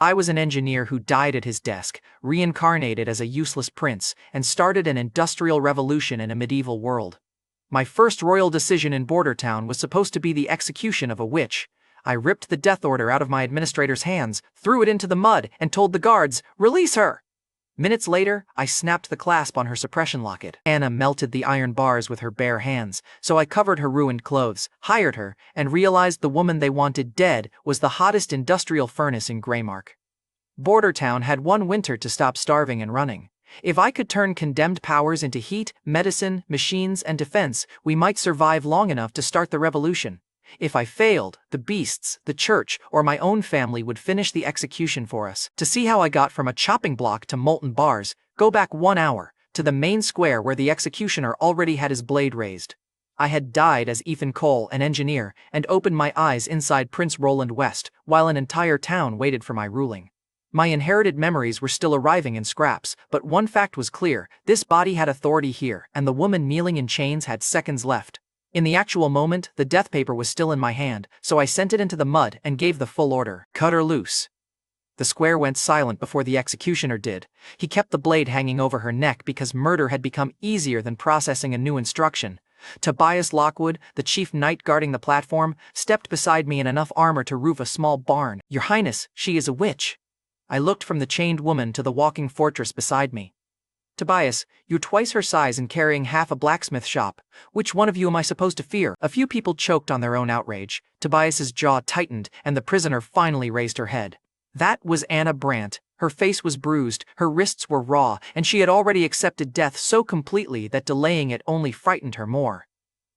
I was an engineer who died at his desk, reincarnated as a useless prince, and started an industrial revolution in a medieval world. My first royal decision in Border Town was supposed to be the execution of a witch. I ripped the death order out of my administrator's hands, threw it into the mud, and told the guards, "Release her!" Minutes later, I snapped the clasp on her suppression locket. Anna melted the iron bars with her bare hands, so I covered her ruined clothes, hired her, and realized the woman they wanted dead was the hottest industrial furnace in Greymark. Border Town had one winter to stop starving and running. If I could turn condemned powers into heat, medicine, machines, and defense, we might survive long enough to start the revolution. If I failed, the beasts, the church, or my own family would finish the execution for us. To see how I got from a chopping block to molten bars, go back 1 hour, to the main square where the executioner already had his blade raised. I had died as Ethan Cole, an engineer, and opened my eyes inside Prince Roland West, while an entire town waited for my ruling. My inherited memories were still arriving in scraps, but one fact was clear: this body had authority here, and the woman kneeling in chains had seconds left. In the actual moment, the death paper was still in my hand, so I sent it into the mud and gave the full order: cut her loose. The square went silent before the executioner did. He kept the blade hanging over her neck because murder had become easier than processing a new instruction. Tobias Lockwood, the chief knight guarding the platform, stepped beside me in enough armor to roof a small barn. "Your Highness, she is a witch." I looked from the chained woman to the walking fortress beside me. "Tobias, you're twice her size and carrying half a blacksmith shop. Which one of you am I supposed to fear?" A few people choked on their own outrage. Tobias's jaw tightened, and the prisoner finally raised her head. That was Anna Brandt. Her face was bruised, her wrists were raw, and she had already accepted death so completely that delaying it only frightened her more.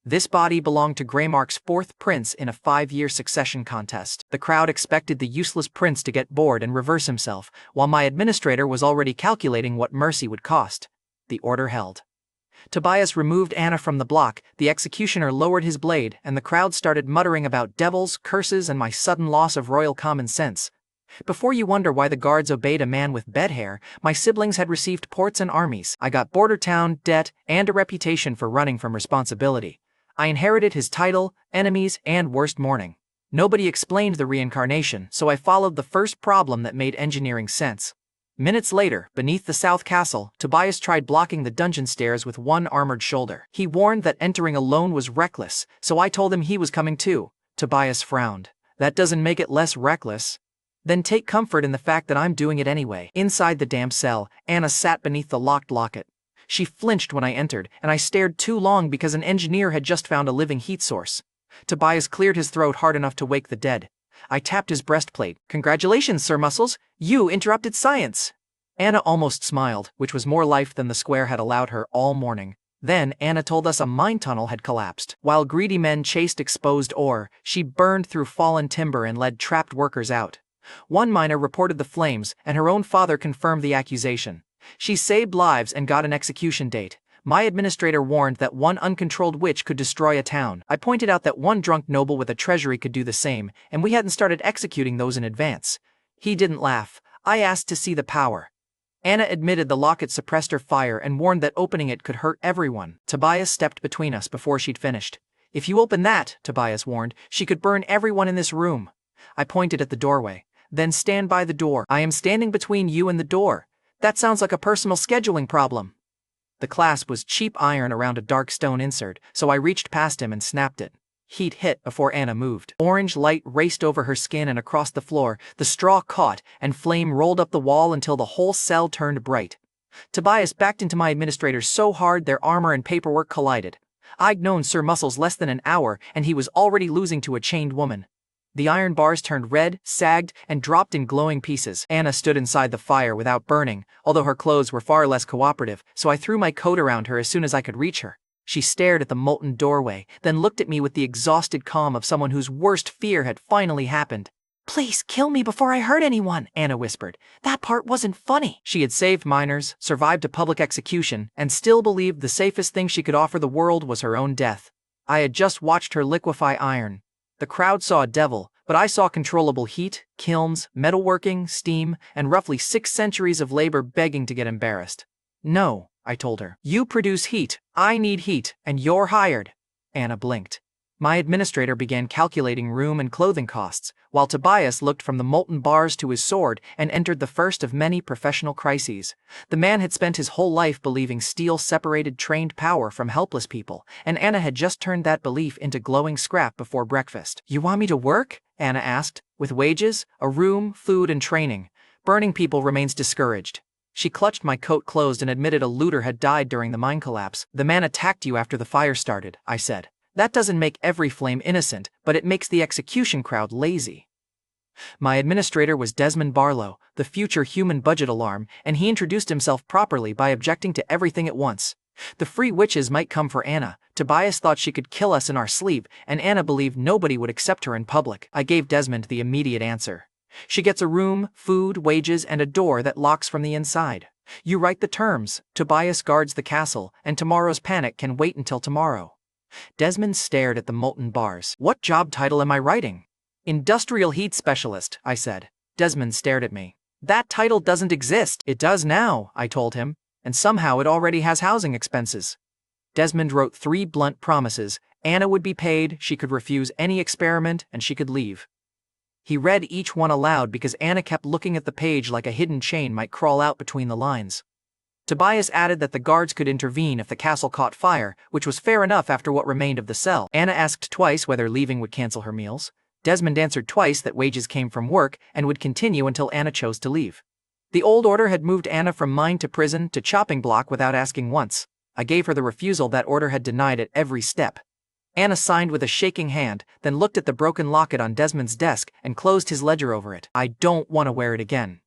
This body belonged to Greymark's 4th prince in a 5-year succession contest. The crowd expected the useless prince to get bored and reverse himself, while my administrator was already calculating what mercy would cost. The order held. Tobias removed Anna from the block, the executioner lowered his blade, and the crowd started muttering about devils, curses, and my sudden loss of royal common sense. Before you wonder why the guards obeyed a man with bed hair, my siblings had received ports and armies. I got Border Town, debt, and a reputation for running from responsibility. I inherited his title, enemies, and worst mourning. Nobody explained the reincarnation, so I followed the first problem that made engineering sense. Minutes later, beneath the South Castle, Tobias tried blocking the dungeon stairs with one armored shoulder. He warned that entering alone was reckless, so I told him he was coming too. Tobias frowned. "That doesn't make it less reckless." "Then take comfort in the fact that I'm doing it anyway." Inside the damp cell, Anna sat beneath the locked locket. She flinched when I entered, and I stared too long because an engineer had just found a living heat source. Tobias cleared his throat hard enough to wake the dead. I tapped his breastplate. "Congratulations, Sir Muscles! You interrupted science!" Anna almost smiled, which was more life than the square had allowed her all morning. Then Anna told us a mine tunnel had collapsed. While greedy men chased exposed ore, she burned through fallen timber and led trapped workers out. One miner reported the flames, and her own father confirmed the accusation. She saved lives and got an execution date. My administrator warned that one uncontrolled witch could destroy a town. I pointed out that one drunk noble with a treasury could do the same, and we hadn't started executing those in advance. He didn't laugh. I asked to see the power. Anna admitted the locket suppressed her fire and warned that opening it could hurt everyone. Tobias stepped between us before she'd finished. "If you open that," Tobias warned, "she could burn everyone in this room." I pointed at the doorway. "Then stand by the door." "I am standing between you and the door." "That sounds like a personal scheduling problem." The clasp was cheap iron around a dark stone insert, so I reached past him and snapped it. Heat hit before Anna moved. Orange light raced over her skin and across the floor, the straw caught, and flame rolled up the wall until the whole cell turned bright. Tobias backed into my administrators so hard their armor and paperwork collided. I'd known Sir Muscles less than an hour, and he was already losing to a chained woman. The iron bars turned red, sagged, and dropped in glowing pieces. Anna stood inside the fire without burning, although her clothes were far less cooperative, so I threw my coat around her as soon as I could reach her. She stared at the molten doorway, then looked at me with the exhausted calm of someone whose worst fear had finally happened. "Please kill me before I hurt anyone," Anna whispered. "That part wasn't funny." She had saved miners, survived a public execution, and still believed the safest thing she could offer the world was her own death. I had just watched her liquefy iron. The crowd saw a devil, but I saw controllable heat, kilns, metalworking, steam, and roughly 6 centuries of labor begging to get embarrassed. "No," I told her. "You produce heat, I need heat, and you're hired." Anna blinked. My administrator began calculating room and clothing costs, while Tobias looked from the molten bars to his sword and entered the first of many professional crises. The man had spent his whole life believing steel separated trained power from helpless people, and Anna had just turned that belief into glowing scrap before breakfast. "You want me to work?" Anna asked. "With wages, a room, food, and training. Burning people remains discouraged." She clutched my coat closed and admitted a looter had died during the mine collapse. "The man attacked you after the fire started," I said. "That doesn't make every flame innocent, but it makes the execution crowd lazy." My administrator was Desmond Barlow, the future human budget alarm, and he introduced himself properly by objecting to everything at once. The free witches might come for Anna. Tobias thought she could kill us in our sleep, and Anna believed nobody would accept her in public. I gave Desmond the immediate answer. "She gets a room, food, wages, and a door that locks from the inside. You write the terms, Tobias guards the castle, and tomorrow's panic can wait until tomorrow." Desmond stared at the molten bars. "What job title am I writing?" "Industrial heat specialist," I said. Desmond stared at me. "That title doesn't exist." "It does now," I told him, "and somehow it already has housing expenses." Desmond wrote 3 blunt promises. Anna would be paid, she could refuse any experiment, and she could leave. He read each one aloud because Anna kept looking at the page like a hidden chain might crawl out between the lines. Tobias added that the guards could intervene if the castle caught fire, which was fair enough after what remained of the cell. Anna asked twice whether leaving would cancel her meals. Desmond answered twice that wages came from work and would continue until Anna chose to leave. The old order had moved Anna from mine to prison to chopping block without asking once. I gave her the refusal that order had denied at every step. Anna signed with a shaking hand, then looked at the broken locket on Desmond's desk and closed his ledger over it. "I don't want to wear it again."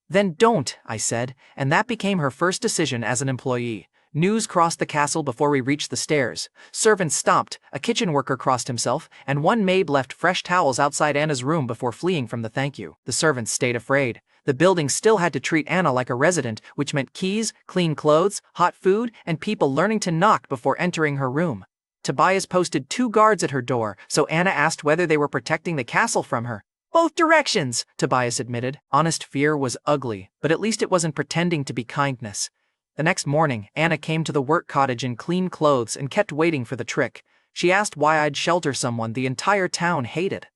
"Then don't," I said, and that became her first decision as an employee. News crossed the castle before we reached the stairs. Servants stopped, a kitchen worker crossed himself, and one maid left fresh towels outside Anna's room before fleeing from the thank you. The servants stayed afraid. The building still had to treat Anna like a resident, which meant keys, clean clothes, hot food, and people learning to knock before entering her room. Tobias posted 2 guards at her door, so Anna asked whether they were protecting the castle from her. "Both directions," Tobias admitted. Honest fear was ugly, but at least it wasn't pretending to be kindness. The next morning, Anna came to the work cottage in clean clothes and kept waiting for the trick. She asked why I'd shelter someone the entire town hated.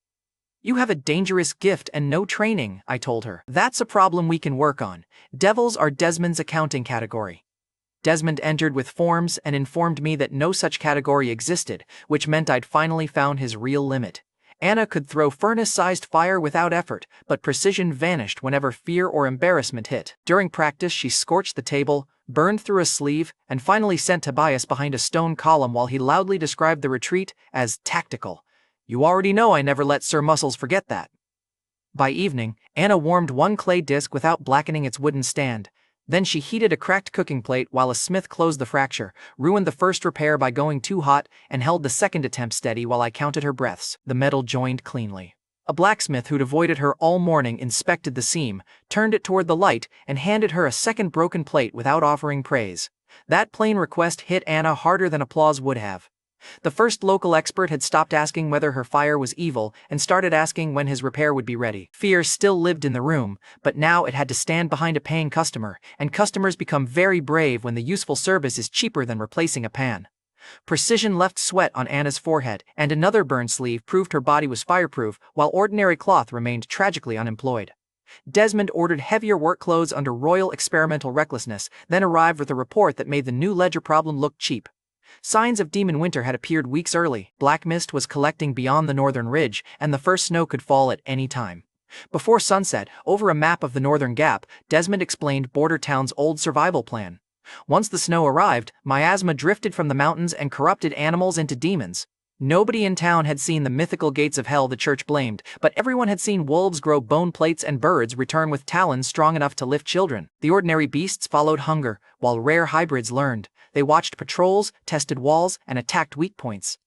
"You have a dangerous gift and no training," I told her. "That's a problem we can work on. Devils are Desmond's accounting category." Desmond entered with forms and informed me that no such category existed, which meant I'd finally found his real limit. Anna could throw furnace-sized fire without effort, but precision vanished whenever fear or embarrassment hit. During practice, she scorched the table, burned through a sleeve, and finally sent Tobias behind a stone column while he loudly described the retreat as tactical. "You already know I never let Sir Muscles forget that." By evening, Anna warmed one clay disc without blackening its wooden stand. Then she heated a cracked cooking plate while a smith closed the fracture, ruined the first repair by going too hot, and held the second attempt steady while I counted her breaths. The metal joined cleanly. A blacksmith who'd avoided her all morning inspected the seam, turned it toward the light, and handed her a second broken plate without offering praise. That plain request hit Anna harder than applause would have. The first local expert had stopped asking whether her fire was evil and started asking when his repair would be ready. Fear still lived in the room, but now it had to stand behind a paying customer, and customers become very brave when the useful service is cheaper than replacing a pan. Precision left sweat on Anna's forehead, and another burned sleeve proved her body was fireproof, while ordinary cloth remained tragically unemployed. Desmond ordered heavier work clothes under royal experimental recklessness, then arrived with a report that made the new ledger problem look cheap. Signs of demon winter had appeared weeks early. Black mist was collecting beyond the northern ridge, and the first snow could fall at any time. Before sunset, over a map of the northern gap, Desmond explained Border Town's old survival plan. Once the snow arrived, miasma drifted from the mountains and corrupted animals into demons. Nobody in town had seen the mythical gates of hell the church blamed, but everyone had seen wolves grow bone plates and birds return with talons strong enough to lift children. The ordinary beasts followed hunger, while rare hybrids learned. They watched patrols, tested walls, and attacked weak points.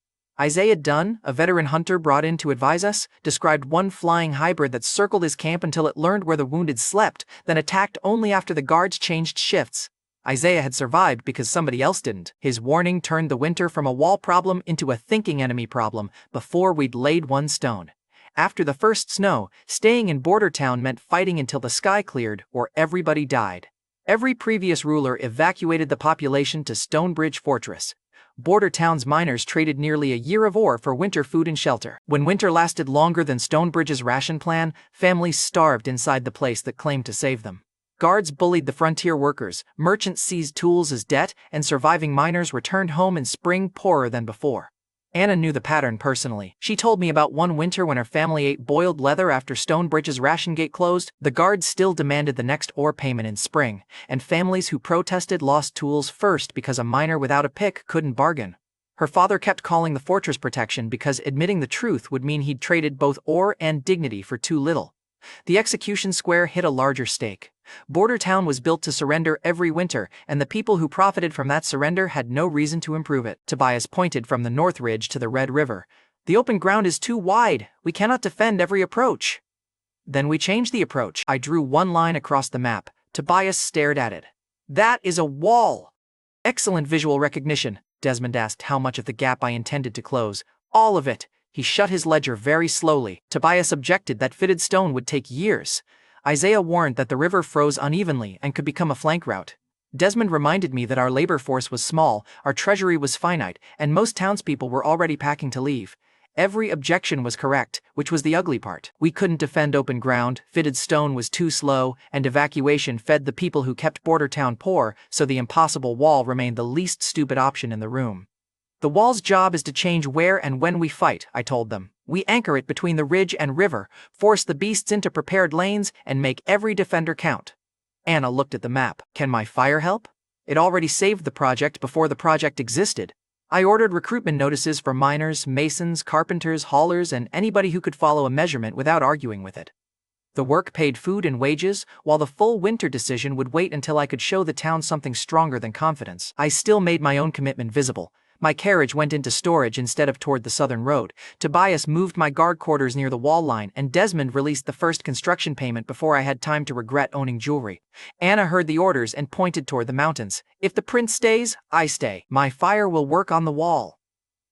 Isaiah Dunn, a veteran hunter brought in to advise us, described one flying hybrid that circled his camp until it learned where the wounded slept, then attacked only after the guards changed shifts. Isaiah had survived because somebody else didn't. His warning turned the winter from a wall problem into a thinking enemy problem before we'd laid one stone. After the first snow, staying in Border Town meant fighting until the sky cleared or everybody died. Every previous ruler evacuated the population to Stonebridge Fortress. border towns' miners traded nearly a year of ore for winter food and shelter. When winter lasted longer than Stonebridge's ration plan, families starved inside the place that claimed to save them. Guards bullied the frontier workers, merchants seized tools as debt, and surviving miners returned home in spring poorer than before. Anna knew the pattern personally. She told me about one winter when her family ate boiled leather after Stonebridge's ration gate closed. The guards still demanded the next ore payment in spring, and families who protested lost tools first because a miner without a pick couldn't bargain. Her father kept calling the fortress protection because admitting the truth would mean he'd traded both ore and dignity for too little. The execution square hit a larger stake. Border Town was built to surrender every winter, and the people who profited from that surrender had no reason to improve it. Tobias pointed from the North Ridge to the Red River. The open ground is too wide. We cannot defend every approach. Then we changed the approach. I drew one line across the map. Tobias stared at it. That is a wall. Excellent visual recognition. Desmond asked how much of the gap I intended to close. All of it. He shut his ledger very slowly. Tobias objected that fitted stone would take years. Isaiah warned that the river froze unevenly and could become a flank route. Desmond reminded me that our labor force was small, our treasury was finite, and most townspeople were already packing to leave. Every objection was correct, which was the ugly part. We couldn't defend open ground, fitted stone was too slow, and evacuation fed the people who kept Border Town poor, so the impossible wall remained the least stupid option in the room. The wall's job is to change where and when we fight, I told them. We anchor it between the ridge and river, force the beasts into prepared lanes, and make every defender count. Anna looked at the map. Can my fire help? It already saved the project before the project existed. I ordered recruitment notices for miners, masons, carpenters, haulers, and anybody who could follow a measurement without arguing with it. The work paid food and wages, while the full winter decision would wait until I could show the town something stronger than confidence. I still made my own commitment visible. My carriage went into storage instead of toward the southern road. Tobias moved my guard quarters near the wall line, and Desmond released the first construction payment before I had time to regret owning jewelry. Anna heard the orders and pointed toward the mountains. If the prince stays, I stay. My fire will work on the wall.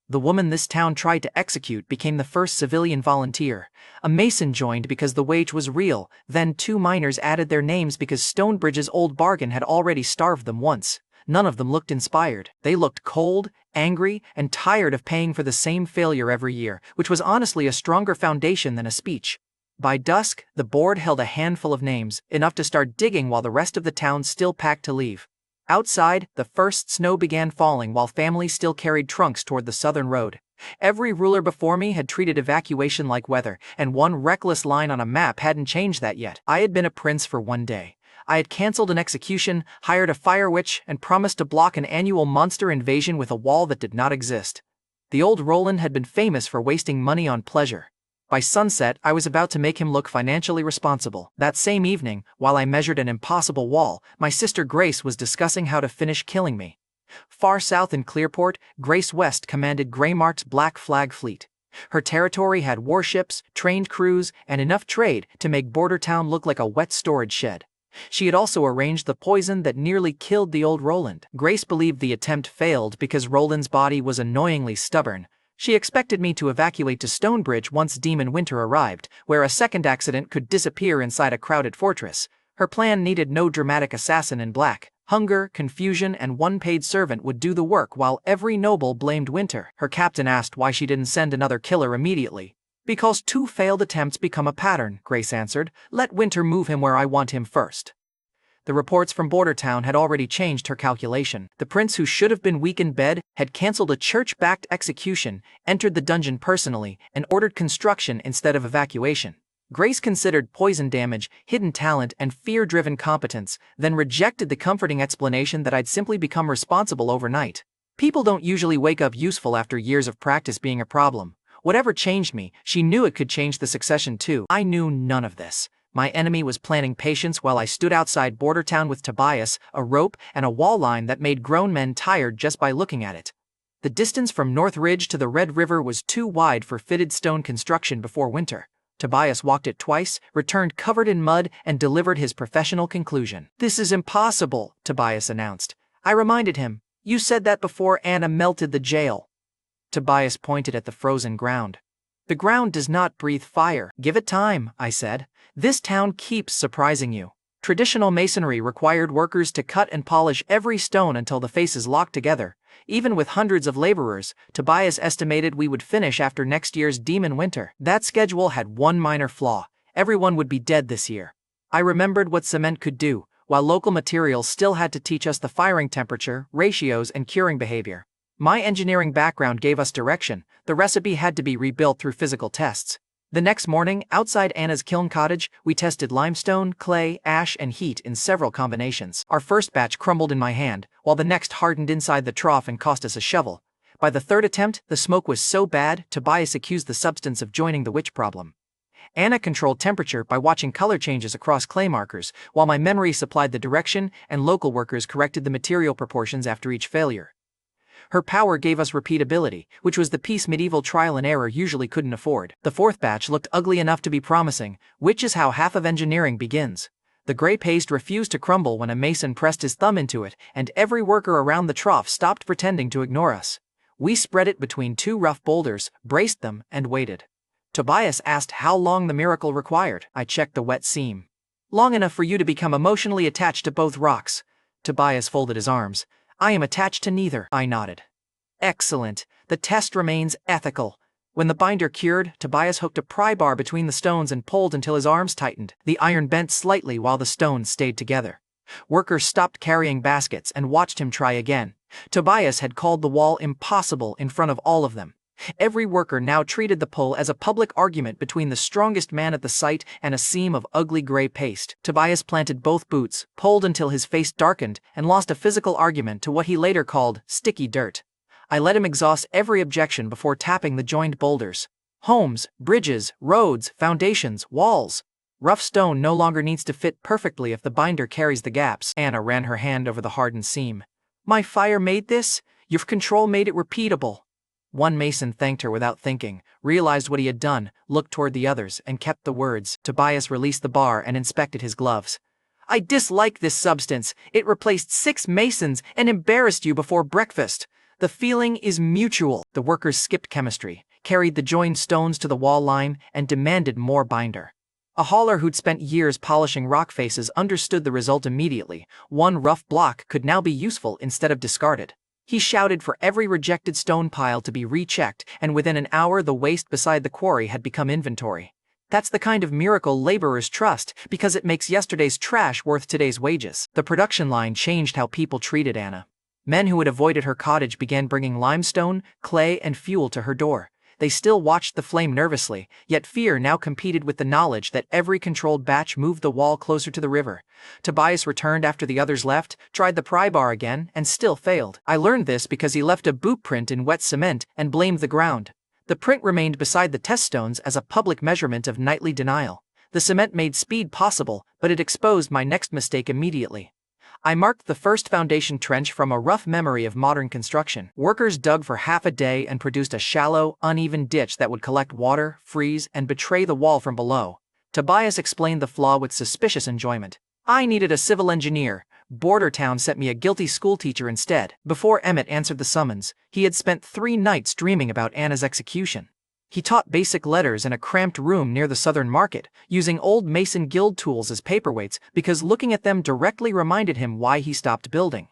The woman this town tried to execute became the first civilian volunteer. A mason joined because the wage was real, then 2 miners added their names because Stonebridge's old bargain had already starved them once. None of them looked inspired. They looked cold, angry, and tired of paying for the same failure every year, which was honestly a stronger foundation than a speech. By dusk, the board held a handful of names, enough to start digging while the rest of the town still packed to leave. Outside, the first snow began falling while families still carried trunks toward the southern road. Every ruler before me had treated evacuation like weather, and one reckless line on a map hadn't changed that yet. I had been a prince for one day. I had canceled an execution, hired a fire witch, and promised to block an annual monster invasion with a wall that did not exist. The old Roland had been famous for wasting money on pleasure. By sunset, I was about to make him look financially responsible. That same evening, while I measured an impossible wall, my sister Grace was discussing how to finish killing me. Far south in Clearport, Grace West commanded Greymark's Black Flag fleet. Her territory had warships, trained crews, and enough trade to make Border Town look like a wet storage shed. She had also arranged the poison that nearly killed the old Roland. Grace believed the attempt failed because Roland's body was annoyingly stubborn. She expected me to evacuate to Stonebridge once Demon Winter arrived, where a second accident could disappear inside a crowded fortress. Her plan needed no dramatic assassin in black. Hunger, confusion, and one paid servant would do the work while every noble blamed Winter. Her captain asked why she didn't send another killer immediately. Because 2 failed attempts become a pattern, Grace answered. Let Winter move him where I want him first. The reports from Border Town had already changed her calculation. The prince who should have been weak in bed had canceled a church-backed execution, entered the dungeon personally, and ordered construction instead of evacuation. Grace considered poison damage, hidden talent, and fear-driven competence, then rejected the comforting explanation that I'd simply become responsible overnight. People don't usually wake up useful after years of practice being a problem. Whatever changed me, she knew it could change the succession too. I knew none of this. My enemy was planning patience while I stood outside Border Town with Tobias, a rope, and a wall line that made grown men tired just by looking at it. The distance from North Ridge to the Red River was too wide for fitted stone construction before winter. Tobias walked it twice, returned covered in mud, and delivered his professional conclusion. "This is impossible," Tobias announced. I reminded him, "You said that before Anna melted the jail." Tobias pointed at the frozen ground. "The ground does not breathe fire. Give it time," I said. "This town keeps surprising you." Traditional masonry required workers to cut and polish every stone until the faces locked together. Even with hundreds of laborers, Tobias estimated we would finish after next year's demon winter. That schedule had one minor flaw: everyone would be dead this year. I remembered what cement could do, while local materials still had to teach us the firing temperature, ratios, and curing behavior. My engineering background gave us direction. The recipe had to be rebuilt through physical tests. The next morning, outside Anna's kiln cottage, we tested limestone, clay, ash, and heat in several combinations. Our first batch crumbled in my hand, while the next hardened inside the trough and cost us a shovel. By the third attempt, the smoke was so bad, Tobias accused the substance of joining the witch problem. Anna controlled temperature by watching color changes across clay markers, while my memory supplied the direction and local workers corrected the material proportions after each failure. Her power gave us repeatability, which was the piece medieval trial and error usually couldn't afford. The fourth batch looked ugly enough to be promising, which is how half of engineering begins. The gray paste refused to crumble when a mason pressed his thumb into it, and every worker around the trough stopped pretending to ignore us. We spread it between two rough boulders, braced them, and waited. Tobias asked how long the miracle required. I checked the wet seam. "Long enough for you to become emotionally attached to both rocks." Tobias folded his arms. "I am attached to neither." I nodded. "Excellent. The test remains ethical." When the binder cured, Tobias hooked a pry bar between the stones and pulled until his arms tightened. The iron bent slightly while the stones stayed together. Workers stopped carrying baskets and watched him try again. Tobias had called the wall impossible in front of all of them. Every worker now treated the pull as a public argument between the strongest man at the site and a seam of ugly gray paste. Tobias planted both boots, pulled until his face darkened, and lost a physical argument to what he later called sticky dirt. I let him exhaust every objection before tapping the joined boulders. Homes, bridges, roads, foundations, walls. Rough stone no longer needs to fit perfectly if the binder carries the gaps. Anna ran her hand over the hardened seam. "My fire made this? Your control made it repeatable." One mason thanked her without thinking, realized what he had done, looked toward the others, and kept the words. Tobias released the bar and inspected his gloves. "I dislike this substance. It replaced 6 masons and embarrassed you before breakfast. The feeling is mutual." The workers skipped chemistry, carried the joined stones to the wall line, and demanded more binder. A hauler who'd spent years polishing rock faces understood the result immediately. One rough block could now be useful instead of discarded. He shouted for every rejected stone pile to be rechecked, and within an hour the waste beside the quarry had become inventory. That's the kind of miracle laborers trust, because it makes yesterday's trash worth today's wages. The production line changed how people treated Anna. Men who had avoided her cottage began bringing limestone, clay, and fuel to her door. They still watched the flame nervously, yet fear now competed with the knowledge that every controlled batch moved the wall closer to the river. Tobias returned after the others left, tried the pry bar again, and still failed. I learned this because he left a boot print in wet cement and blamed the ground. The print remained beside the test stones as a public measurement of nightly denial. The cement made speed possible, but it exposed my next mistake immediately. I marked the first foundation trench from a rough memory of modern construction. Workers dug for half a day and produced a shallow, uneven ditch that would collect water, freeze, and betray the wall from below. Tobias explained the flaw with suspicious enjoyment. "I needed a civil engineer. Bordertown sent me a guilty schoolteacher instead." Before Emmett answered the summons, he had spent 3 nights dreaming about Anna's execution. He taught basic letters in a cramped room near the Southern Market, using old Mason Guild tools as paperweights because looking at them directly reminded him why he stopped building.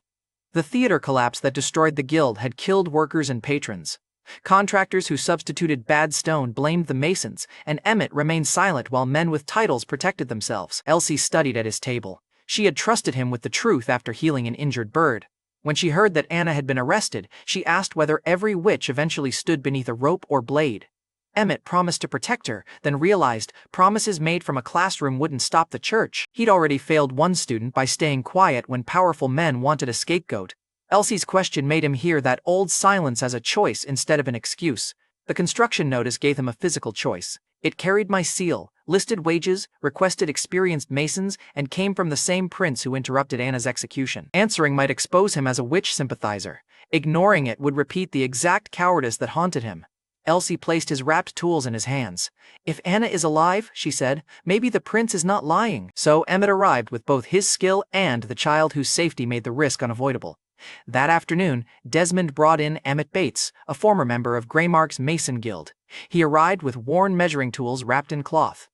The theater collapse that destroyed the guild had killed workers and patrons. Contractors who substituted bad stone blamed the masons, and Emmett remained silent while men with titles protected themselves. Elsie studied at his table. She had trusted him with the truth after healing an injured bird. When she heard that Anna had been arrested, she asked whether every witch eventually stood beneath a rope or blade. Emmett promised to protect her, then realized promises made from a classroom wouldn't stop the church. He'd already failed one student by staying quiet when powerful men wanted a scapegoat. Elsie's question made him hear that old silence as a choice instead of an excuse. The construction notice gave him a physical choice. It carried my seal, listed wages, requested experienced masons, and came from the same prince who interrupted Anna's execution. Answering might expose him as a witch sympathizer. Ignoring it would repeat the exact cowardice that haunted him. Elsie placed his wrapped tools in his hands. "If Anna is alive," she said, "maybe the prince is not lying." So Emmett arrived with both his skill and the child whose safety made the risk unavoidable. That afternoon, Desmond brought in Emmett Bates, a former member of Greymark's Mason Guild. He arrived with worn measuring tools wrapped in cloth.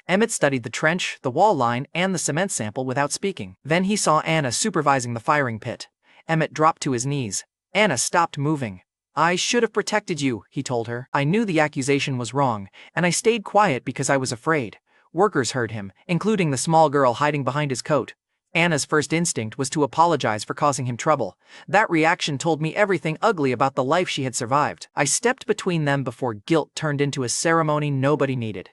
Emmett studied the trench, the wall line, and the cement sample without speaking. Then he saw Anna supervising the firing pit. Emmett dropped to his knees. Anna stopped moving. "I should have protected you," he told her. "I knew the accusation was wrong, and I stayed quiet because I was afraid." Workers heard him, including the small girl hiding behind his coat. Anna's first instinct was to apologize for causing him trouble. That reaction told me everything ugly about the life she had survived. I stepped between them before guilt turned into a ceremony nobody needed.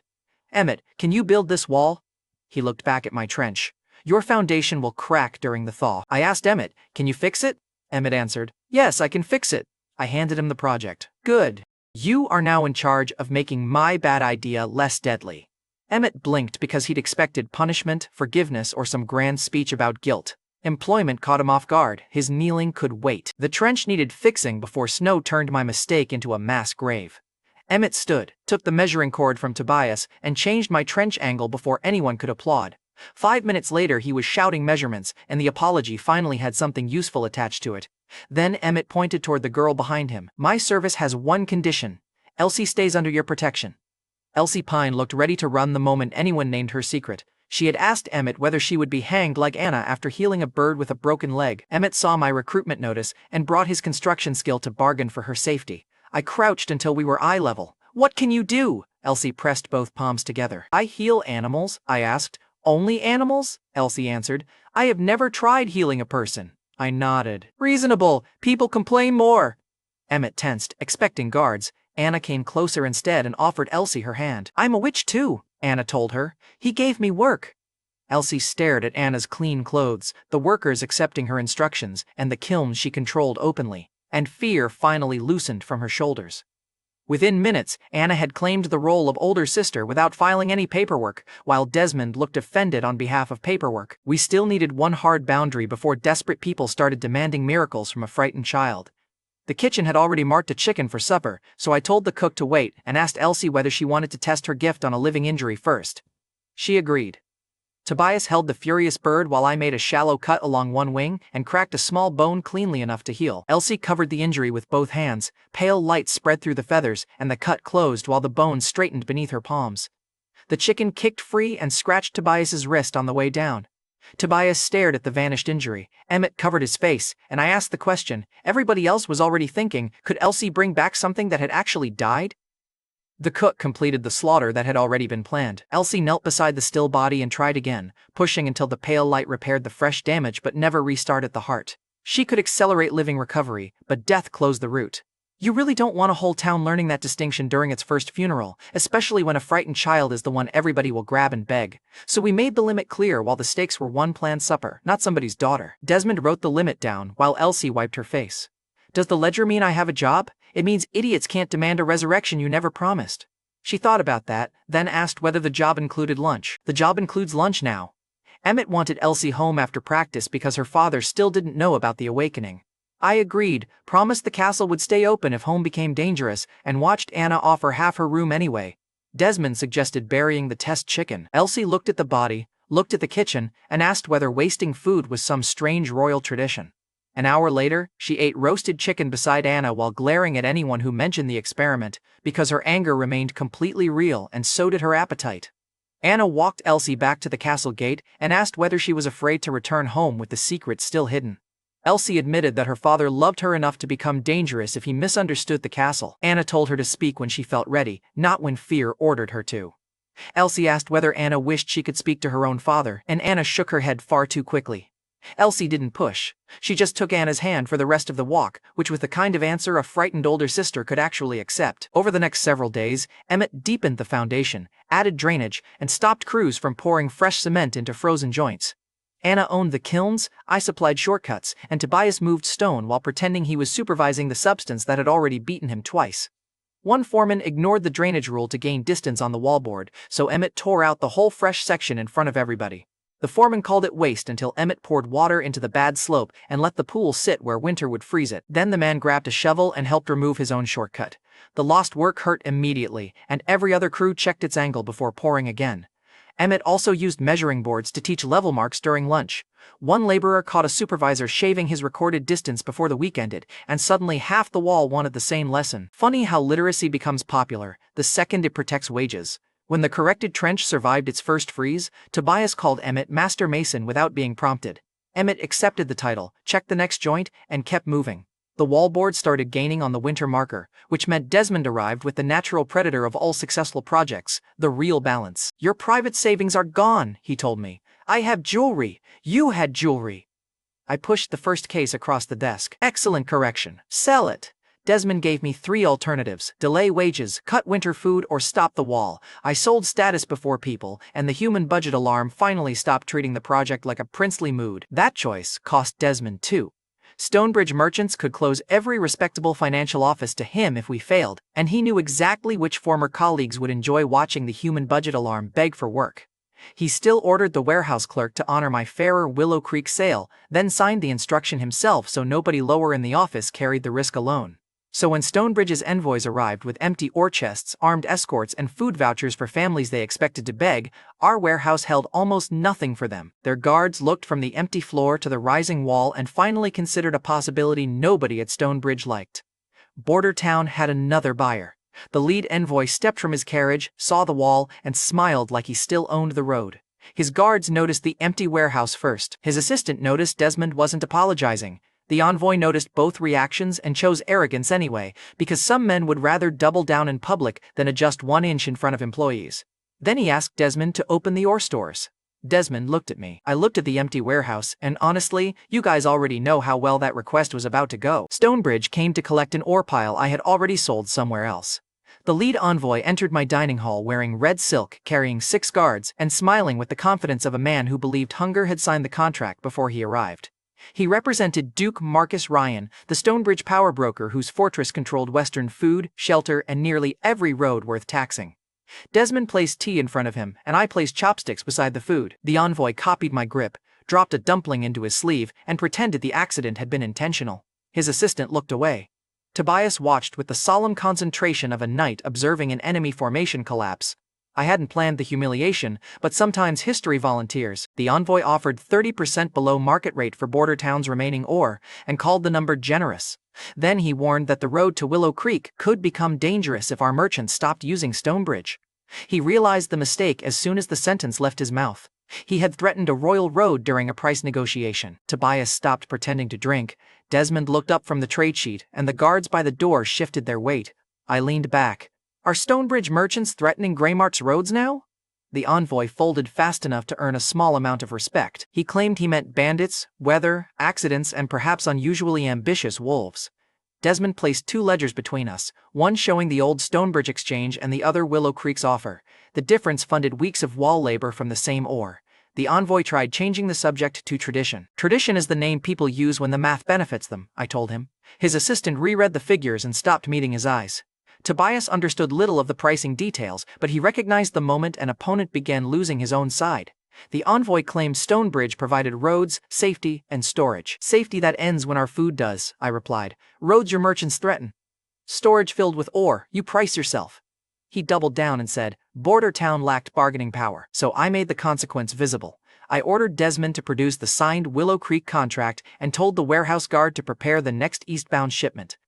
"Emmett, can you build this wall?" He looked back at my trench. "Your foundation will crack during the thaw." I asked Emmett, "Can you fix it?" Emmett answered, "Yes, I can fix it." I handed him the project. "Good. You are now in charge of making my bad idea less deadly." Emmett blinked because he'd expected punishment, forgiveness, or some grand speech about guilt. Employment caught him off guard. His kneeling could wait. The trench needed fixing before snow turned my mistake into a mass grave. Emmett stood, took the measuring cord from Tobias, and changed my trench angle before anyone could applaud. 5 minutes later he was shouting measurements, and the apology finally had something useful attached to it. Then Emmett pointed toward the girl behind him. "My service has one condition. Elsie stays under your protection." Elsie Pine looked ready to run the moment anyone named her secret. She had asked Emmett whether she would be hanged like Anna after healing a bird with a broken leg. Emmett saw my recruitment notice and brought his construction skill to bargain for her safety. I crouched until we were eye level. "What can you do?" Elsie pressed both palms together. "I heal animals," I asked. "Only animals?" Elsie answered. "I have never tried healing a person." I nodded. "Reasonable. People complain more." Emmett tensed, expecting guards. Anna came closer instead and offered Elsie her hand. "I'm a witch too," Anna told her. "He gave me work." Elsie stared at Anna's clean clothes, the workers accepting her instructions, and the kiln she controlled openly, and fear finally loosened from her shoulders. Within minutes, Anna had claimed the role of older sister without filing any paperwork, while Desmond looked offended on behalf of paperwork. We still needed one hard boundary before desperate people started demanding miracles from a frightened child. The kitchen had already marked a chicken for supper, so I told the cook to wait and asked Elsie whether she wanted to test her gift on a living injury first. She agreed. Tobias held the furious bird while I made a shallow cut along one wing and cracked a small bone cleanly enough to heal. Elsie covered the injury with both hands, pale light spread through the feathers, and the cut closed while the bone straightened beneath her palms. The chicken kicked free and scratched Tobias's wrist on the way down. Tobias stared at the vanished injury. Emmett covered his face, and I asked the question everybody else was already thinking: could Elsie bring back something that had actually died? The cook completed the slaughter that had already been planned. Elsie knelt beside the still body and tried again, pushing until the pale light repaired the fresh damage but never restarted the heart. She could accelerate living recovery, but death closed the route. You really don't want a whole town learning that distinction during its first funeral, especially when a frightened child is the one everybody will grab and beg. So we made the limit clear while the stakes were one planned supper, not somebody's daughter. Desmond wrote the limit down while Elsie wiped her face. "Does the ledger mean I have a job? It means idiots can't demand a resurrection you never promised." She thought about that, then asked whether the job included lunch. "The job includes lunch now." Emmett wanted Elsie home after practice because her father still didn't know about the awakening. I agreed, promised the castle would stay open if home became dangerous, and watched Anna offer half her room anyway. Desmond suggested burying the test chicken. Elsie looked at the body, looked at the kitchen, and asked whether wasting food was some strange royal tradition. An hour later, she ate roasted chicken beside Anna while glaring at anyone who mentioned the experiment, because her anger remained completely real and so did her appetite. Anna walked Elsie back to the castle gate and asked whether she was afraid to return home with the secret still hidden. Elsie admitted that her father loved her enough to become dangerous if he misunderstood the castle. Anna told her to speak when she felt ready, not when fear ordered her to. Elsie asked whether Anna wished she could speak to her own father, and Anna shook her head far too quickly. Elsie didn't push. She just took Anna's hand for the rest of the walk, which was the kind of answer a frightened older sister could actually accept. Over the next several days, Emmett deepened the foundation, added drainage, and stopped crews from pouring fresh cement into frozen joints. Anna owned the kilns, I supplied shortcuts, and Tobias moved stone while pretending he was supervising the substance that had already beaten him twice. One foreman ignored the drainage rule to gain distance on the wallboard, so Emmett tore out the whole fresh section in front of everybody. The foreman called it waste until Emmett poured water into the bad slope and let the pool sit where winter would freeze it. Then the man grabbed a shovel and helped remove his own shortcut. The lost work hurt immediately, and every other crew checked its angle before pouring again. Emmett also used measuring boards to teach level marks during lunch. One laborer caught a supervisor shaving his recorded distance before the week ended, and suddenly half the wall wanted the same lesson. Funny how literacy becomes popular the second it protects wages. When the corrected trench survived its first freeze, Tobias called Emmett Master Mason without being prompted. Emmett accepted the title, checked the next joint, and kept moving. The wallboard started gaining on the winter marker, which meant Desmond arrived with the natural predator of all successful projects, the real balance. "Your private savings are gone," he told me. "I have jewelry. You had jewelry." I pushed the first case across the desk. "Excellent correction. Sell it." Desmond gave me 3 alternatives: delay wages, cut winter food, or stop the wall. I sold status before people, and the human budget alarm finally stopped treating the project like a princely mood. That choice cost Desmond too. Stonebridge merchants could close every respectable financial office to him if we failed, and he knew exactly which former colleagues would enjoy watching the human budget alarm beg for work. He still ordered the warehouse clerk to honor my fairer Willow Creek sale, then signed the instruction himself so nobody lower in the office carried the risk alone. So when Stonebridge's envoys arrived with empty ore chests, armed escorts, and food vouchers for families they expected to beg, our warehouse held almost nothing for them. Their guards looked from the empty floor to the rising wall and finally considered a possibility nobody at Stonebridge liked. Border Town had another buyer. The lead envoy stepped from his carriage, saw the wall, and smiled like he still owned the road. His guards noticed the empty warehouse first. His assistant noticed Desmond wasn't apologizing. The envoy noticed both reactions and chose arrogance anyway, because some men would rather double down in public than adjust 1 inch in front of employees. Then he asked Desmond to open the ore stores. Desmond looked at me. I looked at the empty warehouse, and honestly, you guys already know how well that request was about to go. Stonebridge came to collect an ore pile I had already sold somewhere else. The lead envoy entered my dining hall wearing red silk, carrying 6 guards, and smiling with the confidence of a man who believed hunger had signed the contract before he arrived. He represented Duke Marcus Ryan, the Stonebridge power broker whose fortress controlled Western food, shelter, and nearly every road worth taxing. Desmond placed tea in front of him, and I placed chopsticks beside the food. The envoy copied my grip, dropped a dumpling into his sleeve, and pretended the accident had been intentional. His assistant looked away. Tobias watched with the solemn concentration of a knight observing an enemy formation collapse. I hadn't planned the humiliation, but sometimes history volunteers. The envoy offered 30% below market rate for Border Town's remaining ore, and called the number generous. Then he warned that the road to Willow Creek could become dangerous if our merchants stopped using Stonebridge. He realized the mistake as soon as the sentence left his mouth. He had threatened a royal road during a price negotiation. Tobias stopped pretending to drink. Desmond looked up from the trade sheet, and the guards by the door shifted their weight. I leaned back. "Are Stonebridge merchants threatening Greymark's roads now?" The envoy folded fast enough to earn a small amount of respect. He claimed he meant bandits, weather, accidents, and perhaps unusually ambitious wolves. Desmond placed 2 ledgers between us, one showing the old Stonebridge exchange and the other Willow Creek's offer. The difference funded weeks of wall labor from the same ore. The envoy tried changing the subject to tradition. "Tradition is the name people use when the math benefits them," I told him. His assistant reread the figures and stopped meeting his eyes. Tobias understood little of the pricing details, but he recognized the moment an opponent began losing his own side. The envoy claimed Stonebridge provided roads, safety, and storage. "Safety that ends when our food does," I replied. "Roads your merchants threaten. Storage filled with ore, you price yourself." He doubled down and said, Border Town lacked bargaining power, so I made the consequence visible. I ordered Desmond to produce the signed Willow Creek contract and told the warehouse guard to prepare the next eastbound shipment.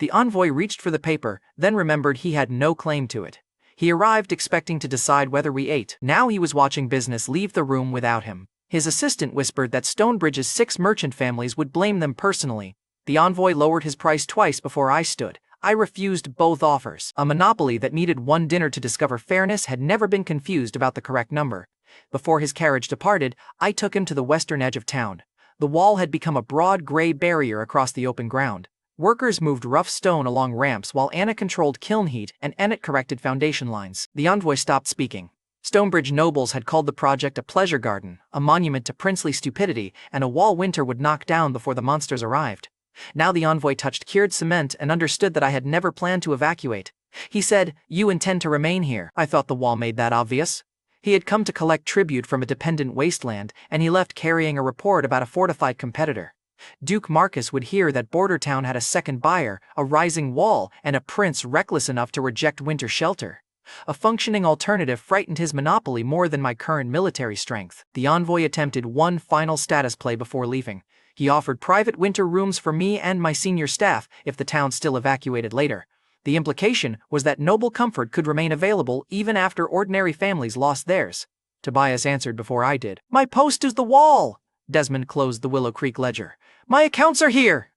The envoy reached for the paper, then remembered he had no claim to it. He arrived expecting to decide whether we ate. Now he was watching business leave the room without him. His assistant whispered that Stonebridge's 6 merchant families would blame them personally. The envoy lowered his price twice before I stood. I refused both offers. A monopoly that needed 1 dinner to discover fairness had never been confused about the correct number. Before his carriage departed, I took him to the western edge of town. The wall had become a broad gray barrier across the open ground. Workers moved rough stone along ramps while Anna controlled kiln heat and Ennett corrected foundation lines. The envoy stopped speaking. Stonebridge nobles had called the project a pleasure garden, a monument to princely stupidity, and a wall winter would knock down before the monsters arrived. Now the envoy touched cured cement and understood that I had never planned to evacuate. He said, "You intend to remain here." I thought the wall made that obvious. He had come to collect tribute from a dependent wasteland, and he left carrying a report about a fortified competitor. Duke Marcus would hear that Border Town had a second buyer, a rising wall, and a prince reckless enough to reject winter shelter. A functioning alternative frightened his monopoly more than my current military strength. The envoy attempted one final status play before leaving. He offered private winter rooms for me and my senior staff if the town still evacuated later. The implication was that noble comfort could remain available even after ordinary families lost theirs. Tobias answered before I did. "My post is the wall!" Desmond closed the Willow Creek ledger. "My accounts are here!"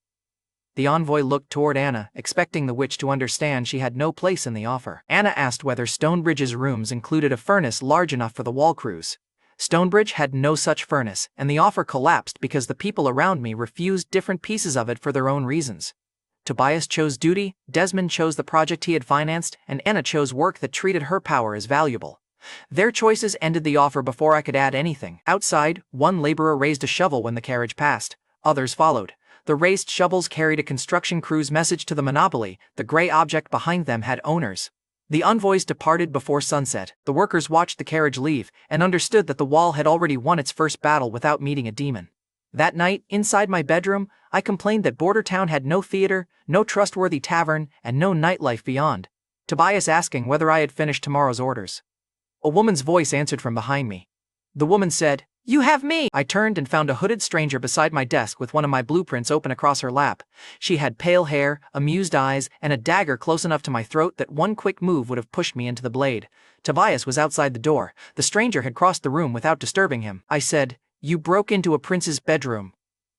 The envoy looked toward Anna, expecting the witch to understand she had no place in the offer. Anna asked whether Stonebridge's rooms included a furnace large enough for the wall crews. Stonebridge had no such furnace, and the offer collapsed because the people around me refused different pieces of it for their own reasons. Tobias chose duty, Desmond chose the project he had financed, and Anna chose work that treated her power as valuable. Their choices ended the offer before I could add anything. Outside, one laborer raised a shovel when the carriage passed. Others followed. The raised shovels carried a construction crew's message to the monopoly. The gray object behind them had owners. The envoys departed before sunset. The workers watched the carriage leave and understood that the wall had already won its first battle without meeting a demon. That night, inside my bedroom, I complained that Bordertown had no theater, no trustworthy tavern, and no nightlife beyond. Tobias asking whether I had finished tomorrow's orders. A woman's voice answered from behind me. The woman said, "You have me!" I turned and found a hooded stranger beside my desk with one of my blueprints open across her lap. She had pale hair, amused eyes, and a dagger close enough to my throat that one quick move would have pushed me into the blade. Tobias was outside the door. The stranger had crossed the room without disturbing him. I said, "You broke into a prince's bedroom."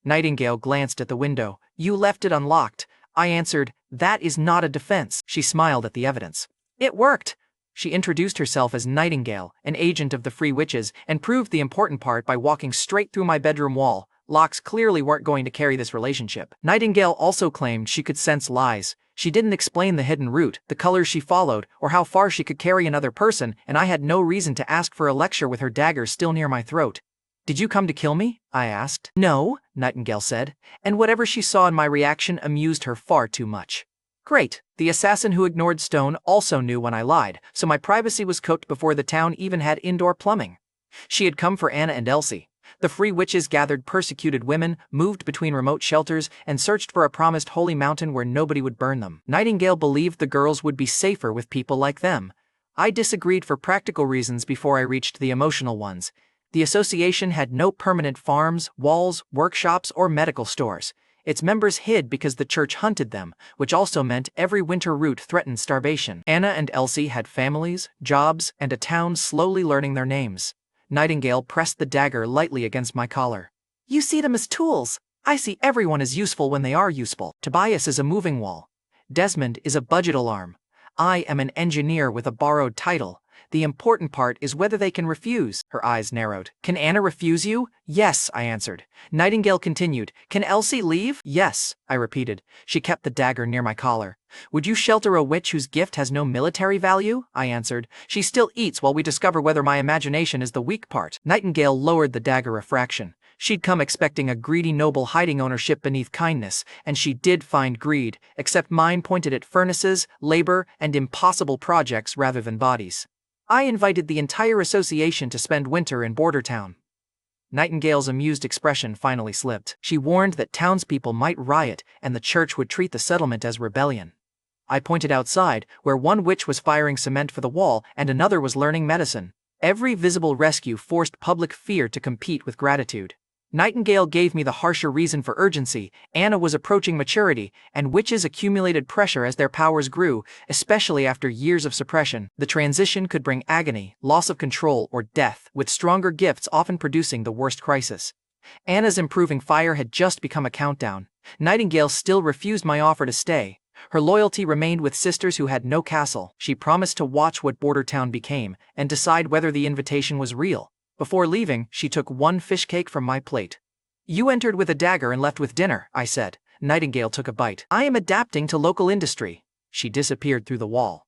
Nightingale glanced at the window. "You left it unlocked." I answered, "That is not a defense." She smiled at the evidence. "It worked." She introduced herself as Nightingale, an agent of the Free Witches, and proved the important part by walking straight through my bedroom wall. Locks clearly weren't going to carry this relationship. Nightingale also claimed she could sense lies. She didn't explain the hidden route, the colors she followed, or how far she could carry another person, and I had no reason to ask for a lecture with her dagger still near my throat. "Did you come to kill me?" I asked. "No," Nightingale said, and whatever she saw in my reaction amused her far too much. Great. The assassin who ignored Stone also knew when I lied, so my privacy was cooked before the town even had indoor plumbing. She had come for Anna and Elsie. The Free Witches gathered persecuted women, moved between remote shelters, and searched for a promised holy mountain where nobody would burn them. Nightingale believed the girls would be safer with people like them. I disagreed for practical reasons before I reached the emotional ones. The association had no permanent farms, walls, workshops, or medical stores. Its members hid because the church hunted them, which also meant every winter route threatened starvation. Anna and Elsie had families, jobs, and a town slowly learning their names. Nightingale pressed the dagger lightly against my collar. "You see them as tools. I see everyone as useful when they are useful." Tobias is a moving wall. Desmond is a budget alarm. I am an engineer with a borrowed title. The important part is whether they can refuse. Her eyes narrowed. "Can Anna refuse you?" "Yes," I answered. Nightingale continued. "Can Elsie leave?" "Yes," I repeated. She kept the dagger near my collar. "Would you shelter a witch whose gift has no military value?" I answered. "She still eats while we discover whether my imagination is the weak part." Nightingale lowered the dagger a fraction. She'd come expecting a greedy noble hiding ownership beneath kindness, and she did find greed, except mine pointed at furnaces, labor, and impossible projects rather than bodies. I invited the entire association to spend winter in Bordertown. Nightingale's amused expression finally slipped. She warned that townspeople might riot and the church would treat the settlement as rebellion. I pointed outside, where one witch was firing cement for the wall and another was learning medicine. Every visible rescue forced public fear to compete with gratitude. Nightingale gave me the harsher reason for urgency. Anna was approaching maturity, and witches accumulated pressure as their powers grew, especially after years of suppression. The transition could bring agony, loss of control, or death, with stronger gifts often producing the worst crisis. Anna's improving fire had just become a countdown. Nightingale still refused my offer to stay. Her loyalty remained with sisters who had no castle. She promised to watch what Bordertown became and decide whether the invitation was real. Before leaving, she took one fish cake from my plate. "You entered with a dagger and left with dinner," I said. Nightingale took a bite. "I am adapting to local industry." She disappeared through the wall.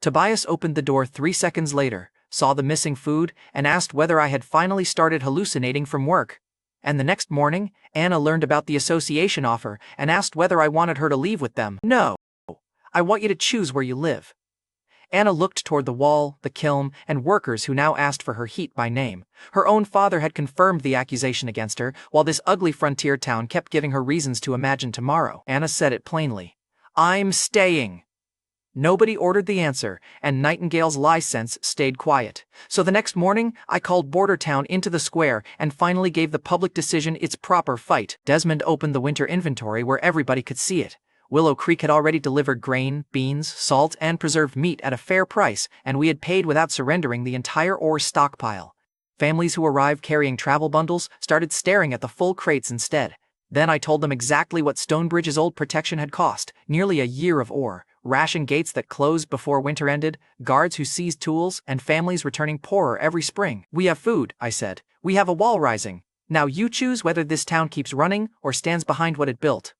Tobias opened the door 3 seconds later, saw the missing food, and asked whether I had finally started hallucinating from work. And the next morning, Anna learned about the association offer and asked whether I wanted her to leave with them. "No. I want you to choose where you live." Anna looked toward the wall, the kiln, and workers who now asked for her heat by name. Her own father had confirmed the accusation against her, while this ugly frontier town kept giving her reasons to imagine tomorrow. Anna said it plainly. "I'm staying." Nobody ordered the answer, and Nightingale's lie sense stayed quiet. So the next morning, I called Bordertown into the square and finally gave the public decision its proper fight. Desmond opened the winter inventory where everybody could see it. Willow Creek had already delivered grain, beans, salt, and preserved meat at a fair price, and we had paid without surrendering the entire ore stockpile. Families who arrived carrying travel bundles started staring at the full crates instead. Then I told them exactly what Stonebridge's old protection had cost: nearly a year of ore, ration gates that closed before winter ended, guards who seized tools, and families returning poorer every spring. "We have food," I said. "We have a wall rising. Now you choose whether this town keeps running or stands behind what it built."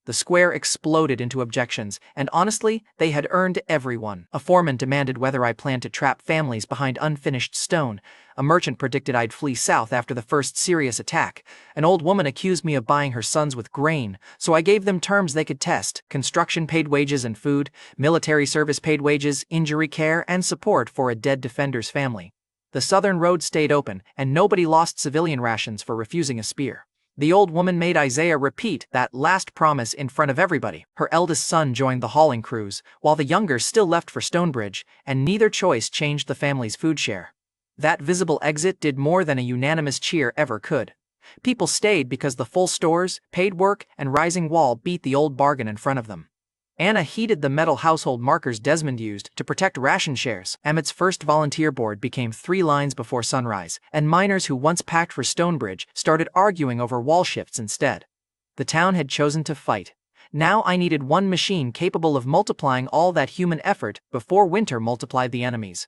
The square exploded into objections, and honestly, they had earned every one. A foreman demanded whether I planned to trap families behind unfinished stone. A merchant predicted I'd flee south after the first serious attack. An old woman accused me of buying her sons with grain, so I gave them terms they could test: construction paid wages and food, military service paid wages, injury care, and support for a dead defender's family. The southern road stayed open, and nobody lost civilian rations for refusing a spear. The old woman made Isaiah repeat that last promise in front of everybody. Her eldest son joined the hauling crews, while the younger still left for Stonebridge, and neither choice changed the family's food share. That visible exit did more than a unanimous cheer ever could. People stayed because the full stores, paid work, and rising wall beat the old bargain in front of them. Anna heeded the metal household markers Desmond used to protect ration shares. Emmett's first volunteer board became 3 lines before sunrise, and miners who once packed for Stonebridge started arguing over wall shifts instead. The town had chosen to fight. Now I needed one machine capable of multiplying all that human effort before winter multiplied the enemies.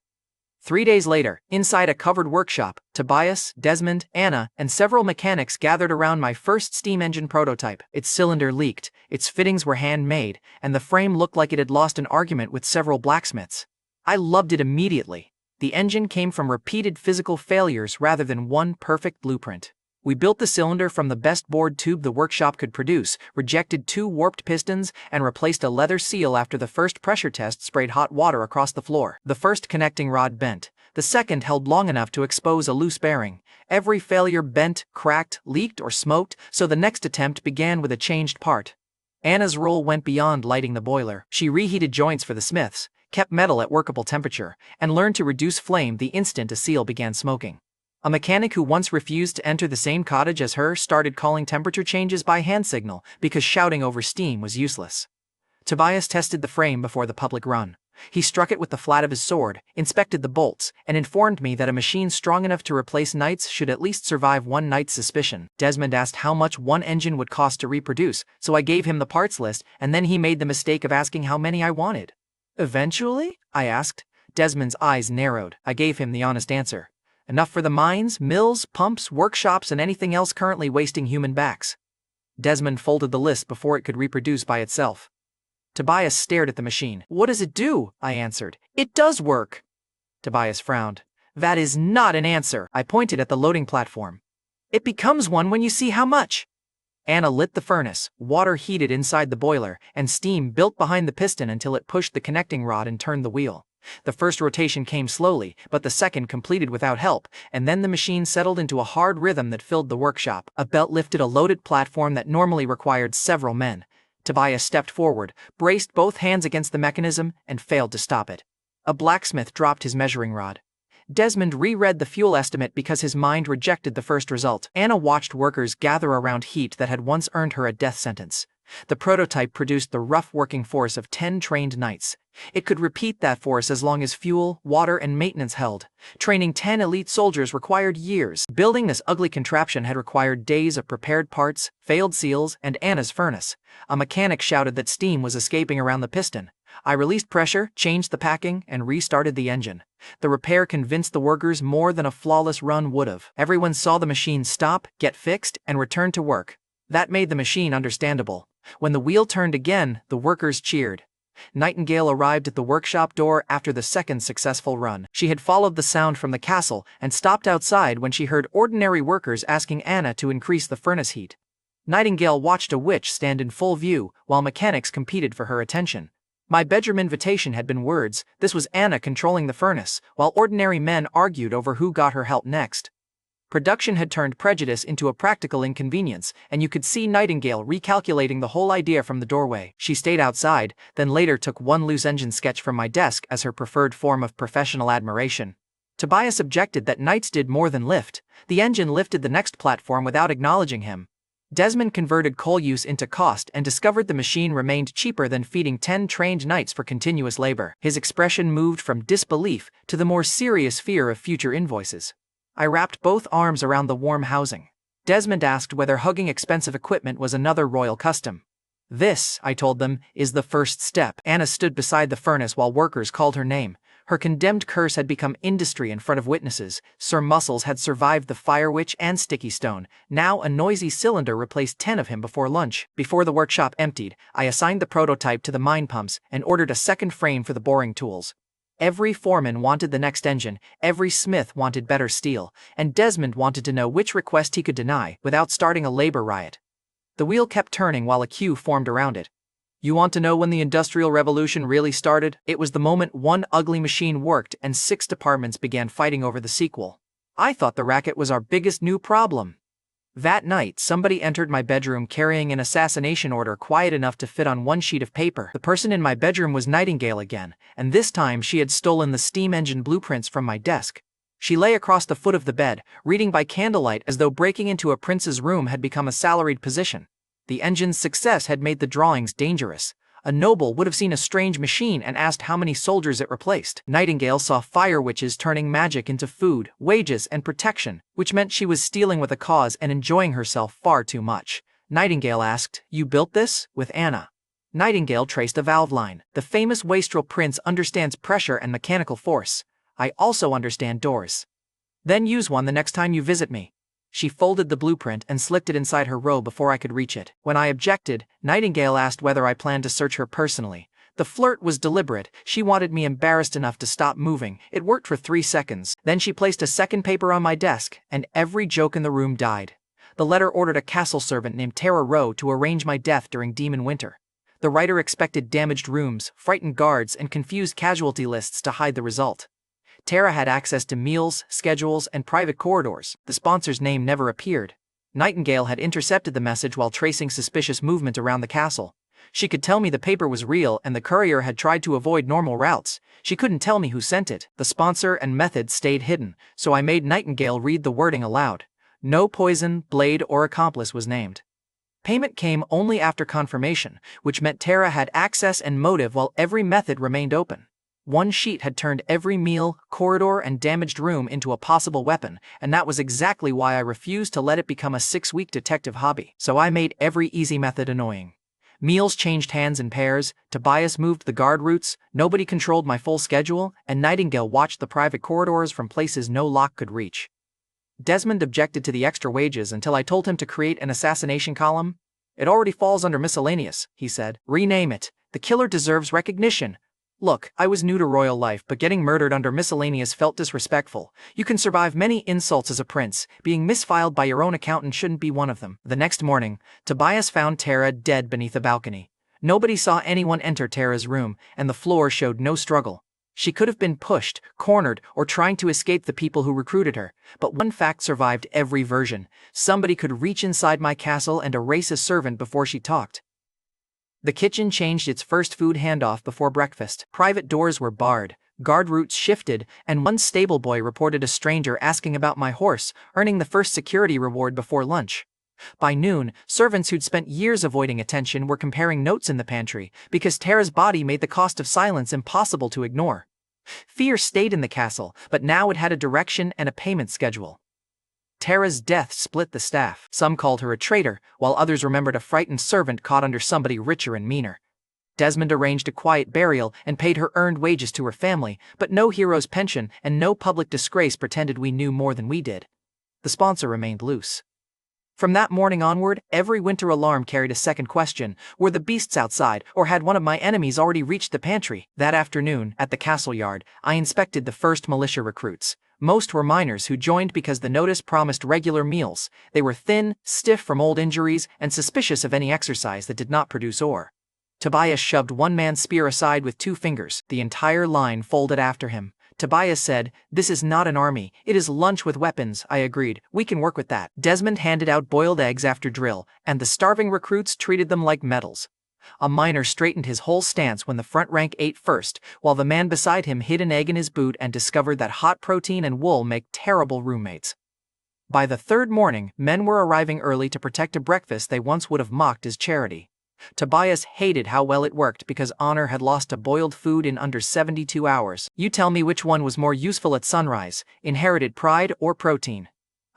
3 days later, inside a covered workshop, Tobias, Desmond, Anna, and several mechanics gathered around my first steam engine prototype. Its cylinder leaked, its fittings were handmade, and the frame looked like it had lost an argument with several blacksmiths. I loved it immediately. The engine came from repeated physical failures rather than one perfect blueprint. We built the cylinder from the best bored tube the workshop could produce, rejected 2 warped pistons, and replaced a leather seal after the first pressure test sprayed hot water across the floor. The first connecting rod bent. The second held long enough to expose a loose bearing. Every failure bent, cracked, leaked, or smoked, so the next attempt began with a changed part. Anna's role went beyond lighting the boiler. She reheated joints for the smiths, kept metal at workable temperature, and learned to reduce flame the instant a seal began smoking. A mechanic who once refused to enter the same cottage as her started calling temperature changes by hand signal because shouting over steam was useless. Tobias tested the frame before the public run. He struck it with the flat of his sword, inspected the bolts, and informed me that a machine strong enough to replace Knights should at least survive one night's suspicion. Desmond asked how much one engine would cost to reproduce, so I gave him the parts list, and then he made the mistake of asking how many I wanted. "Eventually?" I asked. Desmond's eyes narrowed. I gave him the honest answer. "Enough for the mines, mills, pumps, workshops, and anything else currently wasting human backs." Desmond folded the list before it could reproduce by itself. Tobias stared at the machine. "What does it do?" I answered. "It does work." Tobias frowned. "That is not an answer." I pointed at the loading platform. "It becomes one when you see how much." Anna lit the furnace, water heated inside the boiler, and steam built behind the piston until it pushed the connecting rod and turned the wheel. The first rotation came slowly, but the second completed without help, and then the machine settled into a hard rhythm that filled the workshop. A belt lifted a loaded platform that normally required several men. Tobias stepped forward, braced both hands against the mechanism, and failed to stop it. A blacksmith dropped his measuring rod. Desmond reread the fuel estimate because his mind rejected the first result. Anna watched workers gather around heat that had once earned her a death sentence. The prototype produced the rough working force of 10 trained Knights. It could repeat that force as long as fuel, water, and maintenance held. Training 10 elite soldiers required years. Building this ugly contraption had required days of prepared parts, failed seals, and Anna's furnace. A mechanic shouted that steam was escaping around the piston. I released pressure, changed the packing, and restarted the engine. The repair convinced the workers more than a flawless run would have. Everyone saw the machine stop, get fixed, and return to work. That made the machine understandable. When the wheel turned again, the workers cheered. Nightingale arrived at the workshop door after the second successful run. She had followed the sound from the castle and stopped outside when she heard ordinary workers asking Anna to increase the furnace heat. Nightingale watched a witch stand in full view while mechanics competed for her attention. My bedroom invitation had been words. This was Anna controlling the furnace, while ordinary men argued over who got her help next. Production had turned prejudice into a practical inconvenience, and you could see Nightingale recalculating the whole idea from the doorway. She stayed outside, then later took one loose engine sketch from my desk as her preferred form of professional admiration. Tobias objected that Knights did more than lift. The engine lifted the next platform without acknowledging him. Desmond converted coal use into cost and discovered the machine remained cheaper than feeding 10 trained knights for continuous labor. His expression moved from disbelief to the more serious fear of future invoices. I wrapped both arms around the warm housing. Desmond asked whether hugging expensive equipment was another royal custom. This, I told them, is the first step. Anna stood beside the furnace while workers called her name. Her condemned curse had become industry in front of witnesses. Sir Muscles had survived the fire witch and sticky stone. Now a noisy cylinder replaced 10 of him before lunch. Before the workshop emptied, I assigned the prototype to the mine pumps and ordered a second frame for the boring tools. Every foreman wanted the next engine, every smith wanted better steel, and Desmond wanted to know which request he could deny without starting a labor riot. The wheel kept turning while a queue formed around it. You want to know when the Industrial Revolution really started? It was the moment one ugly machine worked and 6 departments began fighting over the sequel. I thought the racket was our biggest new problem. That night, somebody entered my bedroom carrying an assassination order quiet enough to fit on one sheet of paper. The person in my bedroom was Nightingale again, and this time she had stolen the steam engine blueprints from my desk. She lay across the foot of the bed, reading by candlelight as though breaking into a prince's room had become a salaried position. The engine's success had made the drawings dangerous. A noble would have seen a strange machine and asked how many soldiers it replaced. Nightingale saw fire witches turning magic into food, wages, and protection, which meant she was stealing with a cause and enjoying herself far too much. Nightingale asked, "You built this?" with Anna. Nightingale traced a valve line. The famous wastrel prince understands pressure and mechanical force. I also understand doors. Then use one the next time you visit me. She folded the blueprint and slipped it inside her robe before I could reach it. When I objected, Nightingale asked whether I planned to search her personally. The flirt was deliberate. She wanted me embarrassed enough to stop moving. It worked for 3 seconds. Then she placed a second paper on my desk, and every joke in the room died. The letter ordered a castle servant named Tara Rowe to arrange my death during Demon Winter. The writer expected damaged rooms, frightened guards, and confused casualty lists to hide the result. Tara had access to meals, schedules, and private corridors. The sponsor's name never appeared. Nightingale had intercepted the message while tracing suspicious movement around the castle. She could tell me the paper was real and the courier had tried to avoid normal routes. She couldn't tell me who sent it. The sponsor and method stayed hidden, so I made Nightingale read the wording aloud. No poison, blade, or accomplice was named. Payment came only after confirmation, which meant Tara had access and motive while every method remained open. One sheet had turned every meal, corridor, and damaged room into a possible weapon, and that was exactly why I refused to let it become a 6-week detective hobby. So I made every easy method annoying. Meals changed hands in pairs, Tobias moved the guard routes, nobody controlled my full schedule, and Nightingale watched the private corridors from places no lock could reach. Desmond objected to the extra wages until I told him to create an assassination column. It already falls under miscellaneous, he said. Rename it. The killer deserves recognition. Look, I was new to royal life, but getting murdered under miscellaneous felt disrespectful. You can survive many insults as a prince. Being misfiled by your own accountant shouldn't be one of them. The next morning, Tobias found Tara dead beneath a balcony. Nobody saw anyone enter Tara's room, and the floor showed no struggle. She could have been pushed, cornered, or trying to escape the people who recruited her. But one fact survived every version. Somebody could reach inside my castle and erase a servant before she talked. The kitchen changed its first food handoff before breakfast. Private doors were barred, guard routes shifted, and one stable boy reported a stranger asking about my horse, earning the first security reward before lunch. By noon, servants who'd spent years avoiding attention were comparing notes in the pantry, because Tara's body made the cost of silence impossible to ignore. Fear stayed in the castle, but now it had a direction and a payment schedule. Tara's death split the staff. Some called her a traitor, while others remembered a frightened servant caught under somebody richer and meaner. Desmond arranged a quiet burial and paid her earned wages to her family, but no hero's pension and no public disgrace pretended we knew more than we did. The sponsor remained loose. From that morning onward, every winter alarm carried a second question: were the beasts outside, or had one of my enemies already reached the pantry? That afternoon, at the castle yard, I inspected the first militia recruits. Most were miners who joined because the notice promised regular meals. They were thin, stiff from old injuries, and suspicious of any exercise that did not produce ore. Tobias shoved one man's spear aside with 2 fingers. The entire line folded after him. Tobias said, "This is not an army, it is lunch with weapons." I agreed, "We can work with that." Desmond handed out boiled eggs after drill, and the starving recruits treated them like medals. A miner straightened his whole stance when the front rank ate first, while the man beside him hid an egg in his boot and discovered that hot protein and wool make terrible roommates. By the third morning, men were arriving early to protect a breakfast they once would have mocked as charity. Tobias hated how well it worked because Honor had lost a boiled food in under 72 hours. You tell me which one was more useful at sunrise, inherited pride or protein.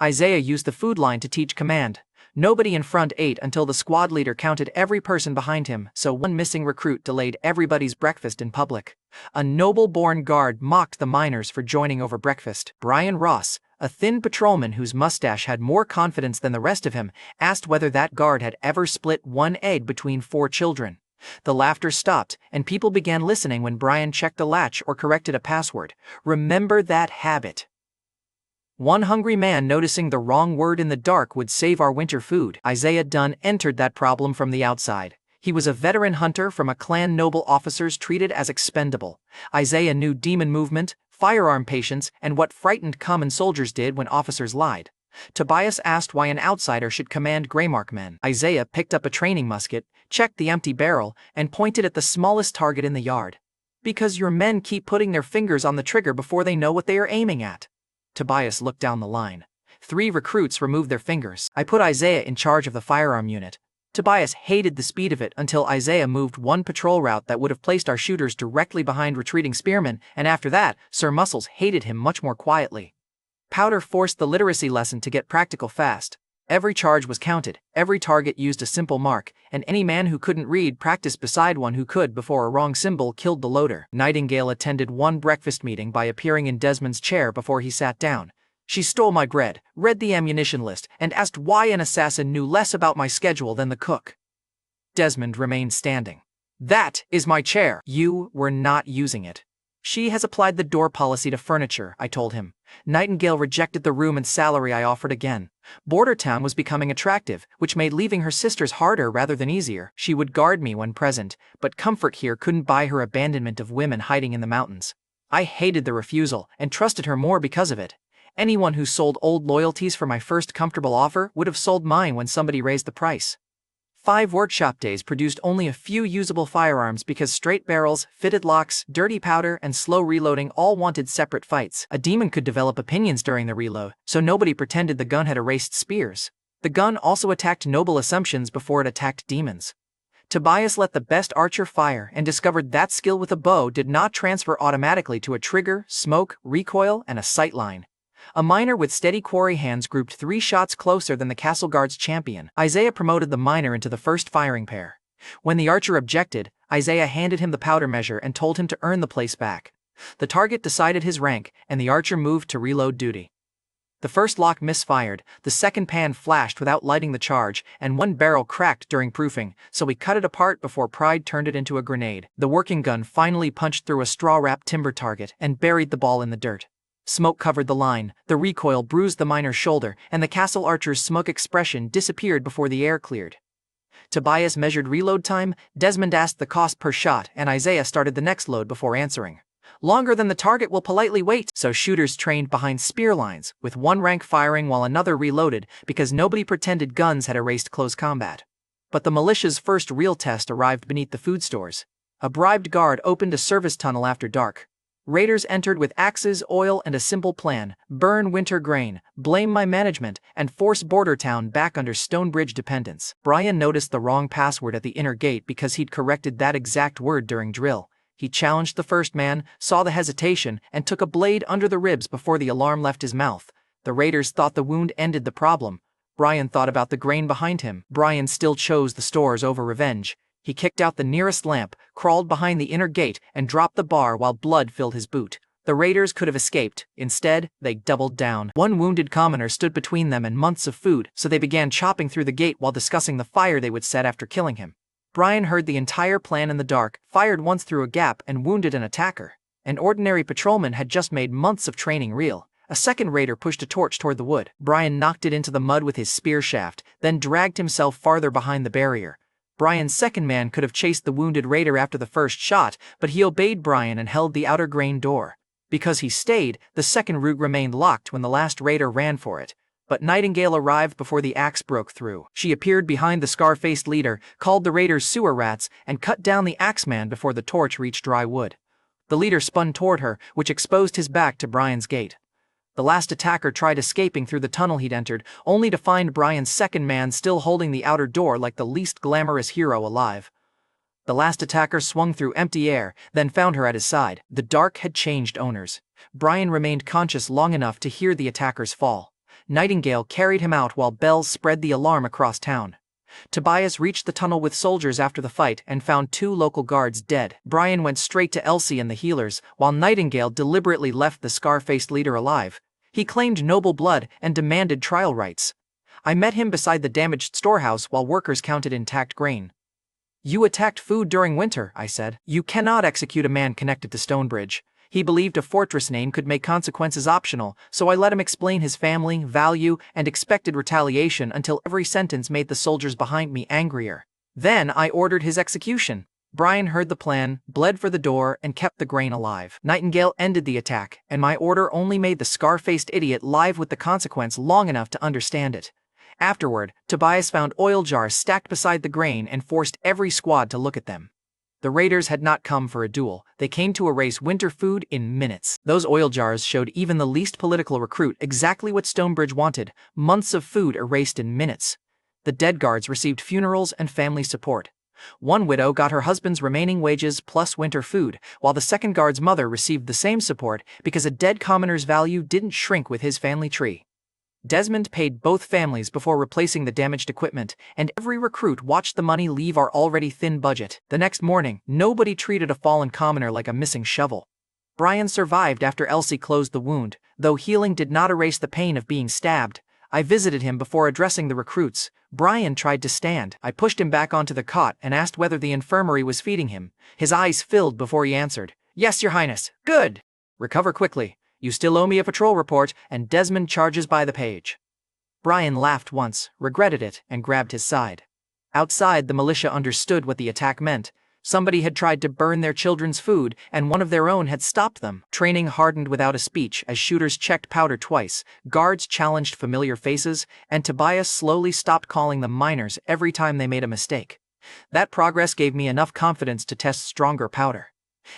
Isaiah used the food line to teach command. Nobody in front ate until the squad leader counted every person behind him, so one missing recruit delayed everybody's breakfast in public. A noble-born guard mocked the miners for joining over breakfast. Brian Ross, a thin patrolman whose mustache had more confidence than the rest of him, asked whether that guard had ever split one egg between 4 children. The laughter stopped, and people began listening when Brian checked a latch or corrected a password. Remember that habit. One hungry man noticing the wrong word in the dark would save our winter food. Isaiah Dunn entered that problem from the outside. He was a veteran hunter from a clan noble officers treated as expendable. Isaiah knew demon movement, firearm patience, and what frightened common soldiers did when officers lied. Tobias asked why an outsider should command Greymark men. Isaiah picked up a training musket, checked the empty barrel, and pointed at the smallest target in the yard. Because your men keep putting their fingers on the trigger before they know what they are aiming at. Tobias looked down the line. 3 recruits removed their fingers. I put Isaiah in charge of the firearm unit. Tobias hated the speed of it until Isaiah moved one patrol route that would have placed our shooters directly behind retreating spearmen, and after that, Sir Muscles hated him much more quietly. Powder forced the literacy lesson to get practical fast. Every charge was counted, every target used a simple mark, and any man who couldn't read practiced beside one who could before a wrong symbol killed the loader. Nightingale attended one breakfast meeting by appearing in Desmond's chair before he sat down. She stole my bread, read the ammunition list, and asked why an assassin knew less about my schedule than the cook. Desmond remained standing. That is my chair. You were not using it. She has applied the door policy to furniture, I told him. Nightingale rejected the room and salary I offered again. Border town was becoming attractive, which made leaving her sisters harder rather than easier. She would guard me when present, but comfort here couldn't buy her abandonment of women hiding in the mountains. I hated the refusal, and trusted her more because of it. Anyone who sold old loyalties for my first comfortable offer would have sold mine when somebody raised the price. 5 workshop days produced only a few usable firearms because straight barrels, fitted locks, dirty powder, and slow reloading all wanted separate fights. A demon could develop opinions during the reload, so nobody pretended the gun had erased spears. The gun also attacked noble assumptions before it attacked demons. Tobias let the best archer fire and discovered that skill with a bow did not transfer automatically to a trigger, smoke, recoil, and a sight line. A miner with steady quarry hands grouped 3 shots closer than the castle guard's champion. Isaiah promoted the miner into the first firing pair. When the archer objected, Isaiah handed him the powder measure and told him to earn the place back. The target decided his rank, and the archer moved to reload duty. The first lock misfired, the second pan flashed without lighting the charge, and one barrel cracked during proofing, so we cut it apart before Pride turned it into a grenade. The working gun finally punched through a straw-wrapped timber target and buried the ball in the dirt. Smoke covered the line, the recoil bruised the miner's shoulder, and the castle archer's smoke expression disappeared before the air cleared. Tobias measured reload time, Desmond asked the cost per shot, and Isaiah started the next load before answering. Longer than the target will politely wait, so shooters trained behind spear lines, with one rank firing while another reloaded, because nobody pretended guns had erased close combat. But the militia's first real test arrived beneath the food stores. A bribed guard opened a service tunnel after dark. Raiders entered with axes, oil, and a simple plan: burn winter grain, blame my management, and force Border Town back under Stonebridge dependence. Brian noticed the wrong password at the inner gate because he'd corrected that exact word during drill. He challenged the first man, saw the hesitation, and took a blade under the ribs before the alarm left his mouth. The raiders thought the wound ended the problem. Brian thought about the grain behind him. Brian still chose the stores over revenge. He kicked out the nearest lamp, crawled behind the inner gate, and dropped the bar while blood filled his boot. The raiders could have escaped. Instead, they doubled down. One wounded commoner stood between them and months of food, so they began chopping through the gate while discussing the fire they would set after killing him. Brian heard the entire plan in the dark, fired once through a gap, and wounded an attacker. An ordinary patrolman had just made months of training real. A second raider pushed a torch toward the wood. Brian knocked it into the mud with his spear shaft, then dragged himself farther behind the barrier. Brian's second man could have chased the wounded raider after the first shot, but he obeyed Brian and held the outer grain door. Because he stayed, the second route remained locked when the last raider ran for it. But Nightingale arrived before the axe broke through. She appeared behind the scar-faced leader, called the raiders sewer rats, and cut down the axeman before the torch reached dry wood. The leader spun toward her, which exposed his back to Brian's gate. The last attacker tried escaping through the tunnel he'd entered, only to find Brian's second man still holding the outer door like the least glamorous hero alive. The last attacker swung through empty air, then found her at his side. The dark had changed owners. Brian remained conscious long enough to hear the attackers fall. Nightingale carried him out while bells spread the alarm across town. Tobias reached the tunnel with soldiers after the fight and found 2 local guards dead. Brian went straight to Elsie and the healers, while Nightingale deliberately left the scar-faced leader alive. He claimed noble blood and demanded trial rights. I met him beside the damaged storehouse while workers counted intact grain. "You attacked food during winter," I said. "You cannot execute a man connected to Stonebridge." He believed a fortress name could make consequences optional, so I let him explain his family, value, and expected retaliation until every sentence made the soldiers behind me angrier. Then I ordered his execution. Brian heard the plan, bled for the door, and kept the grain alive. Nightingale ended the attack, and my order only made the scar-faced idiot live with the consequence long enough to understand it. Afterward, Tobias found oil jars stacked beside the grain and forced every squad to look at them. The raiders had not come for a duel, they came to erase winter food in minutes. Those oil jars showed even the least political recruit exactly what Stonebridge wanted: months of food erased in minutes. The dead guards received funerals and family support. One widow got her husband's remaining wages plus winter food, while the second guard's mother received the same support because a dead commoner's value didn't shrink with his family tree. Desmond paid both families before replacing the damaged equipment, and every recruit watched the money leave our already thin budget. The next morning, nobody treated a fallen commoner like a missing shovel. Brian survived after Elsie closed the wound, though healing did not erase the pain of being stabbed. I visited him before addressing the recruits. Brian tried to stand. I pushed him back onto the cot and asked whether the infirmary was feeding him. His eyes filled before he answered, "Yes, Your Highness. Good. Recover quickly. You still owe me a patrol report, and Desmond charges by the page." Brian laughed once, regretted it, and grabbed his side. Outside, the militia understood what the attack meant. Somebody had tried to burn their children's food, and one of their own had stopped them. Training hardened without a speech as shooters checked powder twice, guards challenged familiar faces, and Tobias slowly stopped calling them minors every time they made a mistake. That progress gave me enough confidence to test stronger powder.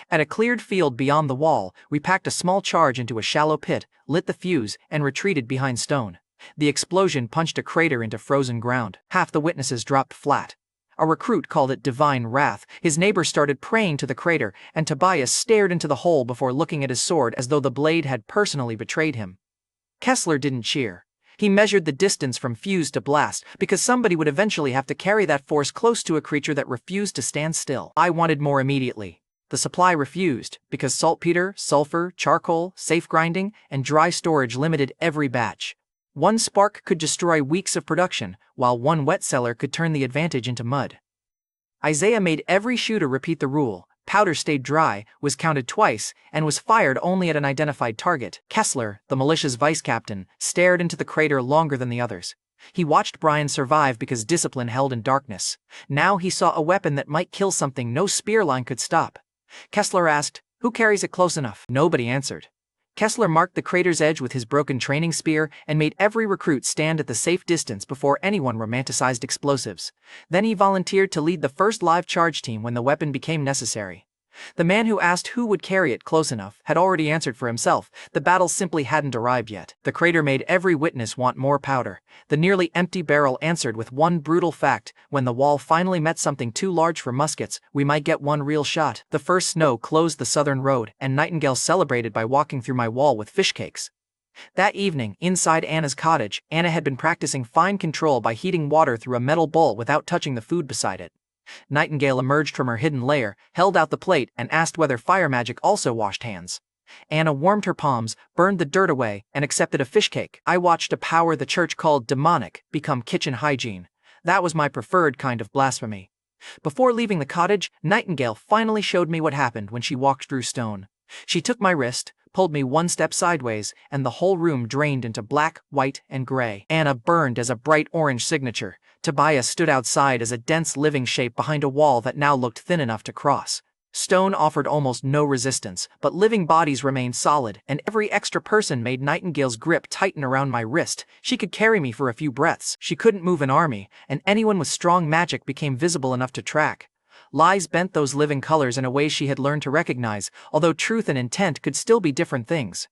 At a cleared field beyond the wall, we packed a small charge into a shallow pit, lit the fuse, and retreated behind stone. The explosion punched a crater into frozen ground. Half the witnesses dropped flat. A recruit called it divine wrath. His neighbor started praying to the crater, and Tobias stared into the hole before looking at his sword as though the blade had personally betrayed him. Kessler didn't cheer. He measured the distance from fuse to blast, because somebody would eventually have to carry that force close to a creature that refused to stand still. I wanted more immediately. The supply refused, because saltpeter, sulfur, charcoal, safe grinding, and dry storage limited every batch. One spark could destroy weeks of production, while one wet cellar could turn the advantage into mud. Isaiah made every shooter repeat the rule: powder stayed dry, was counted twice, and was fired only at an identified target. Kessler, the militia's vice captain, stared into the crater longer than the others. He watched Brian survive because discipline held in darkness. Now he saw a weapon that might kill something no spear line could stop. Kessler asked, "Who carries it close enough?" Nobody answered. Kessler marked the crater's edge with his broken training spear and made every recruit stand at the safe distance before anyone romanticized explosives. Then he volunteered to lead the first live charge team when the weapon became necessary. The man who asked who would carry it close enough had already answered for himself. The battle simply hadn't arrived yet. The crater made every witness want more powder. The nearly empty barrel answered with one brutal fact: when the wall finally met something too large for muskets, we might get one real shot. The first snow closed the southern road, and Nightingale celebrated by walking through my wall with fish cakes. That evening, inside Anna's cottage, Anna had been practicing fine control by heating water through a metal bowl without touching the food beside it. Nightingale emerged from her hidden lair, held out the plate, and asked whether fire magic also washed hands. Anna warmed her palms, burned the dirt away, and accepted a fish cake. I watched a power the church called demonic become kitchen hygiene. That was my preferred kind of blasphemy. Before leaving the cottage, Nightingale finally showed me what happened when she walked through stone. She took my wrist, pulled me one step sideways, and the whole room drained into black, white, and gray. Anna burned as a bright orange signature. Tobias stood outside as a dense living shape behind a wall that now looked thin enough to cross. Stone offered almost no resistance, but living bodies remained solid, and every extra person made Nightingale's grip tighten around my wrist. She could carry me for a few breaths. She couldn't move an army, and anyone with strong magic became visible enough to track. Lies bent those living colors in a way she had learned to recognize, although truth and intent could still be different things.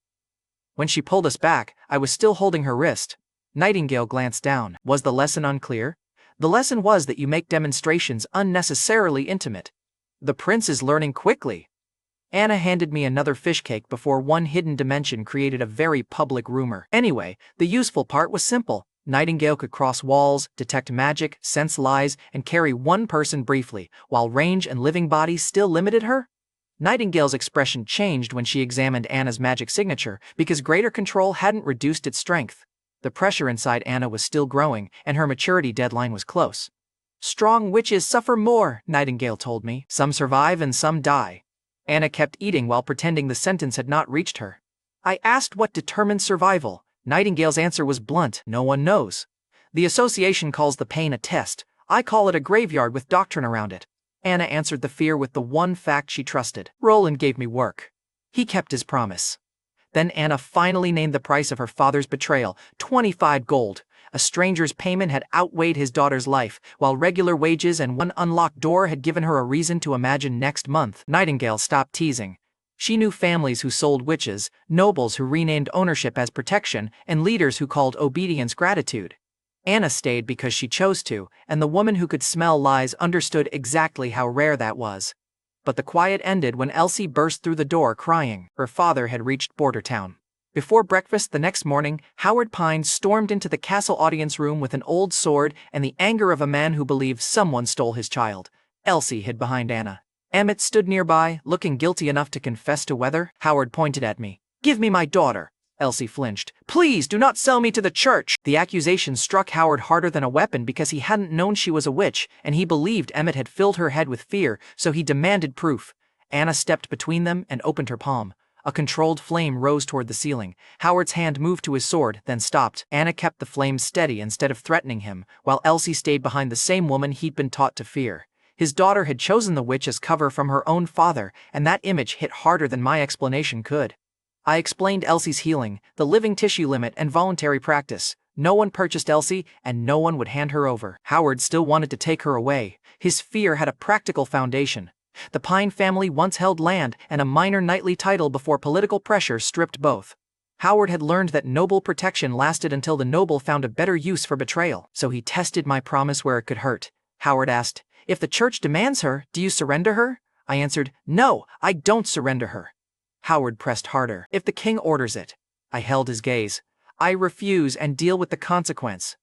When she pulled us back, I was still holding her wrist. Nightingale glanced down. Was the lesson unclear? The lesson was that you make demonstrations unnecessarily intimate. The prince is learning quickly. Anna handed me another fish cake before one hidden dimension created a very public rumor. Anyway, the useful part was simple. Nightingale could cross walls, detect magic, sense lies, and carry one person briefly, while range and living bodies still limited her. Nightingale's expression changed when she examined Anna's magic signature because greater control hadn't reduced its strength. The pressure inside Anna was still growing, and her maturity deadline was close. Strong witches suffer more, Nightingale told me. Some survive and some die. Anna kept eating while pretending the sentence had not reached her. I asked what determines survival. Nightingale's answer was blunt. No one knows. The association calls the pain a test. I call it a graveyard with doctrine around it. Anna answered the fear with the one fact she trusted. Roland gave me work. He kept his promise. Then Anna finally named the price of her father's betrayal, 25 gold. A stranger's payment had outweighed his daughter's life, while regular wages and one unlocked door had given her a reason to imagine next month. Nightingale stopped teasing. She knew families who sold witches, nobles who renamed ownership as protection, and leaders who called obedience gratitude. Anna stayed because she chose to, and the woman who could smell lies understood exactly how rare that was. But the quiet ended when Elsie burst through the door crying. Her father had reached Border Town. Before breakfast the next morning, Howard Pine stormed into the castle audience room with an old sword and the anger of a man who believed someone stole his child. Elsie hid behind Anna. Emmett stood nearby, looking guilty enough to confess to whether. Howard pointed at me. Give me my daughter. Elsie flinched. Please do not sell me to the church. The accusation struck Howard harder than a weapon because he hadn't known she was a witch, and he believed Emmett had filled her head with fear, so he demanded proof. Anna stepped between them and opened her palm. A controlled flame rose toward the ceiling. Howard's hand moved to his sword, then stopped. Anna kept the flame steady instead of threatening him, while Elsie stayed behind the same woman he'd been taught to fear. His daughter had chosen the witch as cover from her own father, and that image hit harder than my explanation could. I explained Elsie's healing, the living tissue limit, and voluntary practice. No one purchased Elsie, and no one would hand her over. Howard still wanted to take her away. His fear had a practical foundation. The Pine family once held land and a minor knightly title before political pressure stripped both. Howard had learned that noble protection lasted until the noble found a better use for betrayal, so he tested my promise where it could hurt. Howard asked, "If the church demands her, do you surrender her?" I answered, "No, I don't surrender her." Howard pressed harder. "If the king orders it." I held his gaze. "I refuse and deal with the consequence."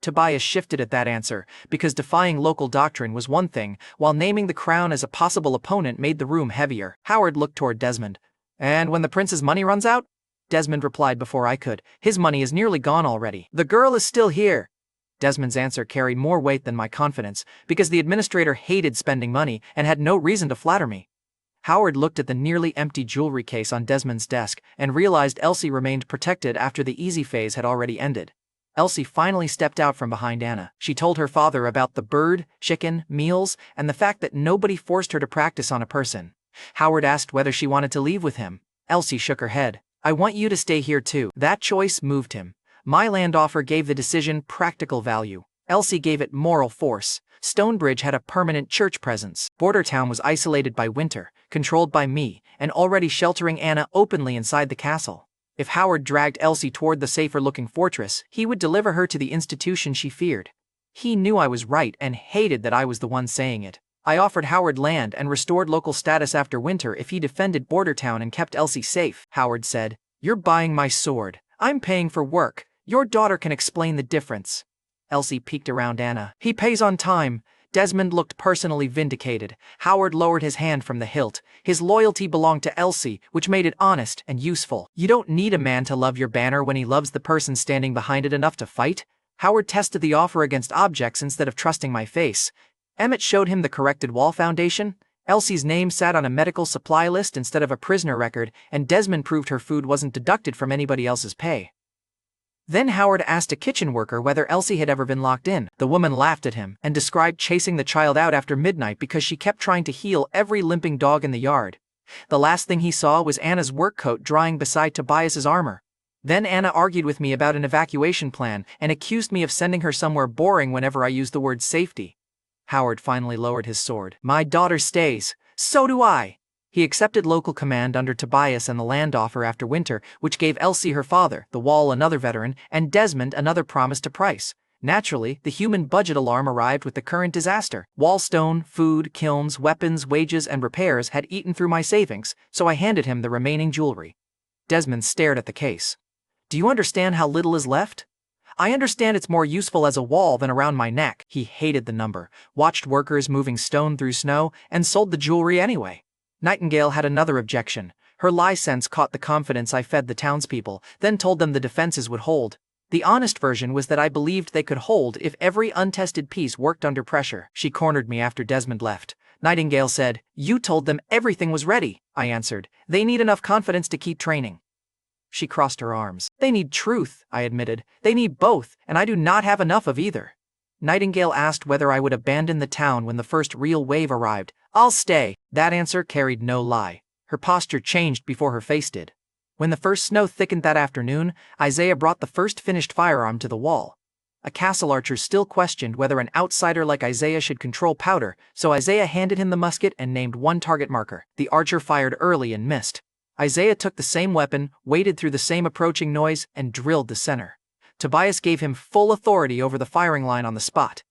Tobias shifted at that answer, because defying local doctrine was one thing, while naming the crown as a possible opponent made the room heavier. Howard looked toward Desmond. "And when the prince's money runs out?" Desmond replied before I could. "His money is nearly gone already." "The girl is still here." Desmond's answer carried more weight than my confidence, because the administrator hated spending money and had no reason to flatter me. Howard looked at the nearly empty jewelry case on Desmond's desk and realized Elsie remained protected after the easy phase had already ended. Elsie finally stepped out from behind Anna. She told her father about the bird, chicken, meals, and the fact that nobody forced her to practice on a person. Howard asked whether she wanted to leave with him. Elsie shook her head. "I want you to stay here too." That choice moved him. My land offer gave the decision practical value. Elsie gave it moral force. Stonebridge had a permanent church presence. Bordertown was isolated by winter, controlled by me, and already sheltering Anna openly inside the castle. If Howard dragged Elsie toward the safer-looking fortress, he would deliver her to the institution she feared. He knew I was right and hated that I was the one saying it. I offered Howard land and restored local status after winter if he defended Bordertown and kept Elsie safe. Howard said, "You're buying my sword. I'm paying for work. Your daughter can explain the difference." Elsie peeked around Anna. "He pays on time." Desmond looked personally vindicated. Howard lowered his hand from the hilt. His loyalty belonged to Elsie, which made it honest and useful. You don't need a man to love your banner when he loves the person standing behind it enough to fight. Howard tested the offer against objects instead of trusting my face. Emmett showed him the corrected wall foundation. Elsie's name sat on a medical supply list instead of a prisoner record, and Desmond proved her food wasn't deducted from anybody else's pay. Then Howard asked a kitchen worker whether Elsie had ever been locked in. The woman laughed at him and described chasing the child out after midnight because she kept trying to heal every limping dog in the yard. The last thing he saw was Anna's work coat drying beside Tobias's armor. Then Anna argued with me about an evacuation plan and accused me of sending her somewhere boring whenever I used the word safety. Howard finally lowered his sword. "My daughter stays. So do I." He accepted local command under Tobias and the land offer after winter, which gave Elsie her father, the Wall another veteran, and Desmond another promise to Price. Naturally, the human budget alarm arrived with the current disaster. Wallstone, food, kilns, weapons, wages, and repairs had eaten through my savings, so I handed him the remaining jewelry. Desmond stared at the case. Do you understand how little is left? I understand it's more useful as a wall than around my neck. He hated the number, watched workers moving stone through snow, and sold the jewelry anyway. Nightingale had another objection. Her lie sense caught the confidence I fed the townspeople, then told them the defenses would hold. The honest version was that I believed they could hold if every untested piece worked under pressure. She cornered me after Desmond left. Nightingale said, "You told them everything was ready," I answered. "They need enough confidence to keep training." She crossed her arms. "They need truth," I admitted. "They need both, and I do not have enough of either." Nightingale asked whether I would abandon the town when the first real wave arrived. "I'll stay." That answer carried no lie. Her posture changed before her face did. When the first snow thickened that afternoon, Isaiah brought the first finished firearm to the wall. A castle archer still questioned whether an outsider like Isaiah should control powder, so Isaiah handed him the musket and named one target marker. The archer fired early and missed. Isaiah took the same weapon, waited through the same approaching noise, and drilled the center. Tobias gave him full authority over the firing line on the spot.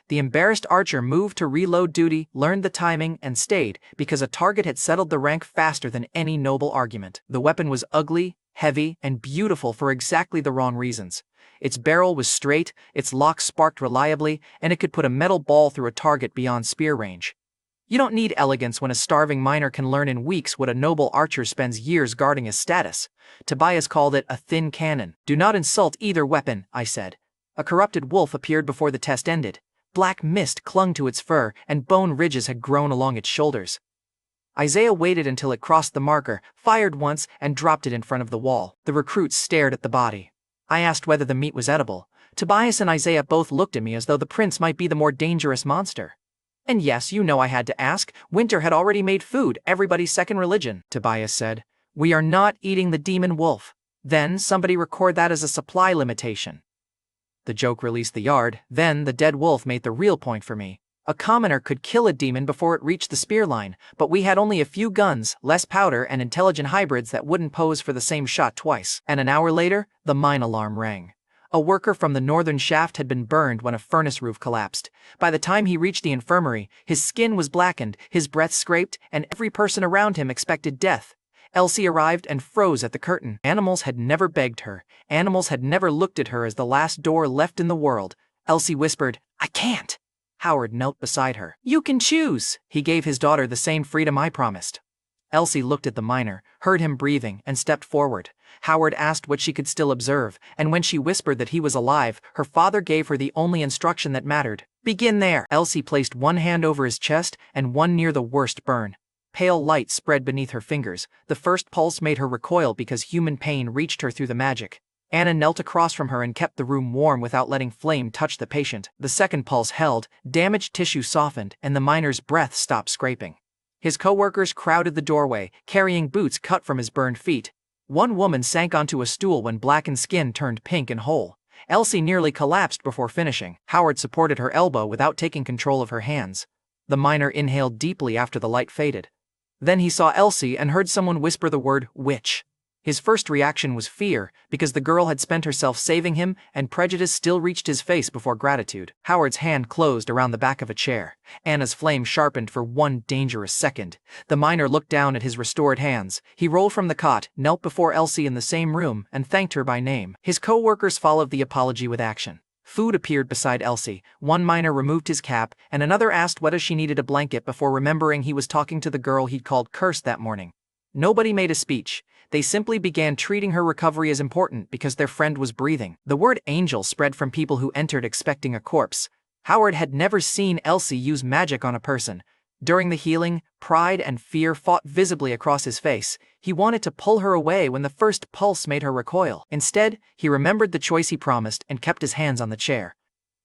The embarrassed archer moved to reload duty, learned the timing, and stayed, because a target had settled the rank faster than any noble argument. The weapon was ugly, heavy, and beautiful for exactly the wrong reasons. Its barrel was straight, its lock sparked reliably, and it could put a metal ball through a target beyond spear range. You don't need elegance when a starving miner can learn in weeks what a noble archer spends years guarding his status. Tobias called it a thin cannon. "Do not insult either weapon," I said. A corrupted wolf appeared before the test ended. Black mist clung to its fur, and bone ridges had grown along its shoulders. Isaiah waited until it crossed the marker, fired once, and dropped it in front of the wall. The recruits stared at the body. I asked whether the meat was edible. Tobias and Isaiah both looked at me as though the prince might be the more dangerous monster. "And yes, you know I had to ask. Winter had already made food, everybody's second religion," Tobias said. "We are not eating the demon wolf." Then somebody record that as a supply limitation. The joke released the yard, then the dead wolf made the real point for me. A commoner could kill a demon before it reached the spear line, but we had only a few guns, less powder, and intelligent hybrids that wouldn't pose for the same shot twice. And an hour later, the mine alarm rang. A worker from the northern shaft had been burned when a furnace roof collapsed. By the time he reached the infirmary, his skin was blackened, his breath scraped, and every person around him expected death. Elsie arrived and froze at the curtain. Animals had never begged her. Animals had never looked at her as the last door left in the world. Elsie whispered, "I can't." Howard knelt beside her. "You can choose." He gave his daughter the same freedom I promised. Elsie looked at the miner, heard him breathing, and stepped forward. Howard asked what she could still observe, and when she whispered that he was alive, her father gave her the only instruction that mattered. "Begin there." Elsie placed one hand over his chest and one near the worst burn. Pale light spread beneath her fingers. The first pulse made her recoil because human pain reached her through the magic. Anna knelt across from her and kept the room warm without letting flame touch the patient. The second pulse held, damaged tissue softened, and the miner's breath stopped scraping. His co-workers crowded the doorway, carrying boots cut from his burned feet. One woman sank onto a stool when blackened skin turned pink and whole. Elsie nearly collapsed before finishing. Howard supported her elbow without taking control of her hands. The miner inhaled deeply after the light faded. Then he saw Elsie and heard someone whisper the word witch. His first reaction was fear, because the girl had spent herself saving him, and prejudice still reached his face before gratitude. Howard's hand closed around the back of a chair. Anna's flame sharpened for one dangerous second. The miner looked down at his restored hands. He rolled from the cot, knelt before Elsie in the same room, and thanked her by name. His co-workers followed the apology with action. Food appeared beside Elsie. One miner removed his cap, and another asked whether she needed a blanket before remembering he was talking to the girl he'd called cursed that morning. Nobody made a speech. They simply began treating her recovery as important because their friend was breathing. The word angel spread from people who entered expecting a corpse. Howard had never seen Elsie use magic on a person. During the healing, pride and fear fought visibly across his face. He wanted to pull her away when the first pulse made her recoil. Instead, he remembered the choice he promised and kept his hands on the chair.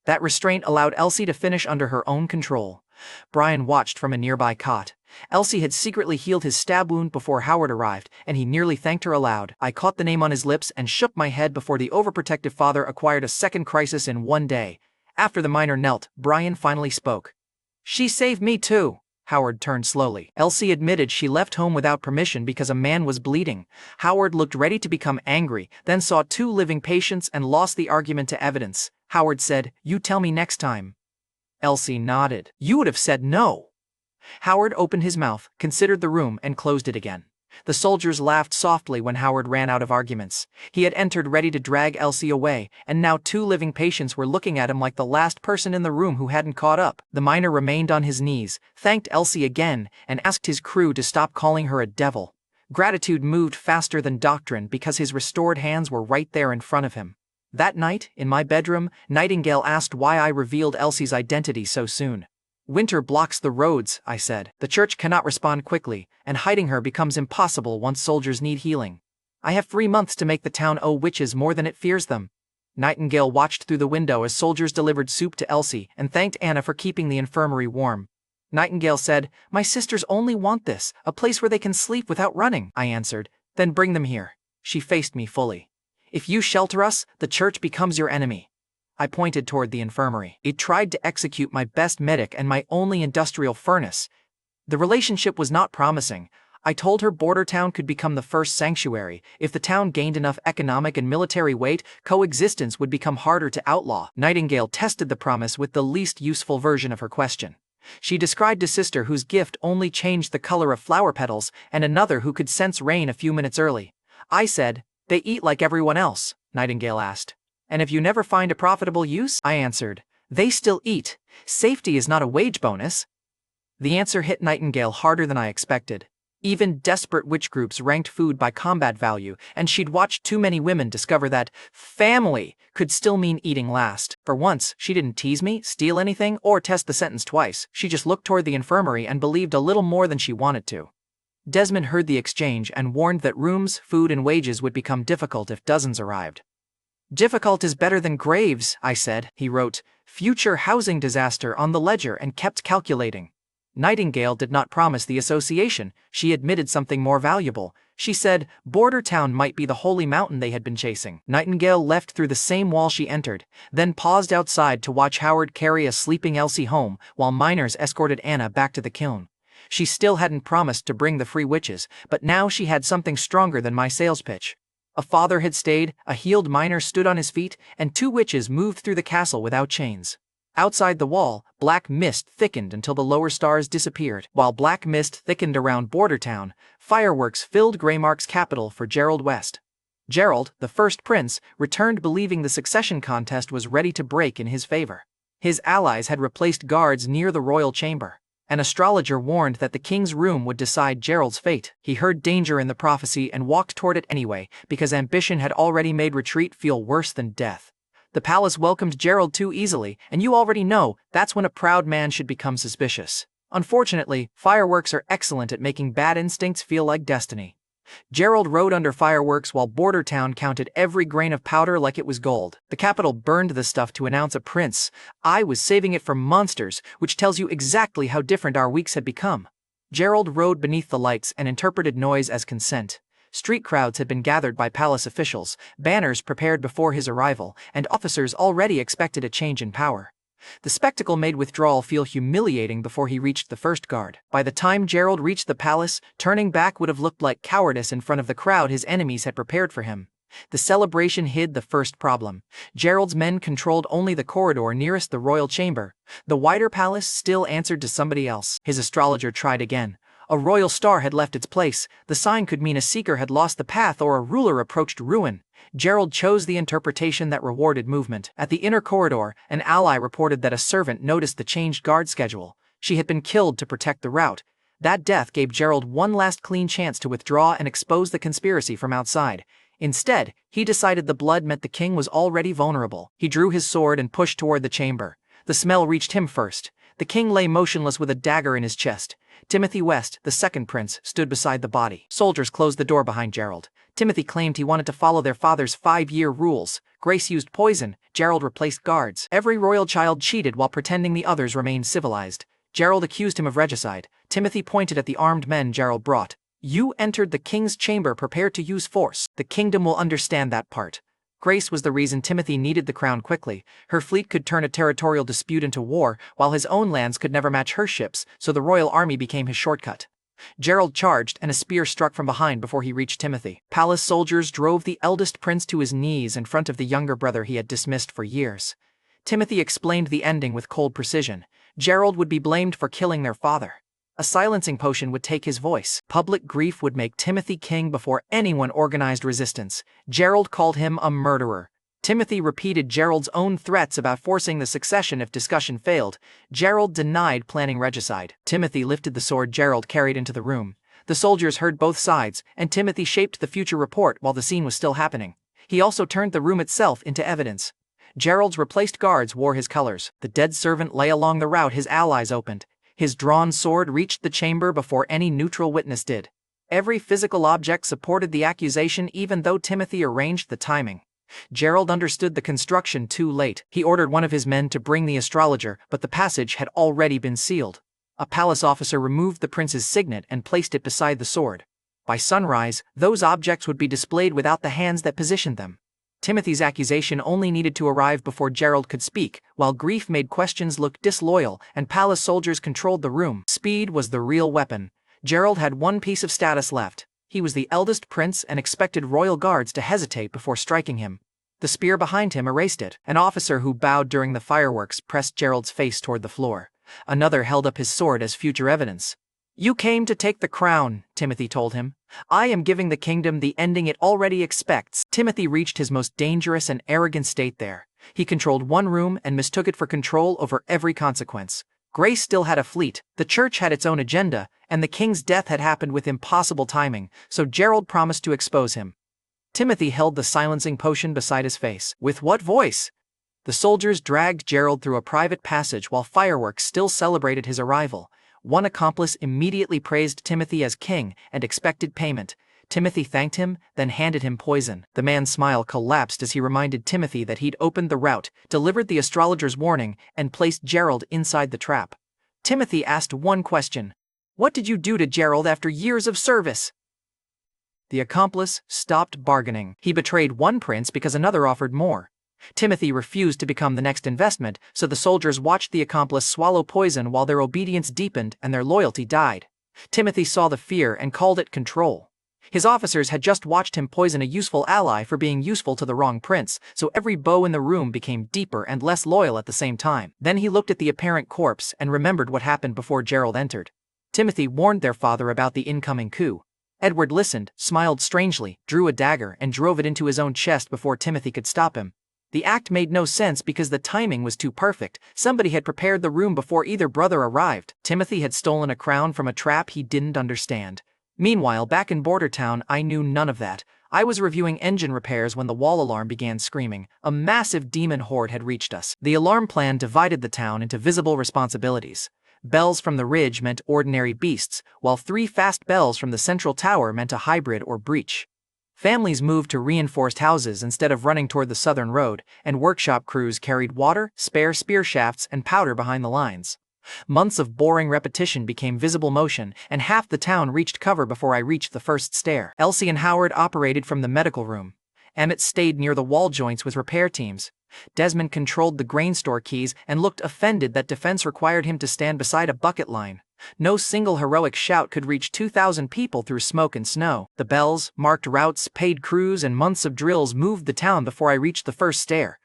That restraint allowed Elsie to finish under her own control. Brian watched from a nearby cot. Elsie had secretly healed his stab wound before Howard arrived, and he nearly thanked her aloud. I caught the name on his lips and shook my head before the overprotective father acquired a second crisis in one day. After the miner knelt, Brian finally spoke. "She saved me too." Howard turned slowly. Elsie admitted she left home without permission because a man was bleeding. Howard looked ready to become angry, then saw 2 living patients and lost the argument to evidence. Howard said, "You tell me next time." Elsie nodded. "You would have said no." Howard opened his mouth, considered the room, and closed it again. The soldiers laughed softly when Howard ran out of arguments. He had entered ready to drag Elsie away, and now 2 living patients were looking at him like the last person in the room who hadn't caught up. The miner remained on his knees, thanked Elsie again, and asked his crew to stop calling her a devil. Gratitude moved faster than doctrine because his restored hands were right there in front of him. That night, in my bedroom, Nightingale asked why I revealed Elsie's identity so soon. "Winter blocks the roads," I said. "The church cannot respond quickly, and hiding her becomes impossible once soldiers need healing. I have 3 months to make the town owe witches more than it fears them." Nightingale watched through the window as soldiers delivered soup to Elsie and thanked Anna for keeping the infirmary warm. Nightingale said, "My sisters only want this, a place where they can sleep without running." I answered, "Then bring them here." She faced me fully. "If you shelter us, the church becomes your enemy." I pointed toward the infirmary. "It tried to execute my best medic and my only industrial furnace." The relationship was not promising. I told her border town could become the first sanctuary. If the town gained enough economic and military weight, coexistence would become harder to outlaw. Nightingale tested the promise with the least useful version of her question. She described a sister whose gift only changed the color of flower petals, and another who could sense rain a few minutes early. I said, "They eat like everyone else," Nightingale asked. "And if you never find a profitable use?" I answered, "They still eat. Safety is not a wage bonus." The answer hit Nightingale harder than I expected. Even desperate witch groups ranked food by combat value, and she'd watched too many women discover that family could still mean eating last. For once, she didn't tease me, steal anything, or test the sentence twice. She just looked toward the infirmary and believed a little more than she wanted to. Desmond heard the exchange and warned that rooms, food, and wages would become difficult if dozens arrived. "Difficult is better than graves," I said. He wrote, "Future housing disaster" on the ledger and kept calculating. Nightingale did not promise the association. She admitted something more valuable. She said Border Town might be the holy mountain they had been chasing. Nightingale left through the same wall she entered, then paused outside to watch Howard carry a sleeping Elsie home while miners escorted Anna back to the kiln. She still hadn't promised to bring the free witches, but now she had something stronger than my sales pitch. A father had stayed, a healed miner stood on his feet, and 2 witches moved through the castle without chains. Outside the wall, black mist thickened until the lower stars disappeared. While black mist thickened around Border Town, fireworks filled Greymark's capital for Roland West. Gerald, the first prince, returned believing the succession contest was ready to break in his favor. His allies had replaced guards near the royal chamber. An astrologer warned that the king's room would decide Gerald's fate. He heard danger in the prophecy and walked toward it anyway, because ambition had already made retreat feel worse than death. The palace welcomed Gerald too easily, and you already know that's when a proud man should become suspicious. Unfortunately, fireworks are excellent at making bad instincts feel like destiny. Gerald rode under fireworks while Border Town counted every grain of powder like it was gold. The capital burned the stuff to announce a prince. I was saving it for monsters, which tells you exactly how different our weeks had become. Gerald rode beneath the lights and interpreted noise as consent. Street crowds had been gathered by palace officials, banners prepared before his arrival, and officers already expected a change in power. The spectacle made withdrawal feel humiliating before he reached the first guard. By the time Gerald reached the palace, turning back would have looked like cowardice in front of the crowd his enemies had prepared for him. The celebration hid the first problem. Gerald's men controlled only the corridor nearest the royal chamber. The wider palace still answered to somebody else. His astrologer tried again. A royal star had left its place. The sign could mean a seeker had lost the path or a ruler approached ruin. Gerald chose the interpretation that rewarded movement. At the inner corridor, an ally reported that a servant noticed the changed guard schedule. She had been killed to protect the route. That death gave Gerald one last clean chance to withdraw and expose the conspiracy from outside. Instead, he decided the blood meant the king was already vulnerable. He drew his sword and pushed toward the chamber. The smell reached him first. The king lay motionless with a dagger in his chest. Timothy West, the second prince, stood beside the body. Soldiers closed the door behind Gerald. Timothy claimed he wanted to follow their father's 5-year rules. Grace used poison. Gerald replaced guards. Every royal child cheated while pretending the others remained civilized. Gerald accused him of regicide. Timothy pointed at the armed men Gerald brought. "You entered the king's chamber prepared to use force. The kingdom will understand that part." Grace was the reason Timothy needed the crown quickly. Her fleet could turn a territorial dispute into war, while his own lands could never match her ships, so the royal army became his shortcut. Gerald charged, and a spear struck from behind before he reached Timothy. Palace soldiers drove the eldest prince to his knees in front of the younger brother he had dismissed for years. Timothy explained the ending with cold precision. Gerald would be blamed for killing their father. A silencing potion would take his voice. Public grief would make Timothy king before anyone organized resistance. Gerald called him a murderer. Timothy repeated Gerald's own threats about forcing the succession if discussion failed. Gerald denied planning regicide. Timothy lifted the sword Gerald carried into the room. The soldiers heard both sides, and Timothy shaped the future report while the scene was still happening. He also turned the room itself into evidence. Gerald's replaced guards wore his colors. The dead servant lay along the route his allies opened. His drawn sword reached the chamber before any neutral witness did. Every physical object supported the accusation, even though Timothy arranged the timing. Gerald understood the construction too late. He ordered one of his men to bring the astrologer, but the passage had already been sealed. A palace officer removed the prince's signet and placed it beside the sword. By sunrise, those objects would be displayed without the hands that positioned them. Timothy's accusation only needed to arrive before Gerald could speak, while grief made questions look disloyal and palace soldiers controlled the room. Speed was the real weapon. Gerald had one piece of status left. He was the eldest prince and expected royal guards to hesitate before striking him. The spear behind him erased it. An officer who bowed during the fireworks pressed Gerald's face toward the floor. Another held up his sword as future evidence. "You came to take the crown," Timothy told him. "I am giving the kingdom the ending it already expects." Timothy reached his most dangerous and arrogant state there. He controlled one room and mistook it for control over every consequence. Grace still had a fleet, the church had its own agenda, and the king's death had happened with impossible timing, so Gerald promised to expose him. Timothy held the silencing potion beside his face. With what voice? The soldiers dragged Gerald through a private passage while fireworks still celebrated his arrival. One accomplice immediately praised Timothy as king and expected payment. Timothy thanked him, then handed him poison. The man's smile collapsed as he reminded Timothy that he'd opened the route, delivered the astrologer's warning, and placed Gerald inside the trap. Timothy asked one question. "What did you do to Gerald after years of service?" The accomplice stopped bargaining. He betrayed one prince because another offered more. Timothy refused to become the next investment, so the soldiers watched the accomplice swallow poison while their obedience deepened and their loyalty died. Timothy saw the fear and called it control. His officers had just watched him poison a useful ally for being useful to the wrong prince, so every bow in the room became deeper and less loyal at the same time. Then he looked at the apparent corpse and remembered what happened before Gerald entered. Timothy warned their father about the incoming coup. Edward listened, smiled strangely, drew a dagger, and drove it into his own chest before Timothy could stop him. The act made no sense because the timing was too perfect. Somebody had prepared the room before either brother arrived. Timothy had stolen a crown from a trap he didn't understand. Meanwhile, back in Border Town, I knew none of that. I was reviewing engine repairs when the wall alarm began screaming. A massive demon horde had reached us. The alarm plan divided the town into visible responsibilities. Bells from the ridge meant ordinary beasts, while 3 fast bells from the central tower meant a hybrid or breach. Families moved to reinforced houses instead of running toward the southern road, and workshop crews carried water, spare spear shafts, and powder behind the lines. Months of boring repetition became visible motion, and half the town reached cover before I reached the first stair. Elsie and Howard operated from the medical room. Emmett stayed near the wall joints with repair teams. Desmond controlled the grain store keys and looked offended that defense required him to stand beside a bucket line. No single heroic shout could reach 2,000 people through smoke and snow. The bells, marked routes, paid crews, and months of drills moved the town before I reached the first stair.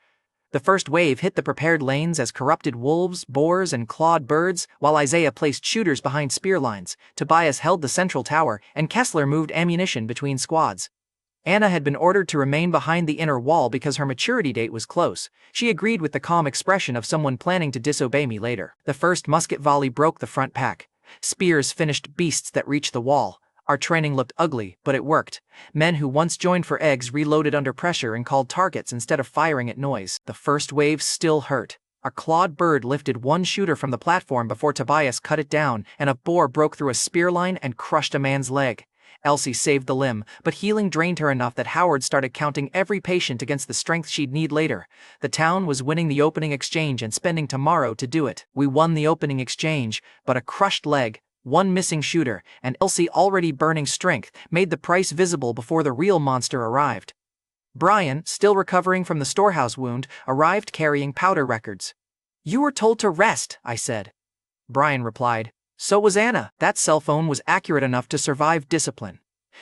The first wave hit the prepared lanes as corrupted wolves, boars, and clawed birds, while Isaiah placed shooters behind spear lines. Tobias held the central tower, and Kessler moved ammunition between squads. Anna had been ordered to remain behind the inner wall because her maturity date was close. She agreed with the calm expression of someone planning to disobey me later. The first musket volley broke the front pack. Spears finished beasts that reached the wall. Our training looked ugly, but it worked. Men who once joined for eggs reloaded under pressure and called targets instead of firing at noise. The first wave still hurt. A clawed bird lifted one shooter from the platform before Tobias cut it down, and a boar broke through a spear line and crushed a man's leg. Elsie saved the limb, but healing drained her enough that Howard started counting every patient against the strength she'd need later. The town was winning the opening exchange and spending tomorrow to do it. We won the opening exchange, but a crushed leg, one missing shooter, and Elsie already burning strength made the price visible before the real monster arrived. Brian, still recovering from the storehouse wound, arrived carrying powder records. "You were told to rest," I said. Brian replied, "So was Anna. That cell phone was accurate enough to survive discipline.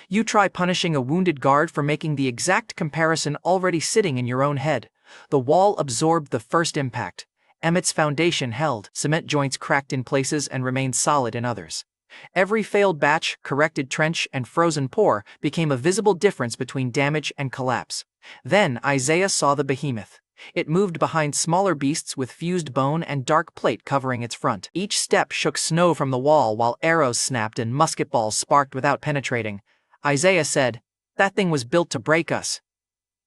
You try punishing a wounded guard for making the exact comparison already sitting in your own head." The wall absorbed the first impact. Emmett's foundation held, cement joints cracked in places and remained solid in others. Every failed batch, corrected trench, and frozen pore became a visible difference between damage and collapse. Then Isaiah saw the behemoth. It moved behind smaller beasts with fused bone and dark plate covering its front. Each step shook snow from the wall while arrows snapped and musket balls sparked without penetrating. Isaiah said, "That thing was built to break us."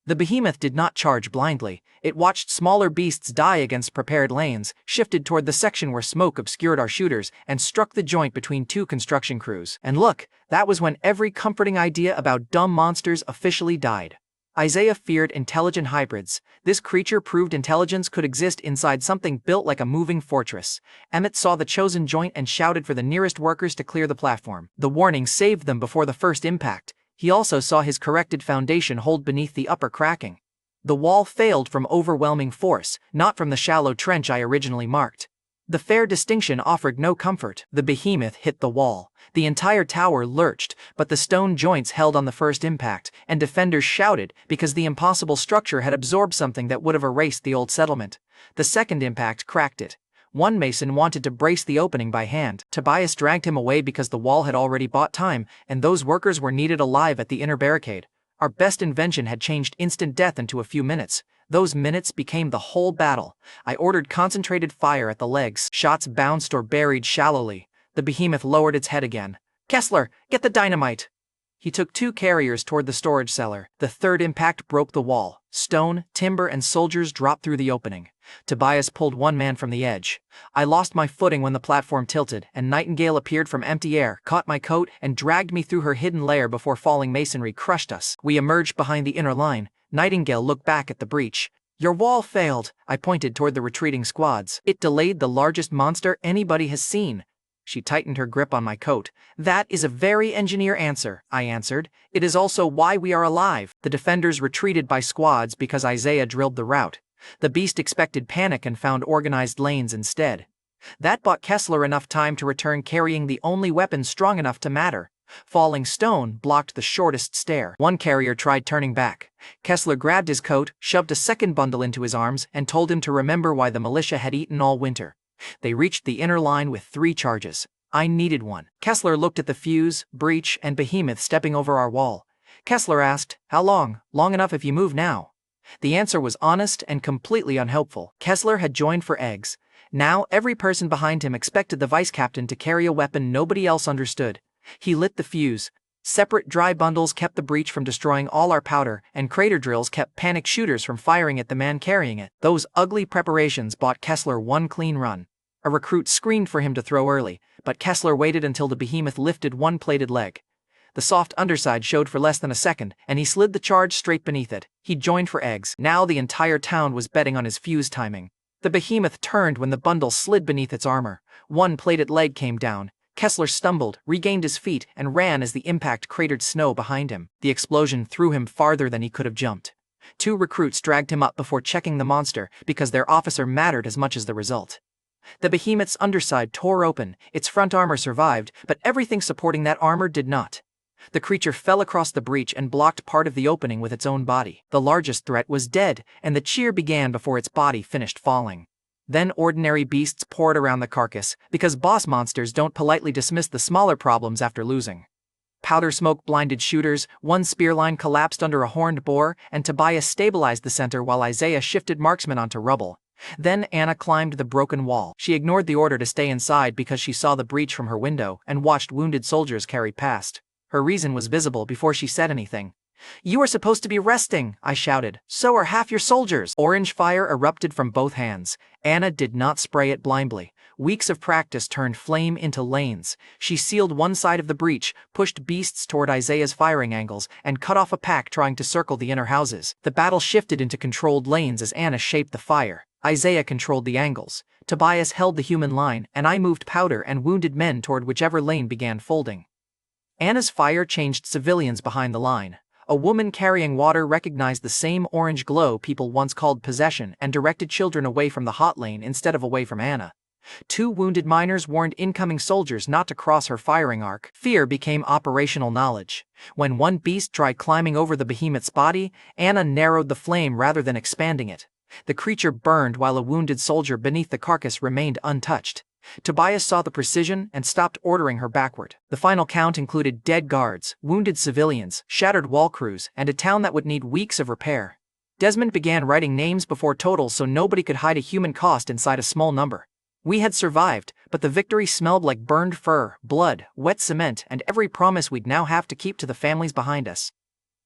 The behemoth did not charge blindly. It watched smaller beasts die against prepared lanes, shifted toward the section where smoke obscured our shooters, and struck the joint between two construction crews. And look, that was when every comforting idea about dumb monsters officially died. Isaiah feared intelligent hybrids. This creature proved intelligence could exist inside something built like a moving fortress. Emmett saw the chosen joint and shouted for the nearest workers to clear the platform. The warning saved them before the first impact. He also saw his corrected foundation hold beneath the upper cracking. The wall failed from overwhelming force, not from the shallow trench I originally marked. The fair distinction offered no comfort. The behemoth hit the wall. The entire tower lurched, but the stone joints held on the first impact, and defenders shouted because the impossible structure had absorbed something that would have erased the old settlement. The second impact cracked it. One mason wanted to brace the opening by hand. Tobias dragged him away because the wall had already bought time, and those workers were needed alive at the inner barricade. Our best invention had changed instant death into a few minutes. Those minutes became the whole battle. I ordered concentrated fire at the legs. Shots bounced or buried shallowly. The behemoth lowered its head again. "Kessler, get the dynamite!" He took 2 carriers toward the storage cellar. The third impact broke the wall. Stone, timber, and soldiers dropped through the opening. Tobias pulled one man from the edge. I lost my footing when the platform tilted, and Nightingale appeared from empty air, caught my coat, and dragged me through her hidden lair before falling masonry crushed us. We emerged behind the inner line. Nightingale looked back at the breach. "Your wall failed." I pointed toward the retreating squads. "It delayed the largest monster anybody has seen." She tightened her grip on my coat. "That is a very engineer answer," I answered. "It is also why we are alive." The defenders retreated by squads because Isaiah drilled the route. The beast expected panic and found organized lanes instead. That bought Kessler enough time to return carrying the only weapon strong enough to matter. Falling stone blocked the shortest stair. One carrier tried turning back. Kessler grabbed his coat, shoved a second bundle into his arms, and told him to remember why the militia had eaten all winter. They reached the inner line with 3 charges. I needed one. Kessler looked at the fuse, breach, and behemoth stepping over our wall. Kessler asked, "How long?" "Long enough if you move now." The answer was honest and completely unhelpful. Kessler had joined for eggs. Now every person behind him expected the vice captain to carry a weapon nobody else understood. He lit the fuse. Separate dry bundles kept the breach from destroying all our powder, and crater drills kept panic shooters from firing at the man carrying it. Those ugly preparations bought Kessler one clean run. A recruit screamed for him to throw early, but Kessler waited until the behemoth lifted one plated leg. The soft underside showed for less than a second, and he slid the charge straight beneath it. He joined for eggs. Now the entire town was betting on his fuse timing. The behemoth turned when the bundle slid beneath its armor. One plated leg came down. Kessler stumbled, regained his feet, and ran as the impact cratered snow behind him. The explosion threw him farther than he could have jumped. 2 recruits dragged him up before checking the monster, because their officer mattered as much as the result. The behemoth's underside tore open. Its front armor survived, but everything supporting that armor did not. The creature fell across the breach and blocked part of the opening with its own body. The largest threat was dead, and the cheer began before its body finished falling. Then ordinary beasts poured around the carcass, because boss monsters don't politely dismiss the smaller problems after losing. Powder smoke blinded shooters, one spear line collapsed under a horned boar, and Tobias stabilized the center while Isaiah shifted marksmen onto rubble. Then Anna climbed the broken wall. She ignored the order to stay inside because she saw the breach from her window and watched wounded soldiers carry past. Her reason was visible before she said anything. "You are supposed to be resting," I shouted. "So are half your soldiers." Orange fire erupted from both hands. Anna did not spray it blindly. Weeks of practice turned flame into lanes. She sealed one side of the breach, pushed beasts toward Isaiah's firing angles, and cut off a pack trying to circle the inner houses. The battle shifted into controlled lanes as Anna shaped the fire. Isaiah controlled the angles. Tobias held the human line, and I moved powder and wounded men toward whichever lane began folding. Anna's fire changed civilians behind the line. A woman carrying water recognized the same orange glow people once called possession and directed children away from the hot lane instead of away from Anna. 2 wounded miners warned incoming soldiers not to cross her firing arc. Fear became operational knowledge. When one beast tried climbing over the behemoth's body, Anna narrowed the flame rather than expanding it. The creature burned while a wounded soldier beneath the carcass remained untouched. Tobias saw the precision and stopped ordering her backward. The final count included dead guards, wounded civilians, shattered wall crews, and a town that would need weeks of repair. Desmond began writing names before totals so nobody could hide a human cost inside a small number. We had survived, but the victory smelled like burned fur, blood, wet cement, and every promise we'd now have to keep to the families behind us.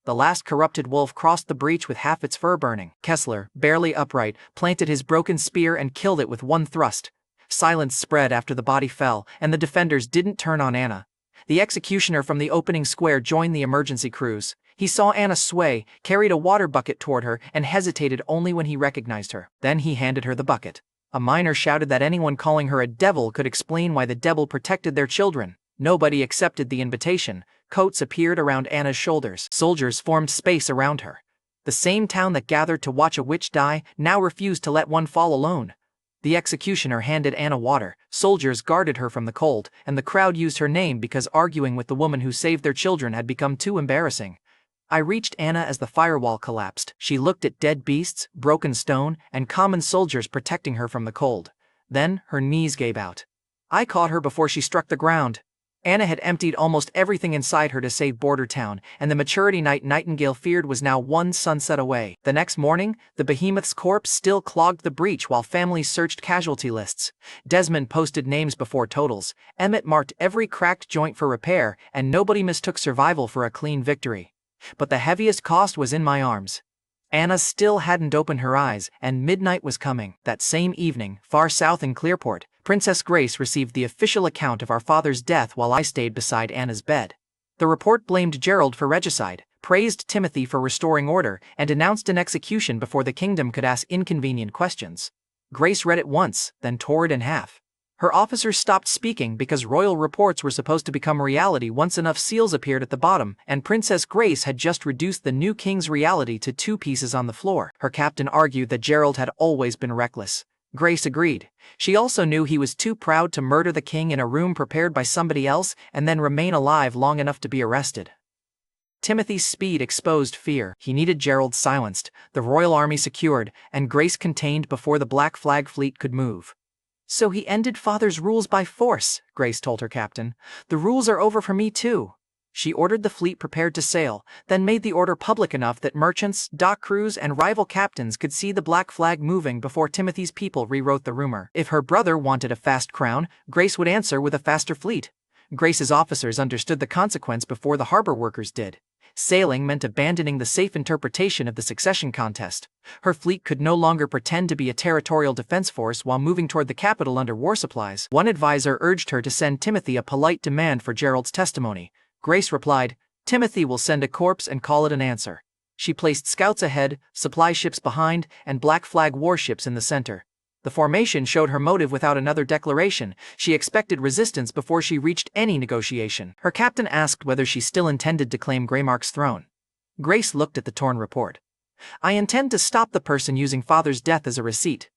The last corrupted wolf crossed the breach with half its fur burning. Kessler, barely upright, planted his broken spear and killed it with one thrust. Silence spread after the body fell, and the defenders didn't turn on Anna. The executioner from the opening square joined the emergency crews. He saw Anna sway, carried a water bucket toward her, and hesitated only when he recognized her. Then he handed her the bucket. A miner shouted that anyone calling her a devil could explain why the devil protected their children. Nobody accepted the invitation. Coats appeared around Anna's shoulders. Soldiers formed space around her. The same town that gathered to watch a witch die now refused to let one fall alone. The executioner handed Anna water, soldiers guarded her from the cold, and the crowd used her name because arguing with the woman who saved their children had become too embarrassing. I reached Anna as the firewall collapsed. She looked at dead beasts, broken stone, and common soldiers protecting her from the cold. Then her knees gave out. I caught her before she struck the ground. Anna had emptied almost everything inside her to save Border Town, and the maturity night Nightingale feared was now one sunset away. The next morning, the behemoth's corpse still clogged the breach while families searched casualty lists. Desmond posted names before totals. Emmett marked every cracked joint for repair, and nobody mistook survival for a clean victory. But the heaviest cost was in my arms. Anna still hadn't opened her eyes, and midnight was coming. That same evening, far south in Clearport, Princess Grace received the official account of our father's death while I stayed beside Anna's bed. The report blamed Gerald for regicide, praised Timothy for restoring order, and announced an execution before the kingdom could ask inconvenient questions. Grace read it once, then tore it in half. Her officers stopped speaking because royal reports were supposed to become reality once enough seals appeared at the bottom, and Princess Grace had just reduced the new king's reality to 2 pieces on the floor. Her captain argued that Gerald had always been reckless. Grace agreed. She also knew he was too proud to murder the king in a room prepared by somebody else and then remain alive long enough to be arrested. Timothy's speed exposed fear. He needed Gerald silenced, the royal army secured, and Grace contained before the Black Flag fleet could move. So he ended father's rules by force, Grace told her captain. The rules are over for me too. She ordered the fleet prepared to sail, then made the order public enough that merchants, dock crews, and rival captains could see the Black Flag moving before Timothy's people rewrote the rumor. If her brother wanted a fast crown, Grace would answer with a faster fleet. Grace's officers understood the consequence before the harbor workers did. Sailing meant abandoning the safe interpretation of the succession contest. Her fleet could no longer pretend to be a territorial defense force while moving toward the capital under war supplies. One advisor urged her to send Timothy a polite demand for Gerald's testimony. Grace replied, "Timothy will send a corpse and call it an answer." She placed scouts ahead, supply ships behind, and Black Flag warships in the center. The formation showed her motive without another declaration. She expected resistance before she reached any negotiation. Her captain asked whether she still intended to claim Greymark's throne. Grace looked at the torn report. "I intend to stop the person using father's death as a receipt."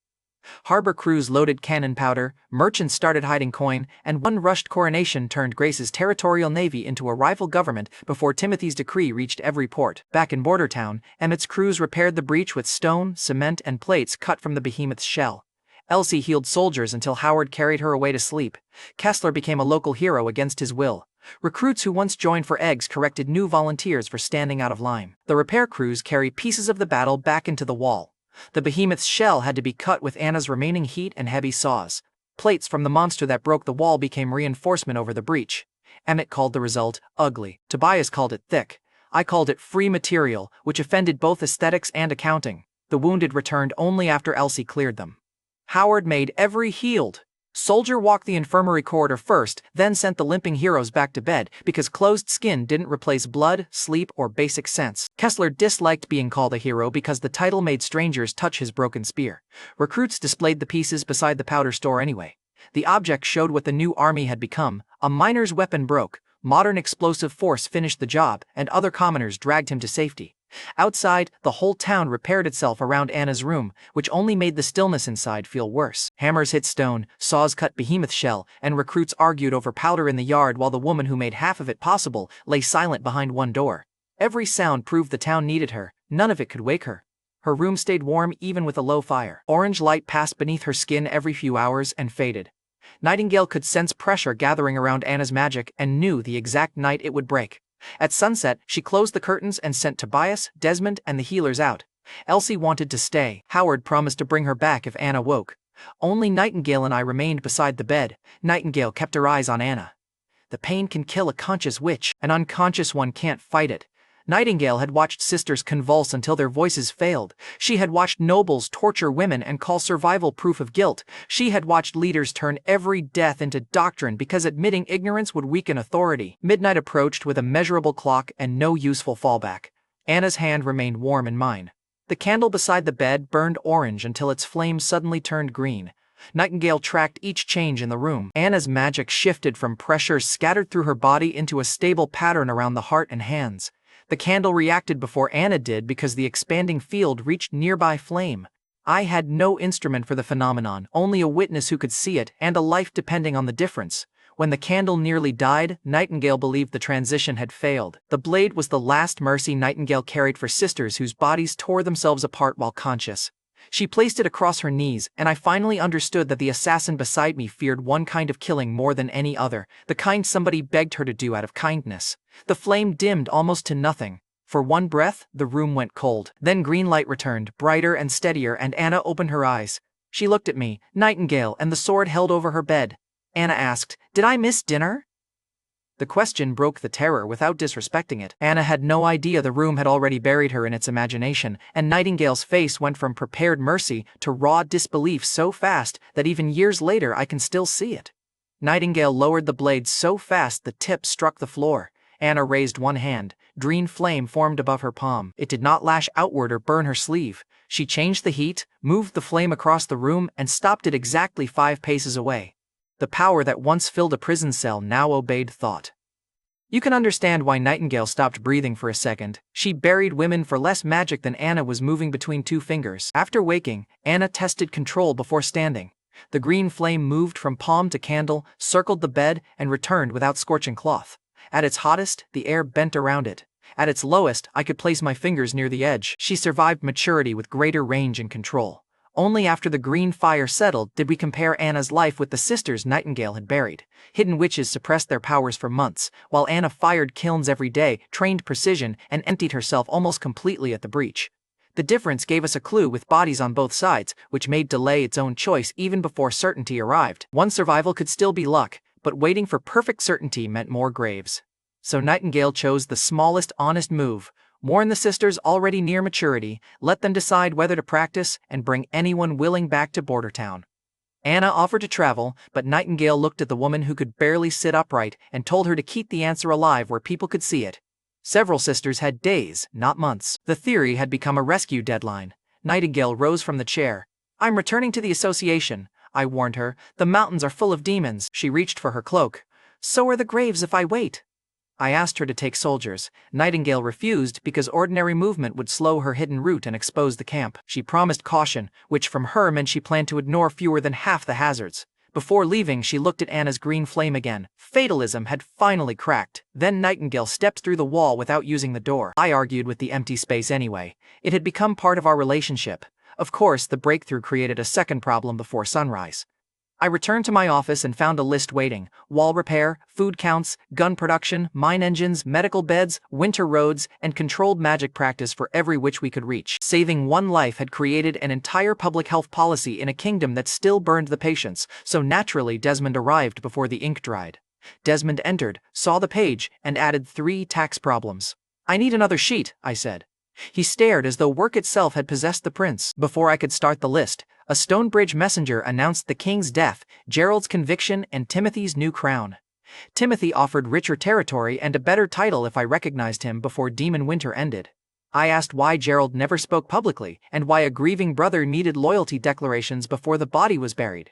Harbor crews loaded cannon powder, merchants started hiding coin, and one rushed coronation turned Grace's territorial navy into a rival government before Timothy's decree reached every port. Back in Border Town, Emmett's crews repaired the breach with stone, cement, and plates cut from the behemoth's shell. Elsie healed soldiers until Howard carried her away to sleep. Kessler became a local hero against his will. Recruits who once joined for eggs corrected new volunteers for standing out of line. The repair crews carry pieces of the battle back into the wall. The behemoth's shell had to be cut with Anna's remaining heat and heavy saws. Plates from the monster that broke the wall became reinforcement over the breach. Emmett called the result ugly. Tobias called it thick. I called it free material, which offended both aesthetics and accounting. The wounded returned only after Elsie cleared them. Howard made every healed soldier walk the infirmary corridor first, then sent the limping heroes back to bed because closed skin didn't replace blood, sleep, or basic sense. Kessler disliked being called a hero because the title made strangers touch his broken spear. Recruits displayed the pieces beside the powder store anyway. The object showed what the new army had become. A miner's weapon broke. Modern explosive force finished the job, and other commoners dragged him to safety. Outside, the whole town repaired itself around Anna's room, which only made the stillness inside feel worse. Hammers hit stone, saws cut behemoth shell, and recruits argued over powder in the yard while the woman who made half of it possible lay silent behind one door. Every sound proved the town needed her, none of it could wake her. Her room stayed warm even with a low fire. Orange light passed beneath her skin every few hours and faded. Nightingale could sense pressure gathering around Anna's magic and knew the exact night it would break. At sunset, she closed the curtains and sent Tobias, Desmond, and the healers out. Elsie wanted to stay. Howard promised to bring her back if Anna woke. Only Nightingale and I remained beside the bed. Nightingale kept her eyes on Anna. The pain can kill a conscious witch. An unconscious one can't fight it. Nightingale had watched sisters convulse until their voices failed. She had watched nobles torture women and call survival proof of guilt. She had watched leaders turn every death into doctrine because admitting ignorance would weaken authority. Midnight approached with a measurable clock and no useful fallback. Anna's hand remained warm in mine. The candle beside the bed burned orange until its flame suddenly turned green. Nightingale tracked each change in the room. Anna's magic shifted from pressure scattered through her body into a stable pattern around the heart and hands. The candle reacted before Anna did because the expanding field reached nearby flame. I had no instrument for the phenomenon, only a witness who could see it, and a life depending on the difference. When the candle nearly died, Nightingale believed the transition had failed. The blade was the last mercy Nightingale carried for sisters whose bodies tore themselves apart while conscious. She placed it across her knees, and I finally understood that the assassin beside me feared one kind of killing more than any other, the kind somebody begged her to do out of kindness. The flame dimmed almost to nothing. For one breath, the room went cold. Then green light returned, brighter and steadier, and Anna opened her eyes. She looked at me, Nightingale, and the sword held over her bed. Anna asked, "Did I miss dinner?" The question broke the terror without disrespecting it. Anna had no idea the room had already buried her in its imagination, and Nightingale's face went from prepared mercy to raw disbelief so fast that even years later I can still see it. Nightingale lowered the blade so fast the tip struck the floor. Anna raised one hand. Green flame formed above her palm. It did not lash outward or burn her sleeve. She changed the heat, moved the flame across the room, and stopped it exactly 5 paces away. The power that once filled a prison cell now obeyed thought. You can understand why Nightingale stopped breathing for a second. She buried women for less magic than Anna was moving between 2 fingers. After waking, Anna tested control before standing. The green flame moved from palm to candle, circled the bed, and returned without scorching cloth. At its hottest, the air bent around it. At its lowest, I could place my fingers near the edge. She survived maturity with greater range and control. Only after the green fire settled did we compare Anna's life with the sisters Nightingale had buried. Hidden witches suppressed their powers for months, while Anna fired kilns every day, trained precision, and emptied herself almost completely at the breach. The difference gave us a clue with bodies on both sides, which made delay its own choice even before certainty arrived. One survival could still be luck, but waiting for perfect certainty meant more graves. So Nightingale chose the smallest honest move. Warn the sisters already near maturity, let them decide whether to practice, and bring anyone willing back to Border Town. Anna offered to travel, but Nightingale looked at the woman who could barely sit upright and told her to keep the answer alive where people could see it. Several sisters had days, not months. The theory had become a rescue deadline. Nightingale rose from the chair. "I'm returning to the association," I warned her. "The mountains are full of demons." She reached for her cloak. "So are the graves if I wait." I asked her to take soldiers. Nightingale refused because ordinary movement would slow her hidden route and expose the camp. She promised caution, which from her meant she planned to ignore fewer than half the hazards. Before leaving, she looked at Anna's green flame again. Fatalism had finally cracked. Then Nightingale stepped through the wall without using the door. I argued with the empty space anyway. It had become part of our relationship. Of course, the breakthrough created a second problem before sunrise. I returned to my office and found a list waiting: wall repair, food counts, gun production, mine engines, medical beds, winter roads, and controlled magic practice for every witch we could reach. Saving one life had created an entire public health policy in a kingdom that still burned the patients, so naturally Desmond arrived before the ink dried. Desmond entered, saw the page, and added 3 tax problems. "I need another sheet," I said. He stared as though work itself had possessed the prince. Before I could start the list, a Stonebridge messenger announced the king's death, Gerald's conviction, and Timothy's new crown. Timothy offered richer territory and a better title if I recognized him before Demon Winter ended. I asked why Gerald never spoke publicly, and why a grieving brother needed loyalty declarations before the body was buried.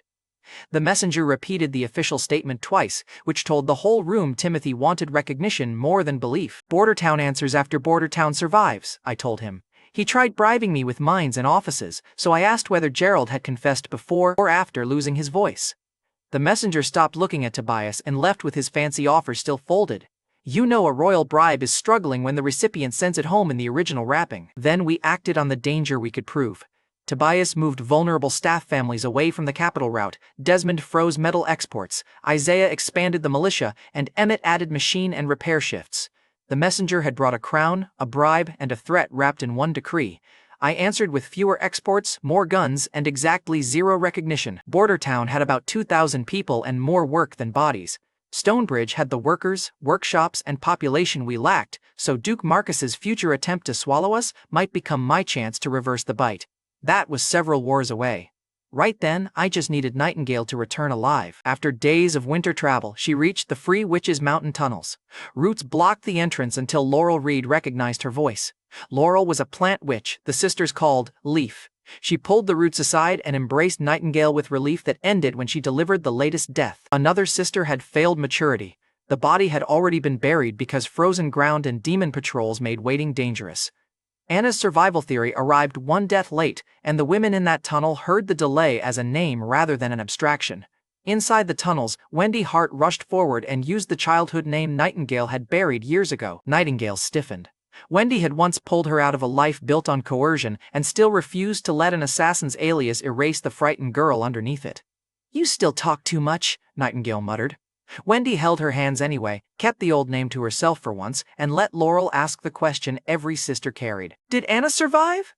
The messenger repeated the official statement twice, which told the whole room Timothy wanted recognition more than belief. Bordertown answers after Bordertown survives, I told him. He tried bribing me with mines and offices, so I asked whether Gerald had confessed before or after losing his voice. The messenger stopped looking at Tobias and left with his fancy offer still folded. You know a royal bribe is struggling when the recipient sends it home in the original wrapping. Then we acted on the danger we could prove. Tobias moved vulnerable staff families away from the capital route, Desmond froze metal exports, Isaiah expanded the militia, and Emmett added machine and repair shifts. The messenger had brought a crown, a bribe, and a threat wrapped in one decree. I answered with fewer exports, more guns, and exactly zero recognition. Bordertown had about 2,000 people and more work than bodies. Stonebridge had the workers, workshops, and population we lacked, so Duke Marcus's future attempt to swallow us might become my chance to reverse the bite. That was several wars away. Right then, I just needed Nightingale to return alive. After days of winter travel, she reached the Free Witches mountain tunnels. Roots blocked the entrance until Laurel Reed recognized her voice. Laurel was a plant witch the sisters called Leaf. She pulled the roots aside and embraced Nightingale with relief that ended when she delivered the latest death. Another sister had failed maturity. The body had already been buried because frozen ground and demon patrols made waiting dangerous. Anna's survival theory arrived one death late, and the women in that tunnel heard the delay as a name rather than an abstraction. Inside the tunnels, Wendy Hart rushed forward and used the childhood name Nightingale had buried years ago. Nightingale stiffened. Wendy had once pulled her out of a life built on coercion and still refused to let an assassin's alias erase the frightened girl underneath it. You still talk too much, Nightingale muttered. Wendy held her hands anyway, kept the old name to herself for once, and let Laurel ask the question every sister carried. Did Anna survive?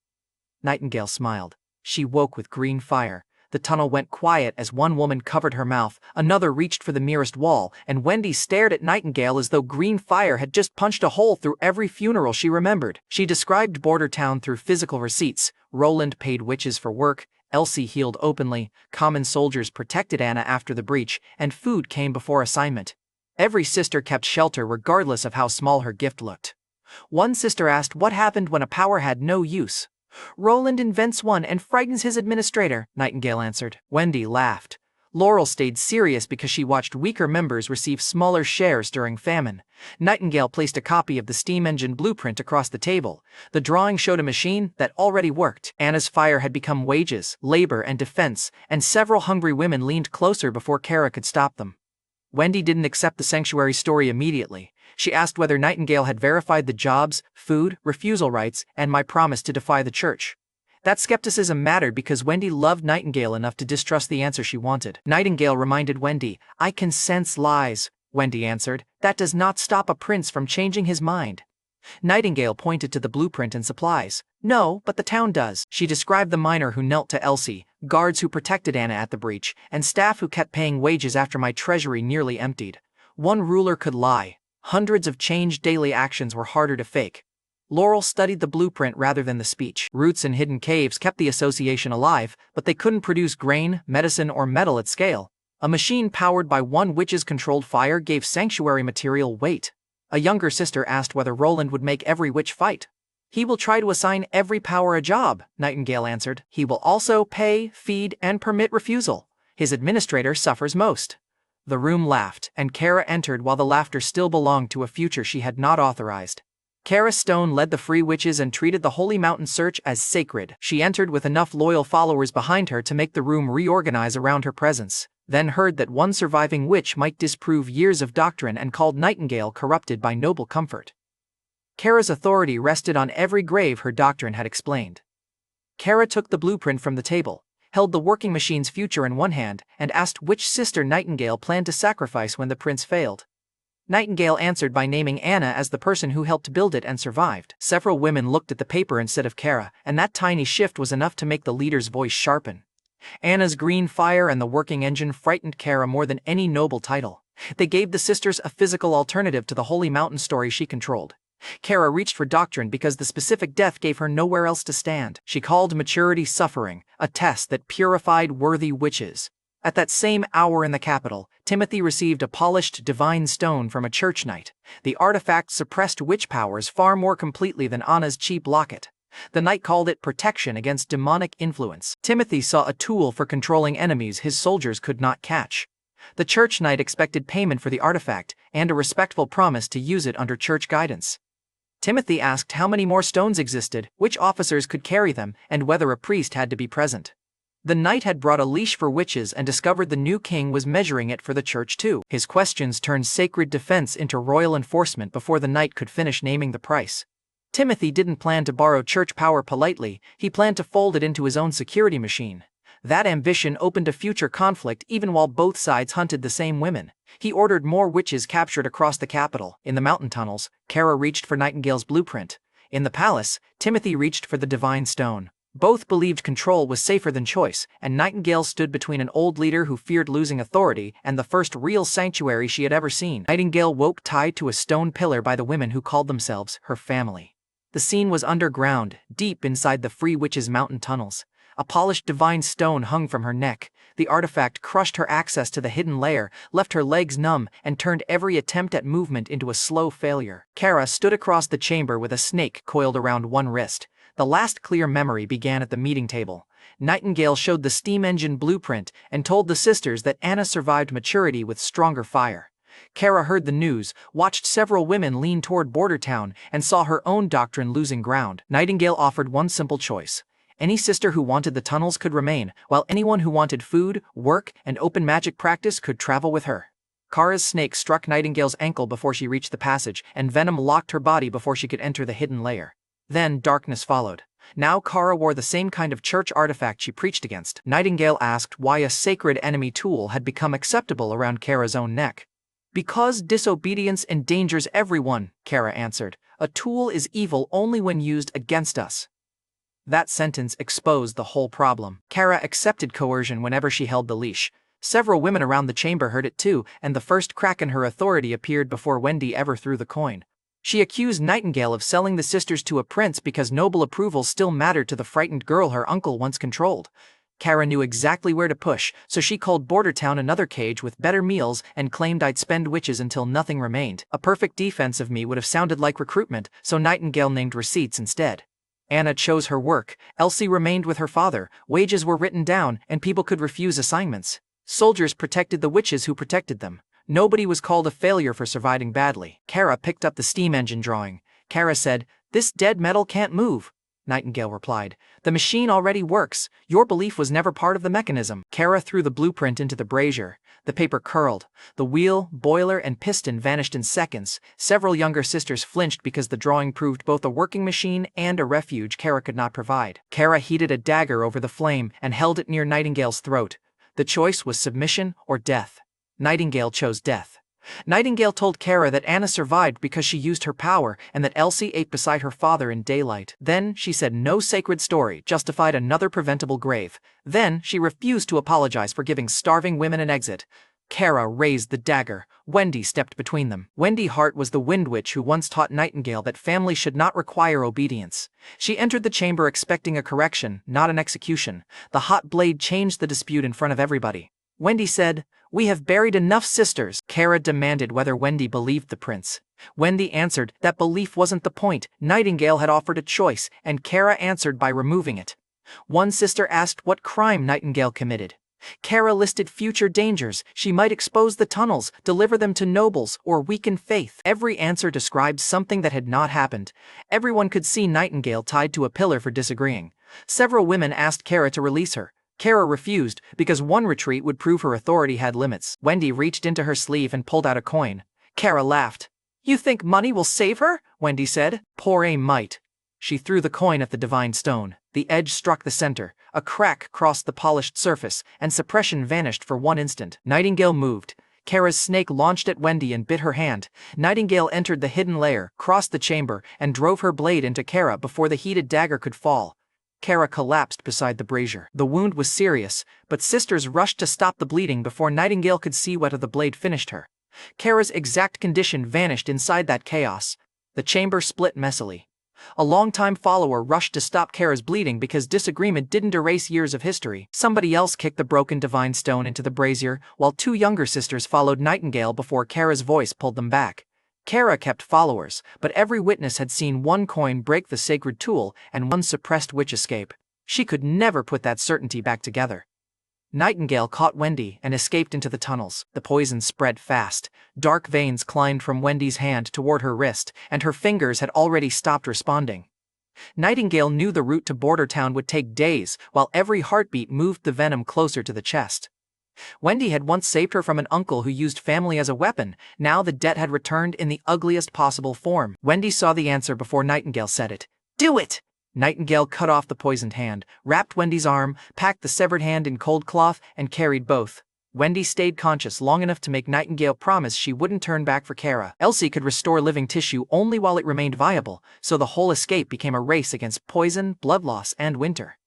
Nightingale smiled. She woke with green fire. The tunnel went quiet as one woman covered her mouth, another reached for the nearest wall, and Wendy stared at Nightingale as though green fire had just punched a hole through every funeral she remembered. She described Bordertown through physical receipts. Roland paid witches for work, Elsie healed openly, common soldiers protected Anna after the breach, and food came before assignment. Every sister kept shelter regardless of how small her gift looked. One sister asked what happened when a power had no use. Roland invents one and frightens his administrator, Nightingale answered. Wendy laughed. Laurel stayed serious because she watched weaker members receive smaller shares during famine. Nightingale placed a copy of the steam engine blueprint across the table. The drawing showed a machine that already worked. Anna's fire had become wages, labor, and defense, and several hungry women leaned closer before Kara could stop them. Wendy didn't accept the sanctuary story immediately. She asked whether Nightingale had verified the jobs, food, refusal rights, and my promise to defy the church. That skepticism mattered because Wendy loved Nightingale enough to distrust the answer she wanted. Nightingale reminded Wendy, I can sense lies, Wendy answered. That does not stop a prince from changing his mind. Nightingale pointed to the blueprint and supplies. No, but the town does. She described the miner who knelt to Elsie, guards who protected Anna at the breach, and staff who kept paying wages after my treasury nearly emptied. One ruler could lie. Hundreds of changed daily actions were harder to fake. Laurel studied the blueprint rather than the speech. Roots and hidden caves kept the association alive, but they couldn't produce grain, medicine, or metal at scale. A machine powered by one witch's controlled fire gave sanctuary material weight. A younger sister asked whether Roland would make every witch fight. He will try to assign every power a job, Nightingale answered. He will also pay, feed, and permit refusal. His administrator suffers most. The room laughed, and Kara entered while the laughter still belonged to a future she had not authorized. Kara Stone led the Free Witches and treated the Holy Mountain Search as sacred. She entered with enough loyal followers behind her to make the room reorganize around her presence, then heard that one surviving witch might disprove years of doctrine and called Nightingale corrupted by noble comfort. Kara's authority rested on every grave her doctrine had explained. Kara took the blueprint from the table, held the working machine's future in one hand, and asked which sister Nightingale planned to sacrifice when the prince failed. Nightingale answered by naming Anna as the person who helped build it and survived. Several women looked at the paper instead of Kara, and that tiny shift was enough to make the leader's voice sharpen. Anna's green fire and the working engine frightened Kara more than any noble title. They gave the sisters a physical alternative to the Holy Mountain story she controlled. Kara reached for doctrine because the specific death gave her nowhere else to stand. She called maturity suffering, a test that purified worthy witches. At that same hour in the capital, Timothy received a polished divine stone from a church knight. The artifact suppressed witch powers far more completely than Anna's cheap locket. The knight called it protection against demonic influence. Timothy saw a tool for controlling enemies his soldiers could not catch. The church knight expected payment for the artifact and a respectful promise to use it under church guidance. Timothy asked how many more stones existed, which officers could carry them, and whether a priest had to be present. The knight had brought a leash for witches and discovered the new king was measuring it for the church too. His questions turned sacred defense into royal enforcement before the knight could finish naming the price. Timothy didn't plan to borrow church power politely, he planned to fold it into his own security machine. That ambition opened a future conflict even while both sides hunted the same women. He ordered more witches captured across the capital. In the mountain tunnels, Kara reached for Nightingale's blueprint. In the palace, Timothy reached for the divine stone. Both believed control was safer than choice, and Nightingale stood between an old leader who feared losing authority and the first real sanctuary she had ever seen. Nightingale woke tied to a stone pillar by the women who called themselves her family. The scene was underground, deep inside the Free Witch's mountain tunnels. A polished divine stone hung from her neck. The artifact crushed her access to the hidden lair, left her legs numb, and turned every attempt at movement into a slow failure. Kara stood across the chamber with a snake coiled around one wrist. The last clear memory began at the meeting table. Nightingale showed the steam engine blueprint and told the sisters that Anna survived maturity with stronger fire. Kara heard the news, watched several women lean toward Border Town, and saw her own doctrine losing ground. Nightingale offered one simple choice. Any sister who wanted the tunnels could remain, while anyone who wanted food, work, and open magic practice could travel with her. Kara's snake struck Nightingale's ankle before she reached the passage, and venom locked her body before she could enter the hidden lair. Then darkness followed. Now Kara wore the same kind of church artifact she preached against. Nightingale asked why a sacred enemy tool had become acceptable around Kara's own neck. Because disobedience endangers everyone, Kara answered. A tool is evil only when used against us. That sentence exposed the whole problem. Kara accepted coercion whenever she held the leash. Several women around the chamber heard it too, and the first crack in her authority appeared before Wendy ever threw the coin. She accused Nightingale of selling the sisters to a prince because noble approval still mattered to the frightened girl her uncle once controlled. Kara knew exactly where to push, so she called Border Town another cage with better meals and claimed I'd spend witches until nothing remained. A perfect defense of me would have sounded like recruitment, so Nightingale named receipts instead. Anna chose her work, Elsie remained with her father, wages were written down, and people could refuse assignments. Soldiers protected the witches who protected them. Nobody was called a failure for surviving badly. Kara picked up the steam engine drawing. Kara said, "This dead metal can't move." Nightingale replied, "The machine already works. Your belief was never part of the mechanism." Kara threw the blueprint into the brazier. The paper curled. The wheel, boiler, and piston vanished in seconds. Several younger sisters flinched because the drawing proved both a working machine and a refuge Kara could not provide. Kara heated a dagger over the flame and held it near Nightingale's throat. The choice was submission or death. Nightingale chose death. Nightingale told Kara that Anna survived because she used her power and that Elsie ate beside her father in daylight. Then she said no sacred story justified another preventable grave. Then she refused to apologize for giving starving women an exit. Kara raised the dagger. Wendy stepped between them. Wendy Hart was the Wind Witch who once taught Nightingale that family should not require obedience. She entered the chamber expecting a correction, not an execution. The hot blade changed the dispute in front of everybody. Wendy said, "We have buried enough sisters." Kara demanded whether Wendy believed the prince. Wendy answered that belief wasn't the point. Nightingale had offered a choice, and Kara answered by removing it. One sister asked what crime Nightingale committed. Kara listed future dangers. She might expose the tunnels, deliver them to nobles, or weaken faith. Every answer described something that had not happened. Everyone could see Nightingale tied to a pillar for disagreeing. Several women asked Kara to release her. Kara refused, because one retreat would prove her authority had limits. Wendy reached into her sleeve and pulled out a coin. Kara laughed. "You think money will save her?" Wendy said. "Poor aim might." She threw the coin at the divine stone. The edge struck the center. A crack crossed the polished surface, and suppression vanished for one instant. Nightingale moved. Kara's snake launched at Wendy and bit her hand. Nightingale entered the hidden lair, crossed the chamber, and drove her blade into Kara before the heated dagger could fall. Kara collapsed beside the brazier. The wound was serious, but sisters rushed to stop the bleeding before Nightingale could see whether the blade finished her. Kara's exact condition vanished inside that chaos. The chamber split messily. A longtime follower rushed to stop Kara's bleeding because disagreement didn't erase years of history. Somebody else kicked the broken divine stone into the brazier, while two younger sisters followed Nightingale before Kara's voice pulled them back. Kara kept followers, but every witness had seen one coin break the sacred tool and one suppressed witch escape. She could never put that certainty back together. Nightingale caught Wendy and escaped into the tunnels. The poison spread fast. Dark veins climbed from Wendy's hand toward her wrist, and her fingers had already stopped responding. Nightingale knew the route to Border Town would take days, while every heartbeat moved the venom closer to the chest. Wendy had once saved her from an uncle who used family as a weapon. Now the debt had returned in the ugliest possible form. Wendy saw the answer before Nightingale said it. "Do it!" Nightingale cut off the poisoned hand, wrapped Wendy's arm, packed the severed hand in cold cloth, and carried both. Wendy stayed conscious long enough to make Nightingale promise she wouldn't turn back for Kara. Elsie could restore living tissue only while it remained viable, so the whole escape became a race against poison, blood loss, and winter.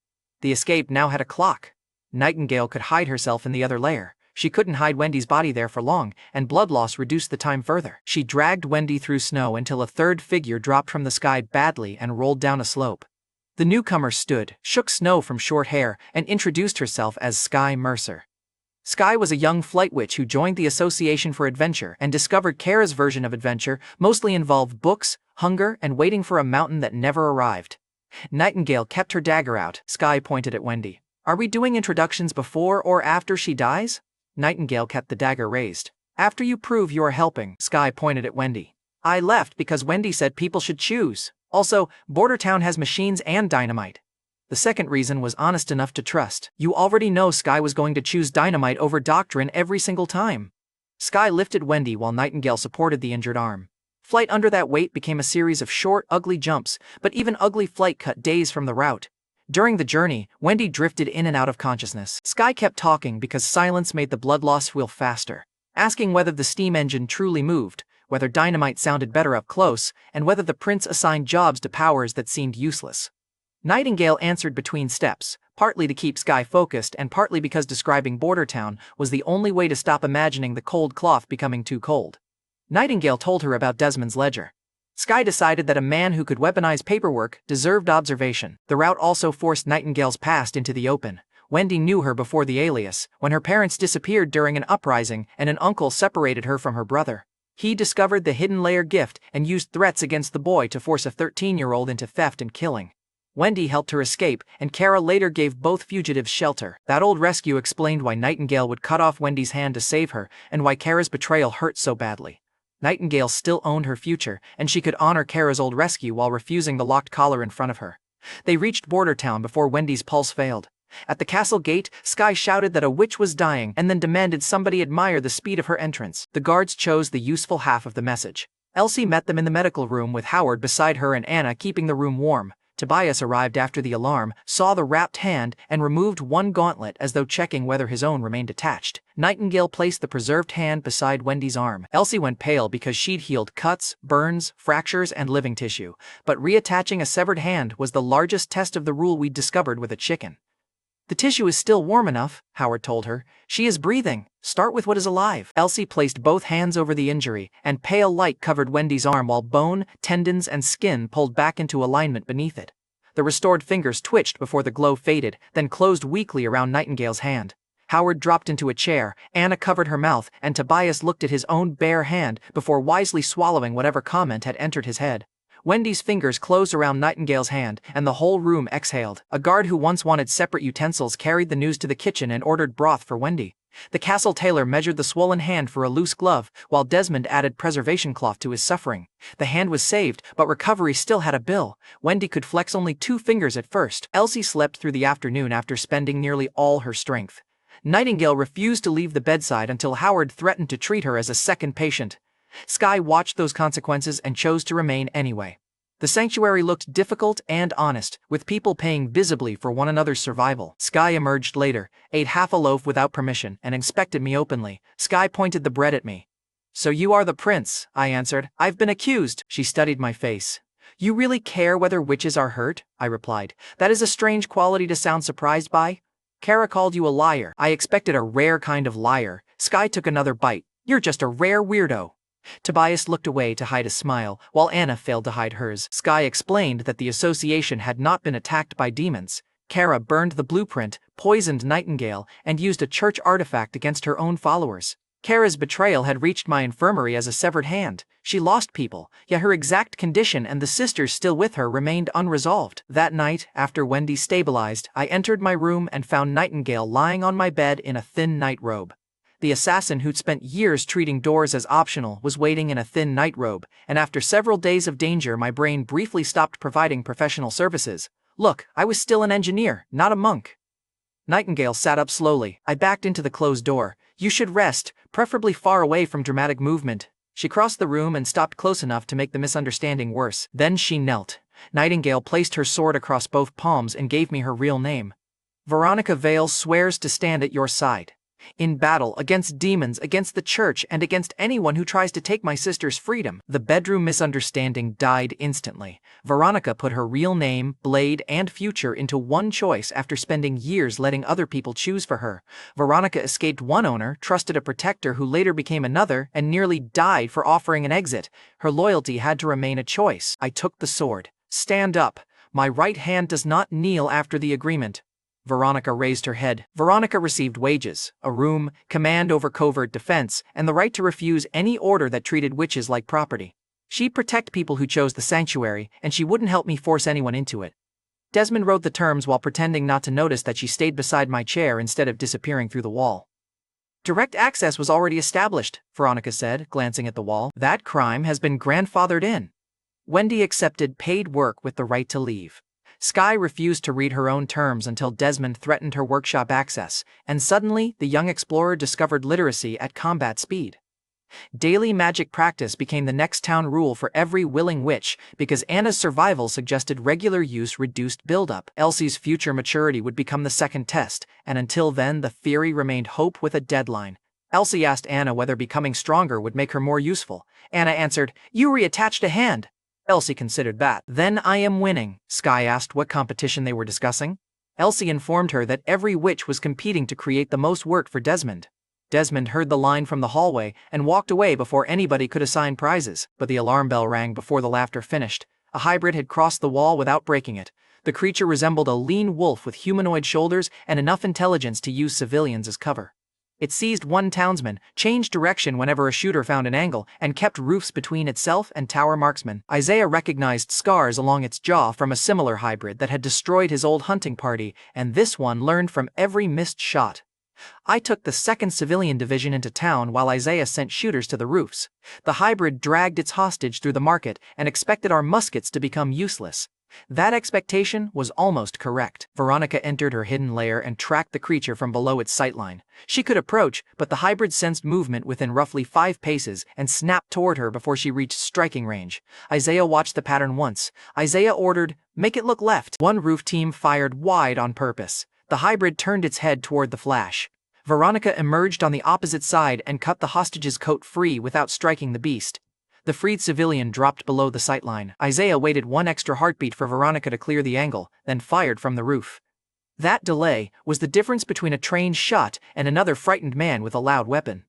The escape now had a clock. Nightingale could hide herself in the other layer. She couldn't hide Wendy's body there for long, and blood loss reduced the time further. She dragged Wendy through snow until a third figure dropped from the sky badly and rolled down a slope. The newcomer stood, shook snow from short hair, and introduced herself as Sky Mercer. Sky was a young flight witch who joined the Association for Adventure and discovered Kara's version of adventure mostly involved books, hunger, and waiting for a mountain that never arrived. Nightingale kept her dagger out. Sky pointed at Wendy. "Are we doing introductions before or after she dies?" Nightingale kept the dagger raised. "After you prove you are helping." Sky pointed at Wendy. "I left because Wendy said people should choose. Also, Border Town has machines and dynamite." The second reason was honest enough to trust. "You already know Sky was going to choose dynamite over doctrine every single time." Sky lifted Wendy while Nightingale supported the injured arm. Flight under that weight became a series of short, ugly jumps, but even ugly flight cut days from the route. During the journey, Wendy drifted in and out of consciousness. Sky kept talking because silence made the blood loss wheel faster, asking whether the steam engine truly moved, whether dynamite sounded better up close, and whether the prince assigned jobs to powers that seemed useless. Nightingale answered between steps, partly to keep Sky focused and partly because describing Border Town was the only way to stop imagining the cold cloth becoming too cold. Nightingale told her about Desmond's ledger. Sky decided that a man who could weaponize paperwork deserved observation. The route also forced Nightingale's past into the open. Wendy knew her before the alias, when her parents disappeared during an uprising and an uncle separated her from her brother. He discovered the hidden layer gift and used threats against the boy to force a 13-year-old into theft and killing. Wendy helped her escape, and Kara later gave both fugitives shelter. That old rescue explained why Nightingale would cut off Wendy's hand to save her, and why Kara's betrayal hurt so badly. Nightingale still owned her future, and she could honor Kara's old rescue while refusing the locked collar in front of her. They reached Border Town before Wendy's pulse failed. At the castle gate, Sky shouted that a witch was dying and then demanded somebody admire the speed of her entrance. The guards chose the useful half of the message. Elsie met them in the medical room with Howard beside her and Anna keeping the room warm. Tobias arrived after the alarm, saw the wrapped hand, and removed one gauntlet as though checking whether his own remained attached. Nightingale placed the preserved hand beside Wendy's arm. Elsie went pale because she'd healed cuts, burns, fractures, and living tissue, but reattaching a severed hand was the largest test of the rule we'd discovered with a chicken. "The tissue is still warm enough," Howard told her. "She is breathing. Start with what is alive." Elsie placed both hands over the injury, and pale light covered Wendy's arm while bone, tendons, and skin pulled back into alignment beneath it. The restored fingers twitched before the glow faded, then closed weakly around Nightingale's hand. Howard dropped into a chair, Anna covered her mouth, and Tobias looked at his own bare hand before wisely swallowing whatever comment had entered his head. Wendy's fingers closed around Nightingale's hand, and the whole room exhaled. A guard who once wanted separate utensils carried the news to the kitchen and ordered broth for Wendy. The castle tailor measured the swollen hand for a loose glove, while Desmond added preservation cloth to his suffering. The hand was saved, but recovery still had a bill. Wendy could flex only 2 fingers at first. Elsie slept through the afternoon after spending nearly all her strength. Nightingale refused to leave the bedside until Howard threatened to treat her as a second patient. Sky watched those consequences and chose to remain anyway. The sanctuary looked difficult and honest, with people paying visibly for one another's survival. Sky emerged later, ate half a loaf without permission, and inspected me openly. Sky pointed the bread at me. "So you are the prince," I answered. "I've been accused." She studied my face. "You really care whether witches are hurt?" I replied. "That is a strange quality to sound surprised by." "Kara called you a liar." I expected a rare kind of liar. Sky took another bite. "You're just a rare weirdo." Tobias looked away to hide a smile, while Anna failed to hide hers. Sky explained that the association had not been attacked by demons. Kara burned the blueprint, poisoned Nightingale, and used a church artifact against her own followers. Kara's betrayal had reached my infirmary as a severed hand. She lost people, yet her exact condition and the sisters still with her remained unresolved. That night, after Wendy stabilized, I entered my room and found Nightingale lying on my bed in a thin night robe. The assassin who'd spent years treating doors as optional was waiting in a thin night robe, and after several days of danger my brain briefly stopped providing professional services. Look, I was still an engineer, not a monk. Nightingale sat up slowly. I backed into the closed door. You should rest, preferably far away from dramatic movement. She crossed the room and stopped close enough to make the misunderstanding worse. Then she knelt. Nightingale placed her sword across both palms and gave me her real name. Veronica Vale swears to stand at your side. In battle, against demons, against the church, and against anyone who tries to take my sister's freedom. The bedroom misunderstanding died instantly. Veronica put her real name, blade, and future into one choice after spending years letting other people choose for her. Veronica escaped one owner, trusted a protector who later became another, and nearly died for offering an exit. Her loyalty had to remain a choice. I took the sword. Stand up. My right hand does not kneel after the agreement. Veronica raised her head. Veronica received wages, a room, command over covert defense, and the right to refuse any order that treated witches like property. She'd protect people who chose the sanctuary, and she wouldn't help me force anyone into it. Desmond wrote the terms while pretending not to notice that she stayed beside my chair instead of disappearing through the wall. Direct access was already established, Veronica said, glancing at the wall. That crime has been grandfathered in. Wendy accepted paid work with the right to leave. Skye refused to read her own terms until Desmond threatened her workshop access, and suddenly the young explorer discovered literacy at combat speed. Daily magic practice became the next town rule for every willing witch because Anna's survival suggested regular use reduced buildup. Elsie's future maturity would become the second test, and until then the theory remained hope with a deadline. Elsie asked Anna whether becoming stronger would make her more useful. Anna answered, "You reattached a hand." Elsie considered that. Then I am winning. Skye asked what competition they were discussing. Elsie informed her that every witch was competing to create the most work for Desmond. Desmond heard the line from the hallway and walked away before anybody could assign prizes, but the alarm bell rang before the laughter finished. A hybrid had crossed the wall without breaking it. The creature resembled a lean wolf with humanoid shoulders and enough intelligence to use civilians as cover. It seized one townsman, changed direction whenever a shooter found an angle, and kept roofs between itself and tower marksmen. Isaiah recognized scars along its jaw from a similar hybrid that had destroyed his old hunting party, and this one learned from every missed shot. I took the 2nd Civilian Division into town while Isaiah sent shooters to the roofs. The hybrid dragged its hostage through the market and expected our muskets to become useless. That expectation was almost correct. Veronica entered her hidden lair and tracked the creature from below its sightline. She could approach, but the hybrid sensed movement within roughly 5 paces and snapped toward her before she reached striking range. Isaiah watched the pattern once. Isaiah ordered, "Make it look left." One roof team fired wide on purpose. The hybrid turned its head toward the flash. Veronica emerged on the opposite side and cut the hostage's coat free without striking the beast. The freed civilian dropped below the sightline. Isaiah waited 1 extra heartbeat for Veronica to clear the angle, then fired from the roof. That delay was the difference between a trained shot and another frightened man with a loud weapon.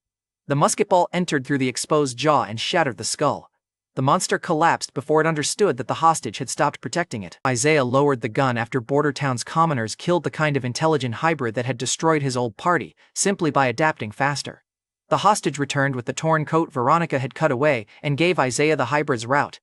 The musket ball entered through the exposed jaw and shattered the skull. The monster collapsed before it understood that the hostage had stopped protecting it. Isaiah lowered the gun after Border Town's commoners killed the kind of intelligent hybrid that had destroyed his old party, simply by adapting faster. The hostage returned with the torn coat Veronica had cut away and gave Isaiah the hybrid's route.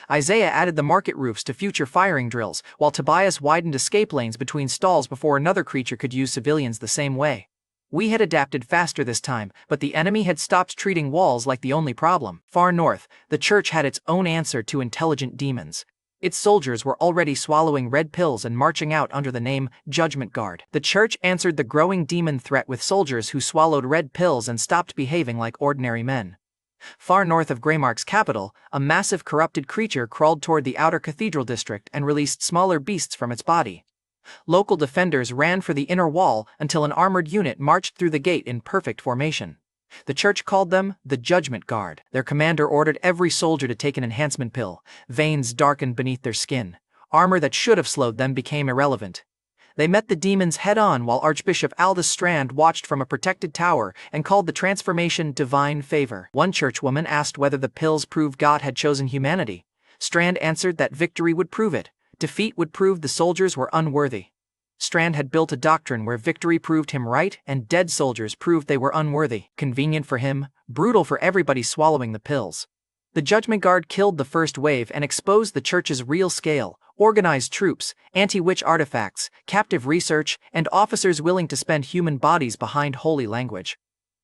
Isaiah added the market roofs to future firing drills, while Tobias widened escape lanes between stalls before another creature could use civilians the same way. We had adapted faster this time, but the enemy had stopped treating walls like the only problem. Far north, the church had its own answer to intelligent demons. Its soldiers were already swallowing red pills and marching out under the name Judgment Guard. The church answered the growing demon threat with soldiers who swallowed red pills and stopped behaving like ordinary men. Far north of Greymark's capital, a massive corrupted creature crawled toward the outer cathedral district and released smaller beasts from its body. Local defenders ran for the inner wall until an armored unit marched through the gate in perfect formation. The church called them the Judgment Guard. Their commander ordered every soldier to take an enhancement pill. Veins darkened beneath their skin. Armor that should have slowed them became irrelevant. They met the demons head-on while Archbishop Aldous Strand watched from a protected tower and called the transformation divine favor. One churchwoman asked whether the pills proved God had chosen humanity. Strand answered that victory would prove it. Defeat would prove the soldiers were unworthy. Strand had built a doctrine where victory proved him right and dead soldiers proved they were unworthy. Convenient for him, brutal for everybody swallowing the pills. The Judgment Guard killed the first wave and exposed the church's real scale: organized troops, anti-witch artifacts, captive research, and officers willing to spend human bodies behind holy language.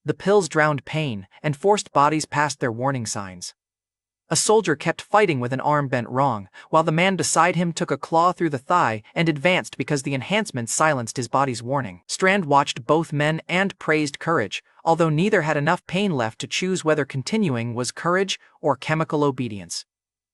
The pills drowned pain and forced bodies past their warning signs. A soldier kept fighting with an arm bent wrong, while the man beside him took a claw through the thigh and advanced because the enhancement silenced his body's warning. Strand watched both men and praised courage, although neither had enough pain left to choose whether continuing was courage or chemical obedience.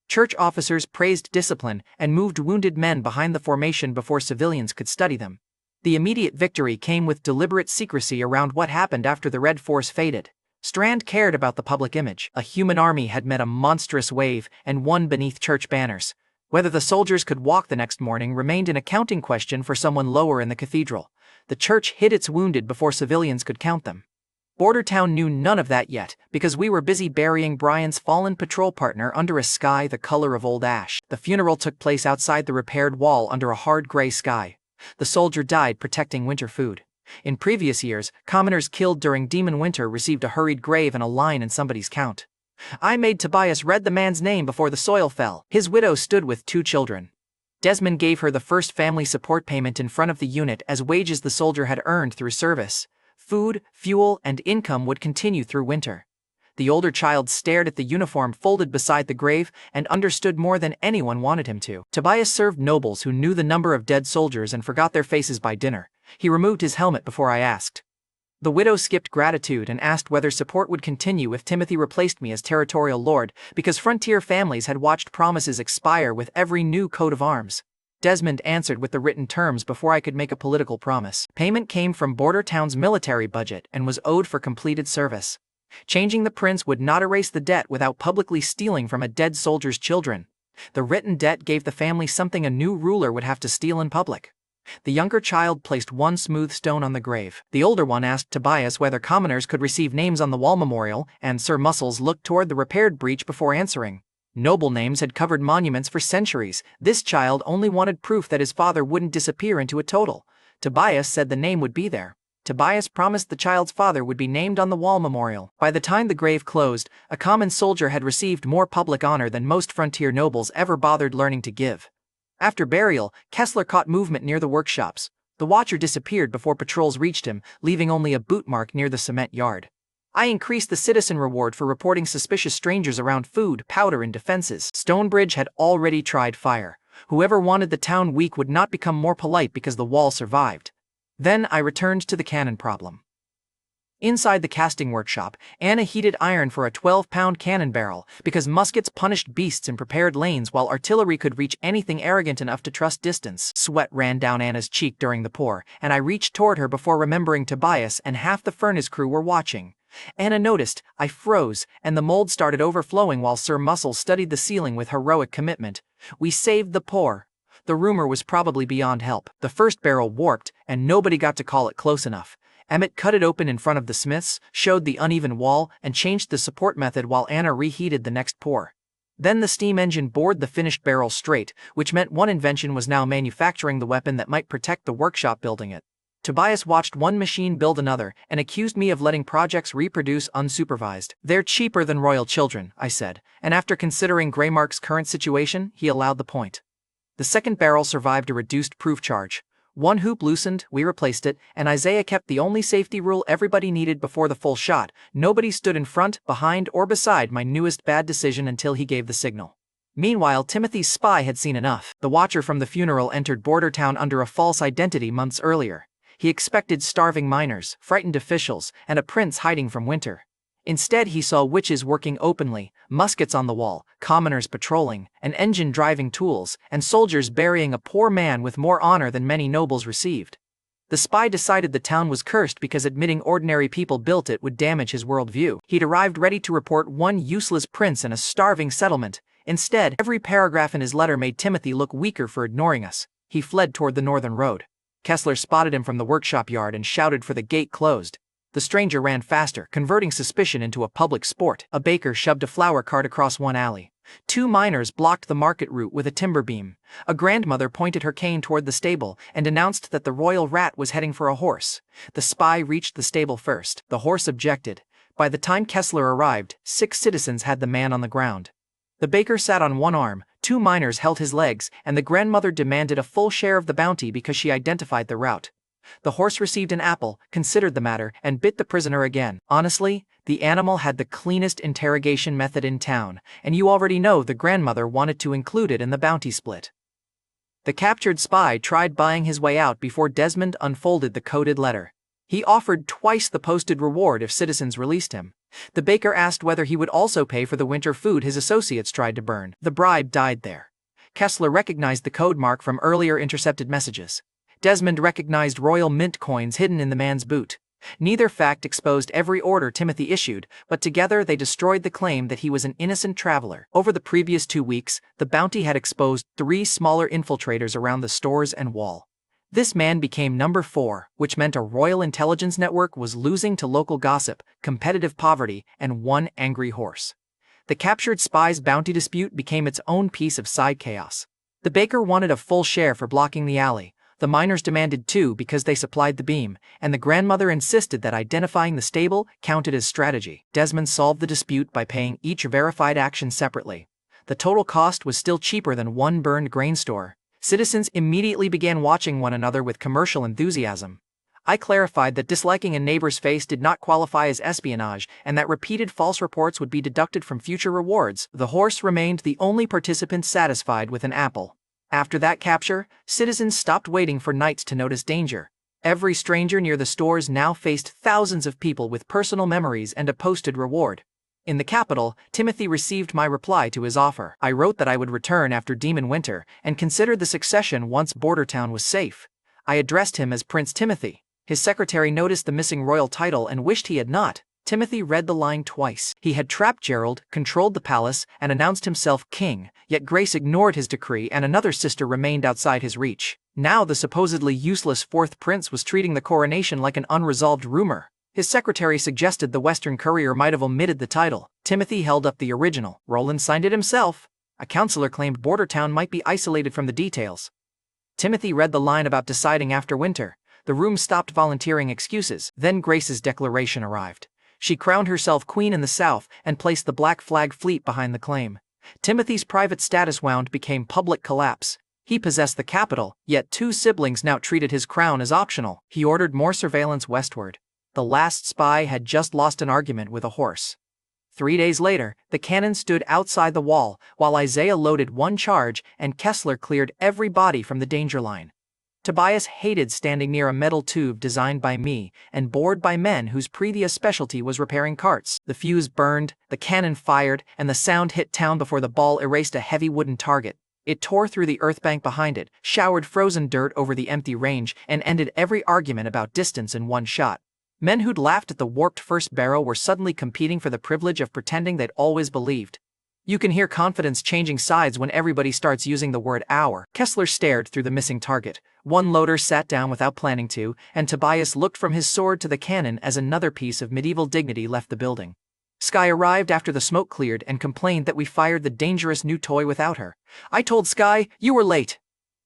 Church officers praised discipline and moved wounded men behind the formation before civilians could study them. The immediate victory came with deliberate secrecy around what happened after the Red Force faded. Strand cared about the public image. A human army had met a monstrous wave and won beneath church banners. Whether the soldiers could walk the next morning remained an accounting question for someone lower in the cathedral. The church hid its wounded before civilians could count them. Bordertown knew none of that yet, because we were busy burying Brian's fallen patrol partner under a sky the color of old ash. The funeral took place outside the repaired wall under a hard gray sky. The soldier died protecting winter food. In previous years, commoners killed during Demon Winter received a hurried grave and a line in somebody's count. I made Tobias read the man's name before the soil fell. His widow stood with 2 children. Desmond gave her the first family support payment in front of the unit as wages the soldier had earned through service. Food, fuel, and income would continue through winter. The older child stared at the uniform folded beside the grave and understood more than anyone wanted him to. Tobias served nobles who knew the number of dead soldiers and forgot their faces by dinner. He removed his helmet before I asked. The widow skipped gratitude and asked whether support would continue if Timothy replaced me as territorial lord, because frontier families had watched promises expire with every new coat of arms. Desmond answered with the written terms before I could make a political promise. Payment came from Bordertown's military budget and was owed for completed service. Changing the prince would not erase the debt without publicly stealing from a dead soldier's children. The written debt gave the family something a new ruler would have to steal in public. The younger child placed 1 smooth stone on the grave. The older one asked Tobias whether commoners could receive names on the wall memorial, and Sir Muscles looked toward the repaired breach before answering. Noble names had covered monuments for centuries. This child only wanted proof that his father wouldn't disappear into a total. Tobias said the name would be there. Tobias promised the child's father would be named on the wall memorial. By the time the grave closed, a common soldier had received more public honor than most frontier nobles ever bothered learning to give. After burial, Kessler caught movement near the workshops. The watcher disappeared before patrols reached him, leaving only a boot mark near the cement yard. I increased the citizen reward for reporting suspicious strangers around food, powder, and defenses. Stonebridge had already tried fire. Whoever wanted the town weak would not become more polite because the wall survived. Then I returned to the cannon problem. Inside the casting workshop, Anna heated iron for a 12-pound cannon barrel, because muskets punished beasts in prepared lanes while artillery could reach anything arrogant enough to trust distance. Sweat ran down Anna's cheek during the pour, and I reached toward her before remembering Tobias and half the furnace crew were watching. Anna noticed, I froze, and the mold started overflowing while Sir Muscle studied the ceiling with heroic commitment. We saved the pour. The rumor was probably beyond help. The first barrel warped, and nobody got to call it close enough. Emmett cut it open in front of the smiths, showed the uneven wall, and changed the support method while Anna reheated the next pour. Then the steam engine bored the finished barrel straight, which meant one invention was now manufacturing the weapon that might protect the workshop building it. Tobias watched one machine build another and accused me of letting projects reproduce unsupervised. They're cheaper than royal children, I said, and after considering Greymark's current situation, he allowed the point. The second barrel survived a reduced proof charge. One hoop loosened, we replaced it, and Isaiah kept the only safety rule everybody needed before the full shot: nobody stood in front, behind, or beside my newest bad decision until he gave the signal. Meanwhile, Timothy's spy had seen enough. The watcher from the funeral entered Bordertown under a false identity months earlier. He expected starving miners, frightened officials, and a prince hiding from winter. Instead, he saw witches working openly, muskets on the wall, commoners patrolling, an engine driving tools, and soldiers burying a poor man with more honor than many nobles received. The spy decided the town was cursed because admitting ordinary people built it would damage his worldview. He'd arrived ready to report one useless prince and a starving settlement. Instead, every paragraph in his letter made Timothy look weaker for ignoring us. He fled toward the northern road. Kessler spotted him from the workshop yard and shouted for the gate closed. The stranger ran faster, converting suspicion into a public sport. A baker shoved a flour cart across one alley. 2 miners blocked the market route with a timber beam. A grandmother pointed her cane toward the stable and announced that the royal rat was heading for a horse. The spy reached the stable first. The horse objected. By the time Kessler arrived, 6 citizens had the man on the ground. The baker sat on one arm, 2 miners held his legs, and the grandmother demanded a full share of the bounty because she identified the route. The horse received an apple, considered the matter, and bit the prisoner again. Honestly, the animal had the cleanest interrogation method in town, and you already know the grandmother wanted to include it in the bounty split. The captured spy tried buying his way out before Desmond unfolded the coded letter. He offered twice the posted reward if citizens released him. The baker asked whether he would also pay for the winter food his associates tried to burn. The bribe died there. Kessler recognized the code mark from earlier intercepted messages. Desmond recognized royal mint coins hidden in the man's boot. Neither fact exposed every order Timothy issued, but together they destroyed the claim that he was an innocent traveler. Over the previous 2 weeks, the bounty had exposed 3 smaller infiltrators around the stores and wall. This man became number 4, which meant a royal intelligence network was losing to local gossip, competitive poverty, and one angry horse. The captured spy's bounty dispute became its own piece of side chaos. The baker wanted a full share for blocking the alley. The miners demanded 2 because they supplied the beam, and the grandmother insisted that identifying the stable counted as strategy. Desmond solved the dispute by paying each verified action separately. The total cost was still cheaper than one burned grain store. Citizens immediately began watching one another with commercial enthusiasm. I clarified that disliking a neighbor's face did not qualify as espionage and that repeated false reports would be deducted from future rewards. The horse remained the only participant satisfied with an apple. After that capture, citizens stopped waiting for nights to notice danger. Every stranger near the stores now faced thousands of people with personal memories and a posted reward. In the capital, Timothy received my reply to his offer. I wrote that I would return after Demon Winter and considered the succession once Bordertown was safe. I addressed him as Prince Timothy. His secretary noticed the missing royal title and wished he had not. Timothy read the line twice. He had trapped Gerald, controlled the palace, and announced himself king, yet Grace ignored his decree and another sister remained outside his reach. Now the supposedly useless 4th prince was treating the coronation like an unresolved rumor. His secretary suggested the Western Courier might have omitted the title. Timothy held up the original. Roland signed it himself. A counselor claimed Bordertown might be isolated from the details. Timothy read the line about deciding after winter. The room stopped volunteering excuses. Then Grace's declaration arrived. She crowned herself queen in the south and placed the Black Flag fleet behind the claim. Timothy's private status wound became public collapse. He possessed the capital, yet 2 siblings now treated his crown as optional. He ordered more surveillance westward. The last spy had just lost an argument with a horse. 3 days later, the cannon stood outside the wall, while Isaiah loaded 1 charge and Kessler cleared every body from the danger line. Tobias hated standing near a metal tube designed by me and bored by men whose previous specialty was repairing carts. The fuse burned, the cannon fired, and the sound hit town before the ball erased a heavy wooden target. It tore through the earth bank behind it, showered frozen dirt over the empty range, and ended every argument about distance in 1 shot. Men who'd laughed at the warped first barrel were suddenly competing for the privilege of pretending they'd always believed. You can hear confidence changing sides when everybody starts using the word our. Kessler stared through the missing target. 1 loader sat down without planning to, and Tobias looked from his sword to the cannon as another piece of medieval dignity left the building. Sky arrived after the smoke cleared and complained that we fired the dangerous new toy without her. I told Sky, "You were late."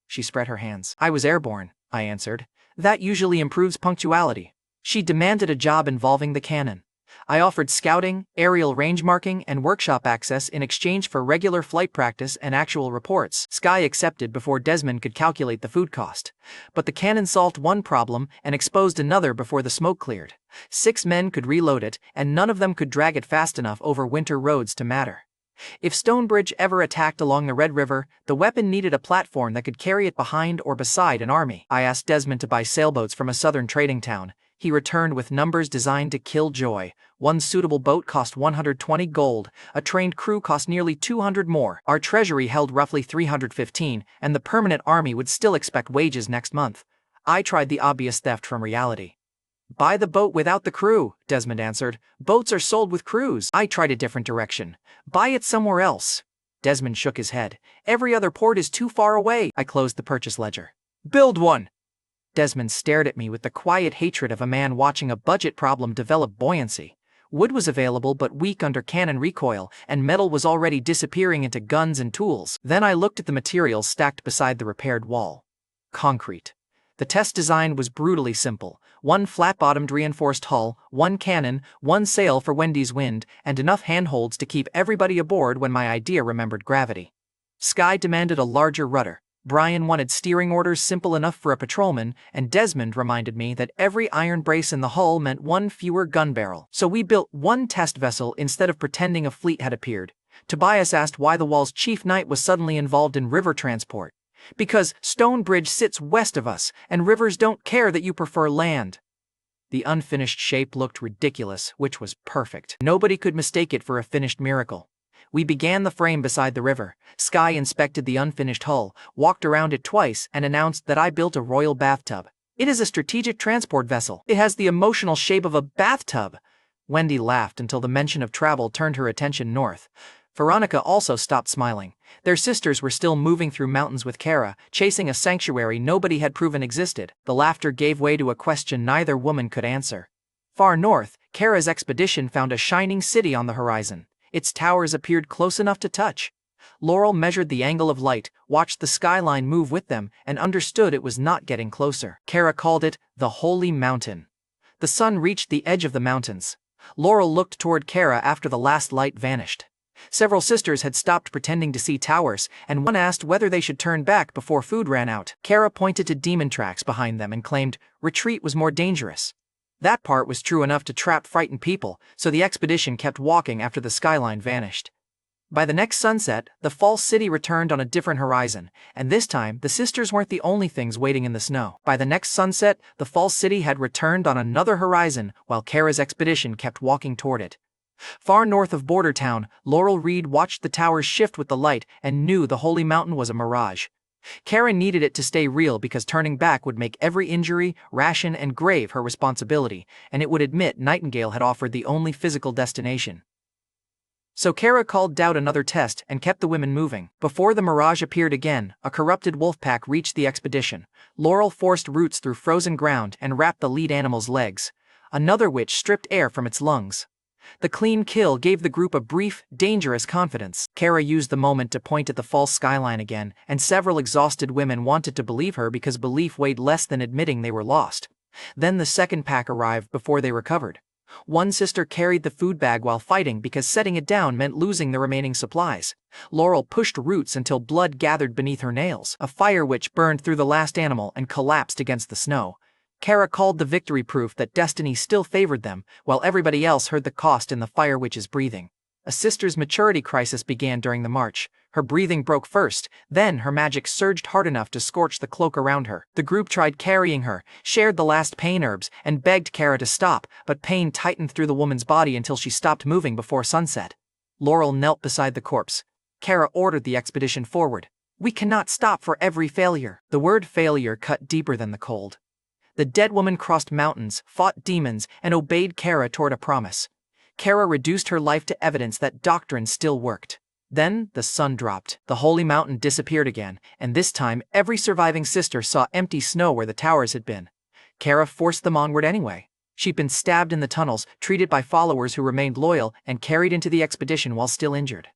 She spread her hands. "I was airborne," I answered. "That usually improves punctuality." She demanded a job involving the cannon. I offered scouting, aerial range marking, and workshop access in exchange for regular flight practice and actual reports. Sky accepted before Desmond could calculate the food cost. But the cannon solved 1 problem and exposed another before the smoke cleared. 6 men could reload it, and none of them could drag it fast enough over winter roads to matter. If Stonebridge ever attacked along the Red River, the weapon needed a platform that could carry it behind or beside an army. I asked Desmond to buy sailboats from a southern trading town. He returned with numbers designed to kill joy. 1 suitable boat cost 120 gold, a trained crew cost nearly 200 more. Our treasury held roughly 315, and the permanent army would still expect wages next month. I tried the obvious theft from reality. "Buy the boat without the crew," Desmond answered. "Boats are sold with crews." I tried a different direction. "Buy it somewhere else." Desmond shook his head. "Every other port is too far away." I closed the purchase ledger. "Build one." Desmond stared at me with the quiet hatred of a man watching a budget problem develop buoyancy. Wood was available but weak under cannon recoil, and metal was already disappearing into guns and tools. Then I looked at the materials stacked beside the repaired wall. Concrete. The test design was brutally simple. one flat-bottomed reinforced hull, one cannon, one sail for Wendy's wind, and enough handholds to keep everybody aboard when my idea remembered gravity. Sky demanded a larger rudder. Brian wanted steering orders simple enough for a patrolman, and Desmond reminded me that every iron brace in the hull meant one fewer gun barrel. So we built one test vessel instead of pretending a fleet had appeared. Tobias asked why the Wall's chief knight was suddenly involved in river transport. Because Stonebridge sits west of us, and rivers don't care that you prefer land. The unfinished shape looked ridiculous, which was perfect. Nobody could mistake it for a finished miracle. We began the frame beside the river. Sky inspected the unfinished hull, walked around it twice, and announced that I built a royal bathtub. It is a strategic transport vessel. It has the emotional shape of a bathtub. Wendy laughed until the mention of travel turned her attention north. Veronica also stopped smiling. Their sisters were still moving through mountains with Kara, chasing a sanctuary nobody had proven existed. The laughter gave way to a question neither woman could answer. Far north, Kara's expedition found a shining city on the horizon. Its towers appeared close enough to touch. Laurel measured the angle of light, watched the skyline move with them, and understood it was not getting closer. Kara called it the Holy Mountain. The sun reached the edge of the mountains. Laurel looked toward Kara after the last light vanished. Several sisters had stopped pretending to see towers, and one asked whether they should turn back before food ran out. Kara pointed to demon tracks behind them and claimed retreat was more dangerous. That part was true enough to trap frightened people, so the expedition kept walking after the skyline vanished. By the next sunset, the false city returned on a different horizon, and this time the sisters weren't the only things waiting in the snow. By the next sunset, the false city had returned on another horizon, while Kara's expedition kept walking toward it. Far north of Border Town, Laurel Reed watched the towers shift with the light and knew the Holy Mountain was a mirage. Kara needed it to stay real because turning back would make every injury, ration, and grave her responsibility, and it would admit Nightingale had offered the only physical destination. So Kara called out another test and kept the women moving. Before the mirage appeared again, a corrupted wolf pack reached the expedition. Laurel forced roots through frozen ground and wrapped the lead animal's legs. Another witch stripped air from its lungs. The clean kill gave the group a brief, dangerous confidence. Kara used the moment to point at the false skyline again, and several exhausted women wanted to believe her because belief weighed less than admitting they were lost. Then the second pack arrived before they recovered. One sister carried the food bag while fighting because setting it down meant losing the remaining supplies. Laurel pushed roots until blood gathered beneath her nails. A fire witch burned through the last animal and collapsed against the snow. Kara called the victory proof that destiny still favored them, while everybody else heard the cost in the fire witch's breathing. A sister's maturity crisis began during the march. Her breathing broke first, then her magic surged hard enough to scorch the cloak around her. The group tried carrying her, shared the last pain herbs, and begged Kara to stop, but pain tightened through the woman's body until she stopped moving before sunset. Laurel knelt beside the corpse. Kara ordered the expedition forward. "We cannot stop for every failure." The word failure cut deeper than the cold. The dead woman crossed mountains, fought demons, and obeyed Kara toward a promise. Kara reduced her life to evidence that doctrine still worked. Then, the sun dropped. The Holy Mountain disappeared again, and this time every surviving sister saw empty snow where the towers had been. Kara forced them onward anyway. She'd been stabbed in the tunnels, treated by followers who remained loyal, and carried into the expedition while still injured.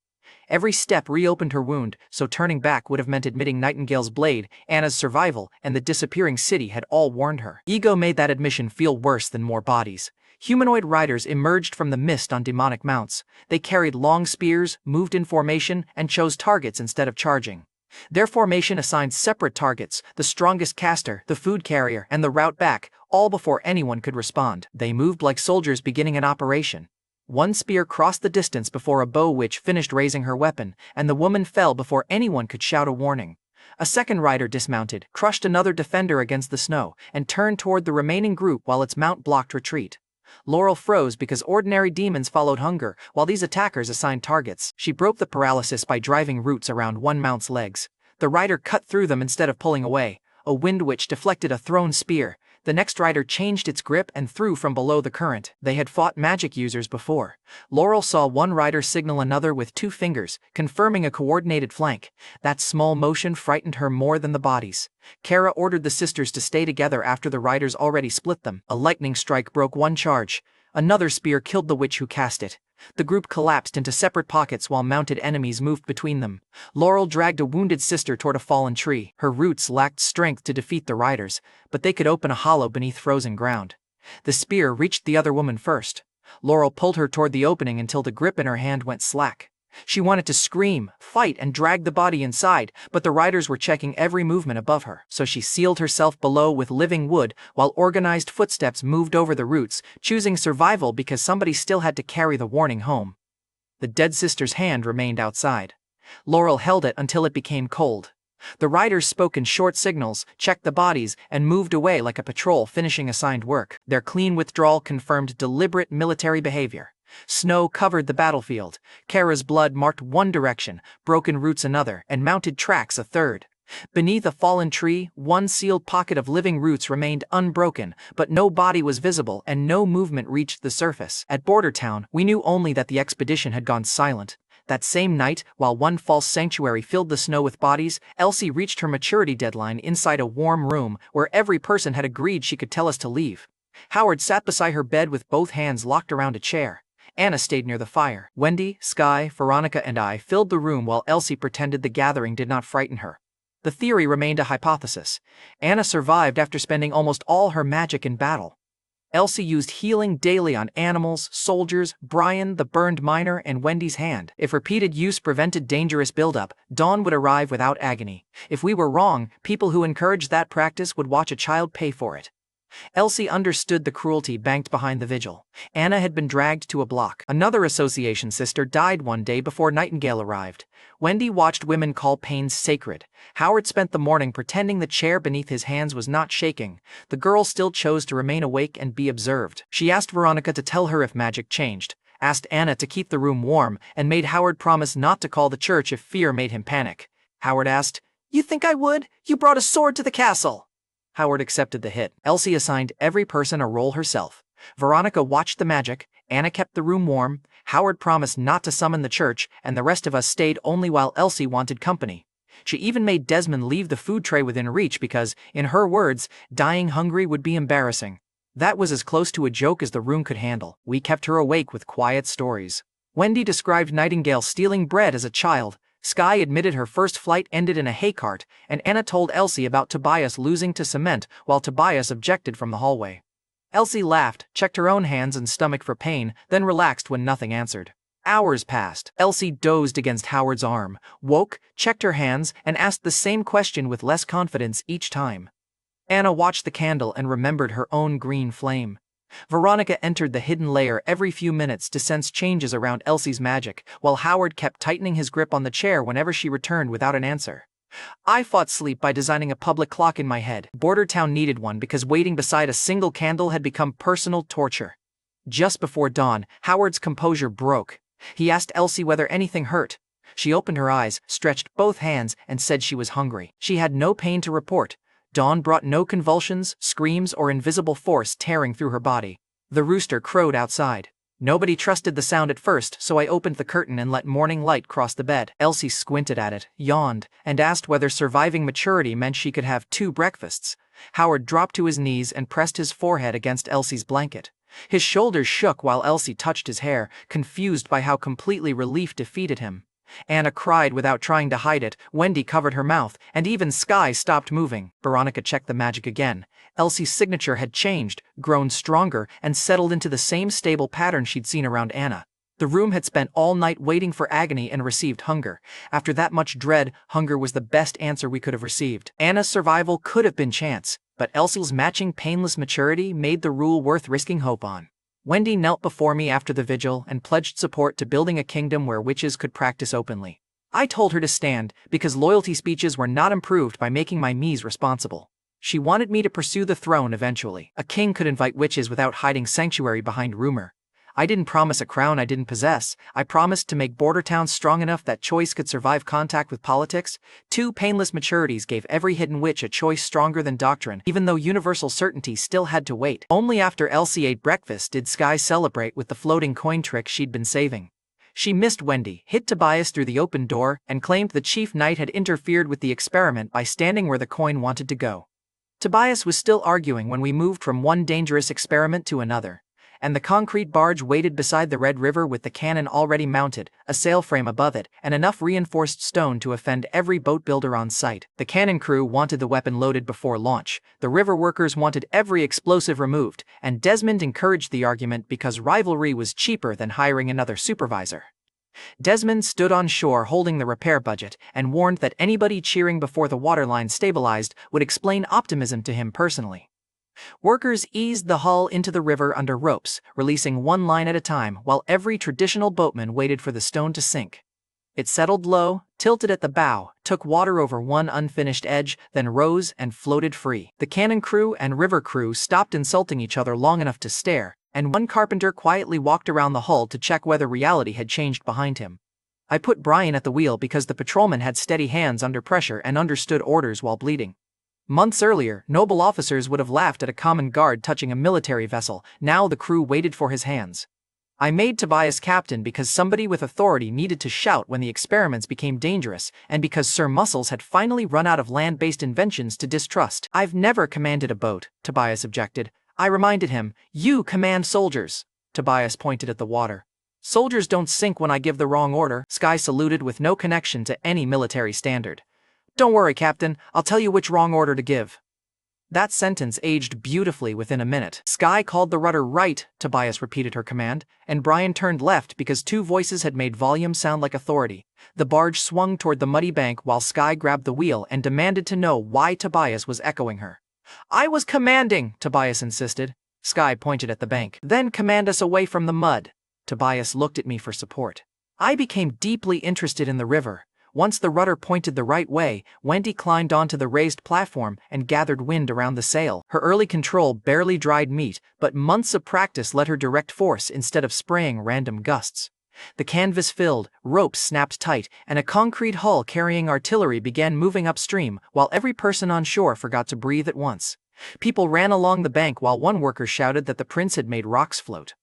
Every step reopened her wound, so turning back would have meant admitting Nightingale's blade, Anna's survival, and the disappearing city had all warned her. Ego made that admission feel worse than more bodies. Humanoid riders emerged from the mist on demonic mounts. They carried long spears, moved in formation, and chose targets instead of charging. Their formation assigned separate targets, the strongest caster, the food carrier, and the route back, all before anyone could respond. They moved like soldiers beginning an operation. One spear crossed the distance before a bow witch finished raising her weapon, and the woman fell before anyone could shout a warning. A second rider dismounted, crushed another defender against the snow, and turned toward the remaining group while its mount blocked retreat. Laurel froze because ordinary demons followed hunger, while these attackers assigned targets. She broke the paralysis by driving roots around one mount's legs. The rider cut through them instead of pulling away. A wind witch deflected a thrown spear. The next rider changed its grip and threw from below the current. They had fought magic users before. Laurel saw one rider signal another with 2 fingers, confirming a coordinated flank. That small motion frightened her more than the bodies. Kara ordered the sisters to stay together after the riders already split them. A lightning strike broke one charge. Another spear killed the witch who cast it. The group collapsed into separate pockets while mounted enemies moved between them. Laurel dragged a wounded sister toward a fallen tree. Her roots lacked strength to defeat the riders, but they could open a hollow beneath frozen ground. The spear reached the other woman first. Laurel pulled her toward the opening until the grip in her hand went slack. She wanted to scream, fight, and drag the body inside, but the riders were checking every movement above her, so she sealed herself below with living wood while organized footsteps moved over the roots, choosing survival because somebody still had to carry the warning home. The dead sister's hand remained outside. Laurel held it until it became cold. The riders spoke in short signals, checked the bodies, and moved away like a patrol finishing assigned work. Their clean withdrawal confirmed deliberate military behavior. Snow covered the battlefield. Kara's blood marked one direction, broken roots another, and mounted tracks a third. Beneath a fallen tree, one sealed pocket of living roots remained unbroken, but no body was visible and no movement reached the surface. At Border Town, we knew only that the expedition had gone silent. That same night, while one false sanctuary filled the snow with bodies, Elsie reached her maturity deadline inside a warm room where every person had agreed she could tell us to leave. Howard sat beside her bed with both hands locked around a chair. Anna stayed near the fire. Wendy, Sky, Veronica, and I filled the room while Elsie pretended the gathering did not frighten her. The theory remained a hypothesis. Anna survived after spending almost all her magic in battle. Elsie used healing daily on animals, soldiers, Brian, the burned miner, and Wendy's hand. If repeated use prevented dangerous buildup, dawn would arrive without agony. If we were wrong, people who encouraged that practice would watch a child pay for it. Elsie understood the cruelty banked behind the vigil. Anna had been dragged to a block. Another association sister died one day before Nightingale arrived. Wendy watched women call pains sacred. Howard spent the morning pretending the chair beneath his hands was not shaking. The girl still chose to remain awake and be observed. She asked Veronica to tell her if magic changed, asked Anna to keep the room warm, and made Howard promise not to call the church if fear made him panic. Howard asked, "You think I would? You brought a sword to the castle." Howard accepted the hit. Elsie assigned every person a role herself. Veronica watched the magic, Anna kept the room warm, Howard promised not to summon the church, and the rest of us stayed only while Elsie wanted company. She even made Desmond leave the food tray within reach because, in her words, dying hungry would be embarrassing. That was as close to a joke as the room could handle. We kept her awake with quiet stories. Wendy described Nightingale stealing bread as a child. Sky admitted her first flight ended in a hay cart, and Anna told Elsie about Tobias losing to cement while Tobias objected from the hallway. Elsie laughed, checked her own hands and stomach for pain, then relaxed when nothing answered. Hours passed. Elsie dozed against Howard's arm, woke, checked her hands, and asked the same question with less confidence each time. Anna watched the candle and remembered her own green flame. Veronica entered the hidden layer every few minutes to sense changes around Elsie's magic, while Howard kept tightening his grip on the chair whenever she returned without an answer. I fought sleep by designing a public clock in my head. Border Town needed one because waiting beside a single candle had become personal torture. Just before dawn, Howard's composure broke. He asked Elsie whether anything hurt. She opened her eyes, stretched both hands, and said she was hungry. She had no pain to report. Dawn brought no convulsions, screams, or invisible force tearing through her body. The rooster crowed outside. Nobody trusted the sound at first, so I opened the curtain and let morning light cross the bed. Elsie squinted at it, yawned, and asked whether surviving maturity meant she could have 2 breakfasts. Howard dropped to his knees and pressed his forehead against Elsie's blanket. His shoulders shook while Elsie touched his hair, confused by how completely relief defeated him. Anna cried without trying to hide it, Wendy covered her mouth, and even Sky stopped moving. Veronica checked the magic again. Elsie's signature had changed, grown stronger, and settled into the same stable pattern she'd seen around Anna. The room had spent all night waiting for agony and received hunger. After that much dread, hunger was the best answer we could have received. Anna's survival could have been chance, but Elsie's matching painless maturity made the rule worth risking hope on. Wendy knelt before me after the vigil and pledged support to building a kingdom where witches could practice openly. I told her to stand, because loyalty speeches were not improved by making my mies responsible. She wanted me to pursue the throne eventually. A king could invite witches without hiding sanctuary behind rumor. I didn't promise a crown I didn't possess. I promised to make Border Town strong enough that choice could survive contact with politics. 2 painless maturities gave every hidden witch a choice stronger than doctrine, even though universal certainty still had to wait. Only after Elsie ate breakfast did Sky celebrate with the floating coin trick she'd been saving. She missed Wendy, hit Tobias through the open door, and claimed the chief knight had interfered with the experiment by standing where the coin wanted to go. Tobias was still arguing when we moved from one dangerous experiment to another. and the concrete barge waited beside the Red River with the cannon already mounted, a sail frame above it, and enough reinforced stone to offend every boat builder on site. The cannon crew wanted the weapon loaded before launch, the river workers wanted every explosive removed, and Desmond encouraged the argument because rivalry was cheaper than hiring another supervisor. Desmond stood on shore holding the repair budget and warned that anybody cheering before the waterline stabilized would explain optimism to him personally. Workers eased the hull into the river under ropes, releasing one line at a time while every traditional boatman waited for the stone to sink. It settled low, tilted at the bow, took water over one unfinished edge, then rose and floated free. The cannon crew and river crew stopped insulting each other long enough to stare, and one carpenter quietly walked around the hull to check whether reality had changed behind him. I put Brian at the wheel because the patrolman had steady hands under pressure and understood orders while bleeding. Months earlier, noble officers would have laughed at a common guard touching a military vessel. Now the crew waited for his hands. I made Tobias captain because somebody with authority needed to shout when the experiments became dangerous, and because Sir Muscles had finally run out of land-based inventions to distrust. "I've never commanded a boat," Tobias objected. I reminded him. "You command soldiers." Tobias pointed at the water. "Soldiers don't sink when I give the wrong order." Sky saluted with no connection to any military standard. "Don't worry, Captain, I'll tell you which wrong order to give." That sentence aged beautifully within a minute. Sky called the rudder right, Tobias repeated her command, and Brian turned left because two voices had made volume sound like authority. The barge swung toward the muddy bank while Sky grabbed the wheel and demanded to know why Tobias was echoing her. "I was commanding," Tobias insisted. Sky pointed at the bank. "Then command us away from the mud." Tobias looked at me for support. I became deeply interested in the river. Once the rudder pointed the right way, Wendy climbed onto the raised platform and gathered wind around the sail. Her early control barely dried meat, but months of practice let her direct force instead of spraying random gusts. The canvas filled, ropes snapped tight, and a concrete hull carrying artillery began moving upstream while every person on shore forgot to breathe at once. People ran along the bank while one worker shouted that the prince had made rocks float.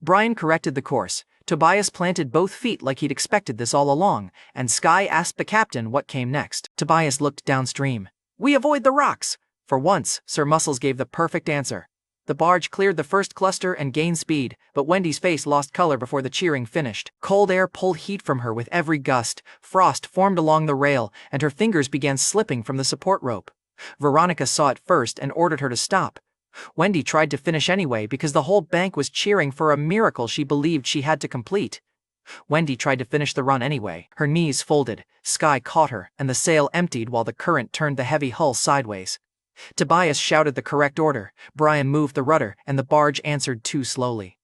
Brian corrected the course. Tobias planted both feet like he'd expected this all along, and Sky asked the captain what came next. Tobias looked downstream. "We avoid the rocks." For once, Sir Muscles gave the perfect answer. The barge cleared the first cluster and gained speed, but Wendy's face lost color before the cheering finished. Cold air pulled heat from her with every gust, frost formed along the rail, and her fingers began slipping from the support rope. Veronica saw it first and ordered her to stop. Wendy tried to finish anyway because the whole bank was cheering for a miracle she believed she had to complete. Wendy tried to finish the run anyway. Her knees folded, Sky caught her, and the sail emptied while the current turned the heavy hull sideways. Tobias shouted the correct order. Brian moved the rudder, and the barge answered too slowly.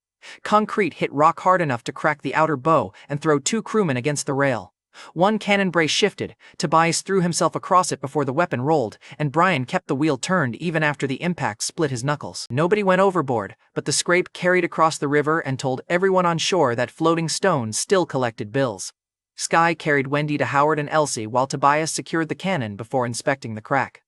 Concrete hit rock hard enough to crack the outer bow and throw two crewmen against the rail. One cannon brace shifted, Tobias threw himself across it before the weapon rolled, and Brian kept the wheel turned even after the impact split his knuckles. Nobody went overboard, but the scrape carried across the river and told everyone on shore that floating stones still collected bills. Sky carried Wendy to Howard and Elsie while Tobias secured the cannon before inspecting the crack.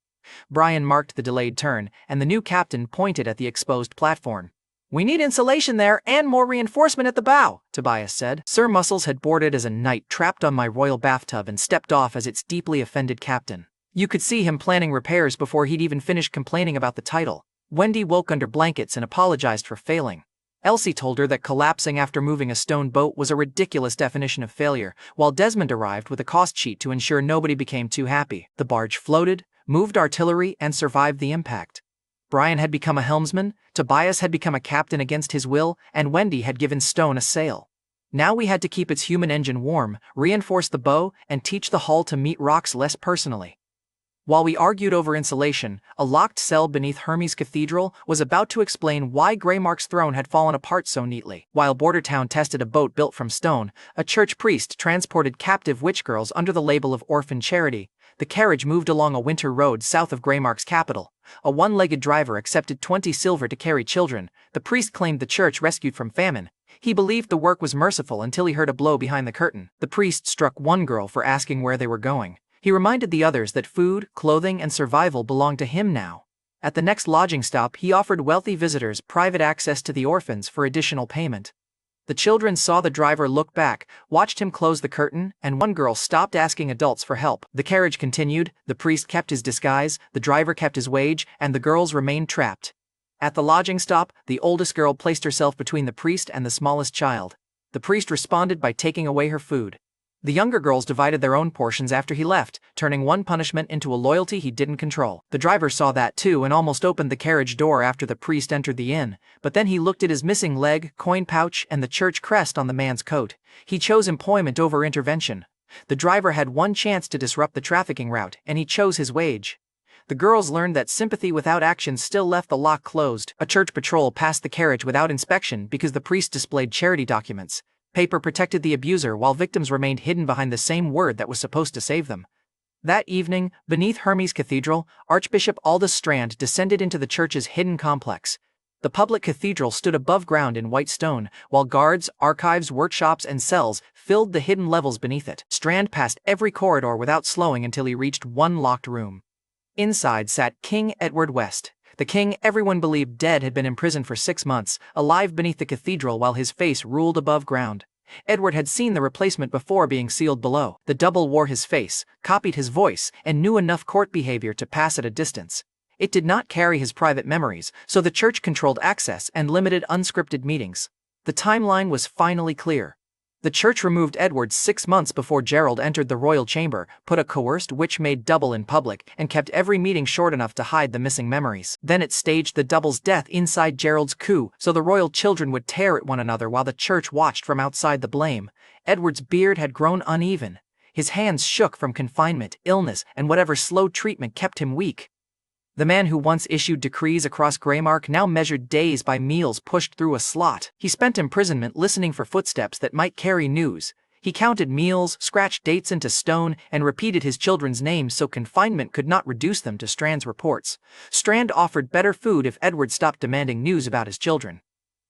Brian marked the delayed turn, and the new captain pointed at the exposed platform. "We need insulation there and more reinforcement at the bow," Tobias said. Sir Muscles had boarded as a knight trapped on my royal bathtub and stepped off as its deeply offended captain. You could see him planning repairs before he'd even finished complaining about the title. Wendy woke under blankets and apologized for failing. Elsie told her that collapsing after moving a stone boat was a ridiculous definition of failure, while Desmond arrived with a cost sheet to ensure nobody became too happy. The barge floated, moved artillery, and survived the impact. Brian had become a helmsman, Tobias had become a captain against his will, and Wendy had given stone a sail. Now we had to keep its human engine warm, reinforce the bow, and teach the hull to meet rocks less personally. While we argued over insulation, a locked cell beneath Hermes Cathedral was about to explain why Greymark's throne had fallen apart so neatly. While Bordertown tested a boat built from stone, a church priest transported captive witch girls under the label of orphan charity. The carriage moved along a winter road south of Greymark's capital. A one-legged driver accepted 20 silver to carry children. The priest claimed the church rescued from famine. He believed the work was merciful until he heard a blow behind the curtain. The priest struck one girl for asking where they were going. He reminded the others that food, clothing, and survival belonged to him now. At the next lodging stop, he offered wealthy visitors private access to the orphans for additional payment. The children saw the driver look back, watched him close the curtain, and one girl stopped asking adults for help. The carriage continued, the priest kept his disguise, the driver kept his wage, and the girls remained trapped. At the lodging stop, the oldest girl placed herself between the priest and the smallest child. The priest responded by taking away her food. The younger girls divided their own portions after he left, turning one punishment into a loyalty he didn't control. The driver saw that too and almost opened the carriage door after the priest entered the inn, but then he looked at his missing leg, coin pouch, and the church crest on the man's coat. He chose employment over intervention. The driver had one chance to disrupt the trafficking route, and he chose his wage. The girls learned that sympathy without action still left the lock closed. A church patrol passed the carriage without inspection because the priest displayed charity documents. Paper protected the abuser while victims remained hidden behind the same word that was supposed to save them. That evening, beneath Hermes Cathedral, Archbishop Aldous Strand descended into the church's hidden complex. The public cathedral stood above ground in white stone, while guards, archives, workshops, and cells filled the hidden levels beneath it. Strand passed every corridor without slowing until he reached one locked room. Inside sat King Edward West. The king everyone believed dead had been imprisoned for 6 months, alive beneath the cathedral while his face ruled above ground. Edward had seen the replacement before being sealed below. The double wore his face, copied his voice, and knew enough court behavior to pass at a distance. It did not carry his private memories, so the church controlled access and limited unscripted meetings. The timeline was finally clear. The church removed Edward 6 months before Gerald entered the royal chamber, put a coerced witch maid double in public, and kept every meeting short enough to hide the missing memories. Then it staged the double's death inside Gerald's coup, so the royal children would tear at one another while the church watched from outside the blame. Edward's beard had grown uneven. His hands shook from confinement, illness, and whatever slow treatment kept him weak. The man who once issued decrees across Greymark now measured days by meals pushed through a slot. He spent imprisonment listening for footsteps that might carry news. He counted meals, scratched dates into stone, and repeated his children's names so confinement could not reduce them to Strand's reports. Strand offered better food if Edward stopped demanding news about his children.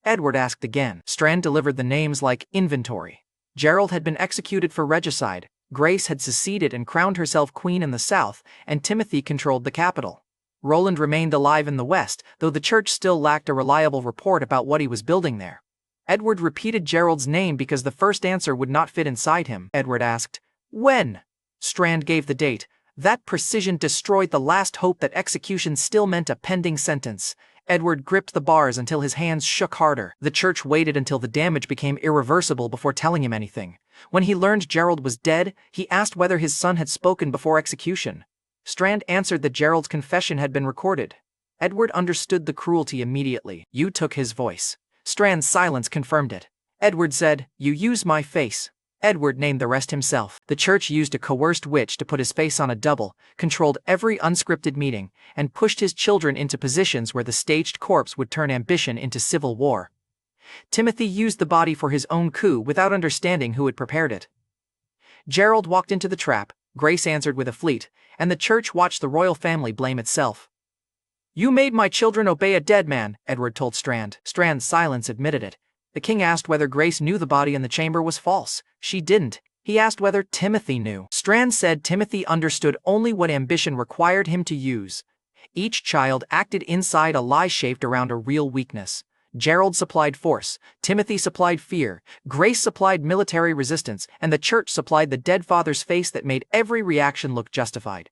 Edward asked again. Strand delivered the names like inventory. Gerald had been executed for regicide, Grace had seceded and crowned herself queen in the south, and Timothy controlled the capital. Roland remained alive in the west, though the church still lacked a reliable report about what he was building there. Edward repeated Gerald's name because the first answer would not fit inside him. Edward asked, "When?" Strand gave the date. That precision destroyed the last hope that execution still meant a pending sentence. Edward gripped the bars until his hands shook harder. The church waited until the damage became irreversible before telling him anything. When he learned Gerald was dead, he asked whether his son had spoken before execution. Strand answered that Gerald's confession had been recorded. Edward understood the cruelty immediately. "You took his voice." Strand's silence confirmed it. Edward said, "You used my face." Edward named the rest himself. The church used a coerced witch to put his face on a double, controlled every unscripted meeting, and pushed his children into positions where the staged corpse would turn ambition into civil war. Timothy used the body for his own coup without understanding who had prepared it. Gerald walked into the trap, Grace answered with a fleet, and the church watched the royal family blame itself. "You made my children obey a dead man," Edward told Strand. Strand's silence admitted it. The king asked whether Grace knew the body in the chamber was false. She didn't. He asked whether Timothy knew. Strand said Timothy understood only what ambition required him to use. Each child acted inside a lie shaped around a real weakness. Gerald supplied force, Timothy supplied fear, Grace supplied military resistance, and the church supplied the dead father's face that made every reaction look justified.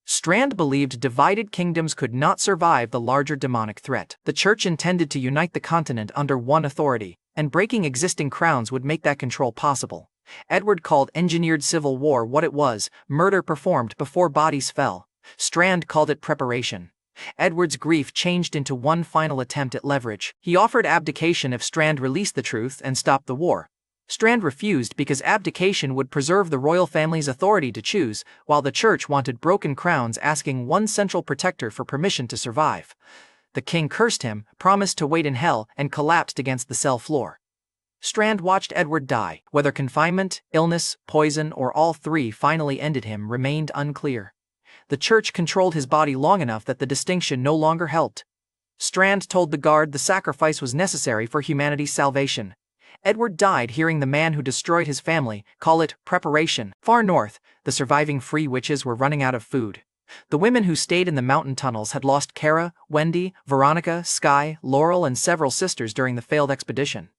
Strand believed divided kingdoms could not survive the larger demonic threat. The church intended to unite the continent under one authority, and breaking existing crowns would make that control possible. Edward called engineered civil war what it was, murder performed before bodies fell. Strand called it preparation. Edward's grief changed into one final attempt at leverage. He offered abdication if Strand released the truth and stopped the war. Strand refused because abdication would preserve the royal family's authority to choose, while the church wanted broken crowns asking one central protector for permission to survive. The king cursed him, promised to wait in hell, and collapsed against the cell floor. Strand watched Edward die. Whether confinement, illness, poison, or all three finally ended him remained unclear. The church controlled his body long enough that the distinction no longer helped. Strand told the guard the sacrifice was necessary for humanity's salvation. Edward died hearing the man who destroyed his family call it preparation. Far north, the surviving free witches were running out of food. The women who stayed in the mountain tunnels had lost Kara, Wendy, Veronica, Sky, Laurel, and several sisters during the failed expedition.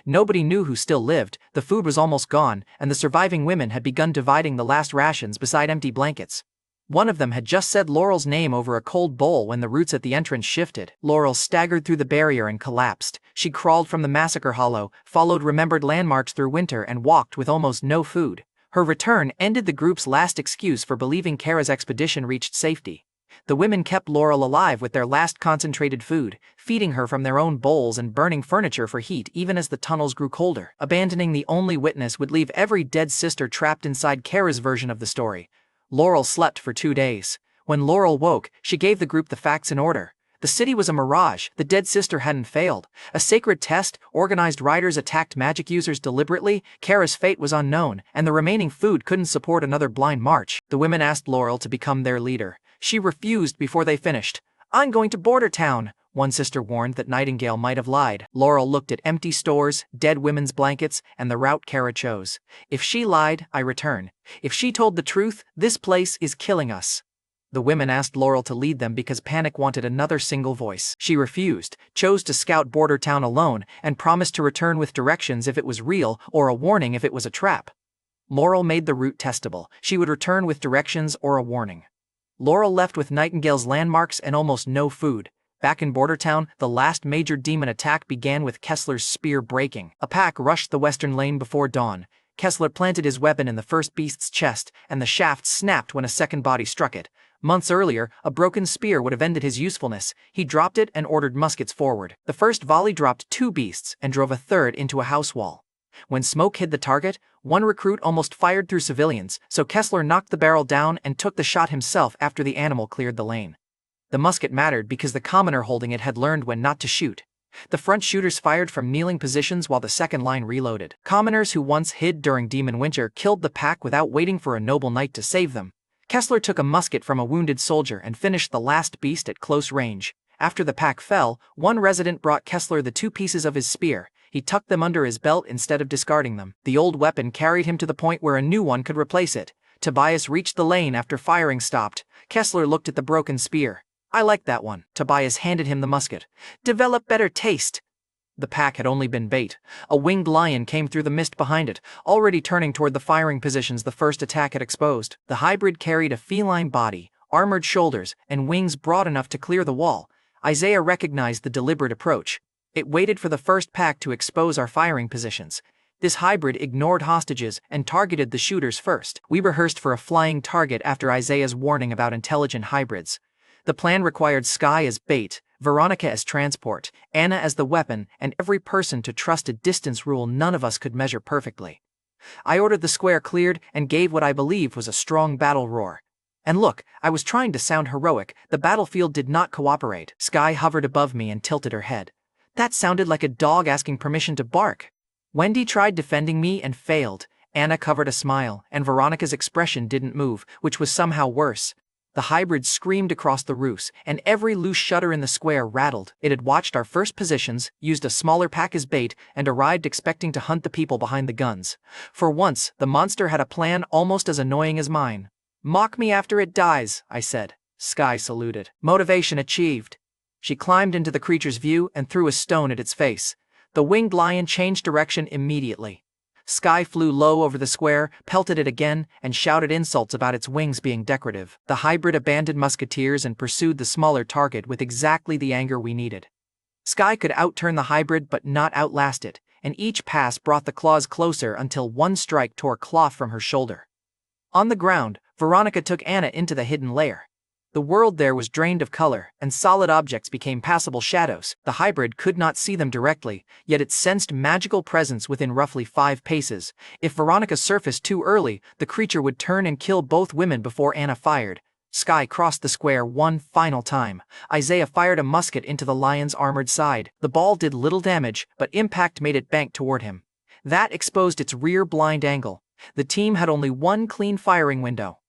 Nobody knew who still lived, the food was almost gone, and the surviving women had begun dividing the last rations beside empty blankets. One of them had just said Laurel's name over a cold bowl when the roots at the entrance shifted. Laurel staggered through the barrier and collapsed. She crawled from the massacre hollow, followed remembered landmarks through winter, and walked with almost no food. Her return ended the group's last excuse for believing Kara's expedition reached safety. The women kept Laurel alive with their last concentrated food, feeding her from their own bowls and burning furniture for heat even as the tunnels grew colder. Abandoning the only witness would leave every dead sister trapped inside Kara's version of the story. Laurel slept for 2 days. When Laurel woke, she gave the group the facts in order. The city was a mirage, the dead sister hadn't failed. A sacred test, organized riders attacked magic users deliberately, Kara's fate was unknown, and the remaining food couldn't support another blind march. The women asked Laurel to become their leader. She refused before they finished. "I'm going to Border Town," one sister warned that Nightingale might have lied. Laurel looked at empty stores, dead women's blankets, and the route Kara chose. "If she lied, I return. If she told the truth, this place is killing us." The women asked Laurel to lead them because Panic wanted another single voice. She refused, chose to scout Border Town alone, and promised to return with directions if it was real or a warning if it was a trap. Laurel made the route testable. She would return with directions or a warning. Laurel left with Nightingale's landmarks and almost no food. Back in Bordertown, the last major demon attack began with Kessler's spear breaking. A pack rushed the western lane before dawn. Kessler planted his weapon in the first beast's chest, and the shaft snapped when a second body struck it. Months earlier, a broken spear would have ended his usefulness. He dropped it and ordered muskets forward. The first volley dropped 2 beasts and drove a third into a house wall. When smoke hid the target, one recruit almost fired through civilians, so Kessler knocked the barrel down and took the shot himself after the animal cleared the lane. The musket mattered because the commoner holding it had learned when not to shoot. The front shooters fired from kneeling positions while the second line reloaded. Commoners who once hid during Demon Winter killed the pack without waiting for a noble knight to save them. Kessler took a musket from a wounded soldier and finished the last beast at close range. After the pack fell, one resident brought Kessler the 2 pieces of his spear. He tucked them under his belt instead of discarding them. The old weapon carried him to the point where a new one could replace it. Tobias reached the lane after firing stopped. Kessler looked at the broken spear. "I like that one." Tobias handed him the musket. "Develop better taste." The pack had only been bait. A winged lion came through the mist behind it, already turning toward the firing positions the first attack had exposed. The hybrid carried a feline body, armored shoulders, and wings broad enough to clear the wall. Isaiah recognized the deliberate approach. It waited for the first pack to expose our firing positions. This hybrid ignored hostages and targeted the shooters first. We rehearsed for a flying target after Isaiah's warning about intelligent hybrids. The plan required Sky as bait, Veronica as transport, Anna as the weapon, and every person to trust a distance rule none of us could measure perfectly. I ordered the square cleared and gave what I believed was a strong battle roar. And look, I was trying to sound heroic. The battlefield did not cooperate. Sky hovered above me and tilted her head. That sounded like a dog asking permission to bark. Wendy tried defending me and failed. Anna covered a smile, and Veronica's expression didn't move, which was somehow worse. The hybrid screamed across the roofs, and every loose shutter in the square rattled. It had watched our first positions, used a smaller pack as bait, and arrived expecting to hunt the people behind the guns. For once, the monster had a plan almost as annoying as mine. "Mock me after it dies," I said. Sky saluted. Motivation achieved. She climbed into the creature's view and threw a stone at its face. The winged lion changed direction immediately. Sky flew low over the square, pelted it again, and shouted insults about its wings being decorative. The hybrid abandoned musketeers and pursued the smaller target with exactly the anger we needed. Sky could outturn the hybrid but not outlast it, and each pass brought the claws closer until one strike tore cloth from her shoulder. On the ground, Veronica took Anna into the hidden lair. The world there was drained of color, and solid objects became passable shadows. The hybrid could not see them directly, yet it sensed magical presence within roughly 5 paces. If Veronica surfaced too early, the creature would turn and kill both women before Anna fired. Sky crossed the square one final time. Isaiah fired a musket into the lion's armored side. The ball did little damage, but impact made it bank toward him. That exposed its rear blind angle. The team had only one clean firing window.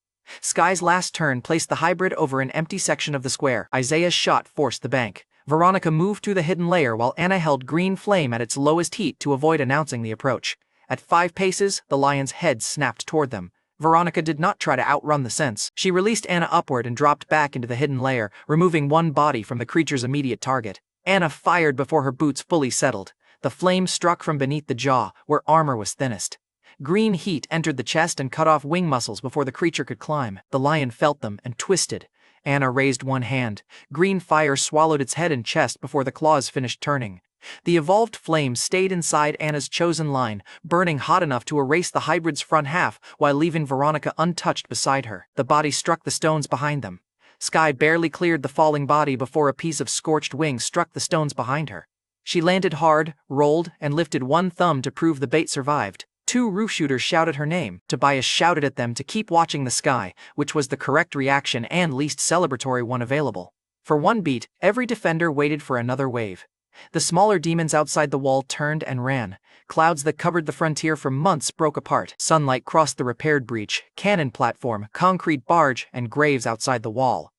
Sky's last turn placed the hybrid over an empty section of the square. Isaiah's shot forced the bank. Veronica moved through the hidden layer while Anna held green flame at its lowest heat to avoid announcing the approach. At 5 paces, the lion's head snapped toward them. Veronica did not try to outrun the sense. She released Anna upward and dropped back into the hidden layer, removing one body from the creature's immediate target. Anna fired before her boots fully settled. The flame struck from beneath the jaw, where armor was thinnest. Green heat entered the chest and cut off wing muscles before the creature could climb. The lion felt them and twisted. Anna raised one hand. Green fire swallowed its head and chest before the claws finished turning. The evolved flame stayed inside Anna's chosen line, burning hot enough to erase the hybrid's front half while leaving Veronica untouched beside her. The body struck the stones behind them. Sky barely cleared the falling body before a piece of scorched wing struck the stones behind her. She landed hard, rolled, and lifted one thumb to prove the bait survived. Two roof shooters shouted her name. Tobias shouted at them to keep watching the sky, which was the correct reaction and least celebratory one available. For one beat, every defender waited for another wave. The smaller demons outside the wall turned and ran. Clouds that covered the frontier for months broke apart. Sunlight crossed the repaired breach, cannon platform, concrete barge, and graves outside the wall.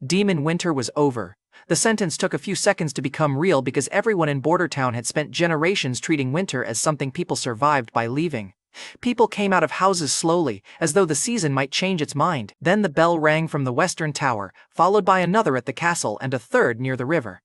Demon winter was over. The sentence took a few seconds to become real because everyone in Border Town had spent generations treating winter as something people survived by leaving. People came out of houses slowly, as though the season might change its mind. Then the bell rang from the western tower, followed by another at the castle and a third near the river.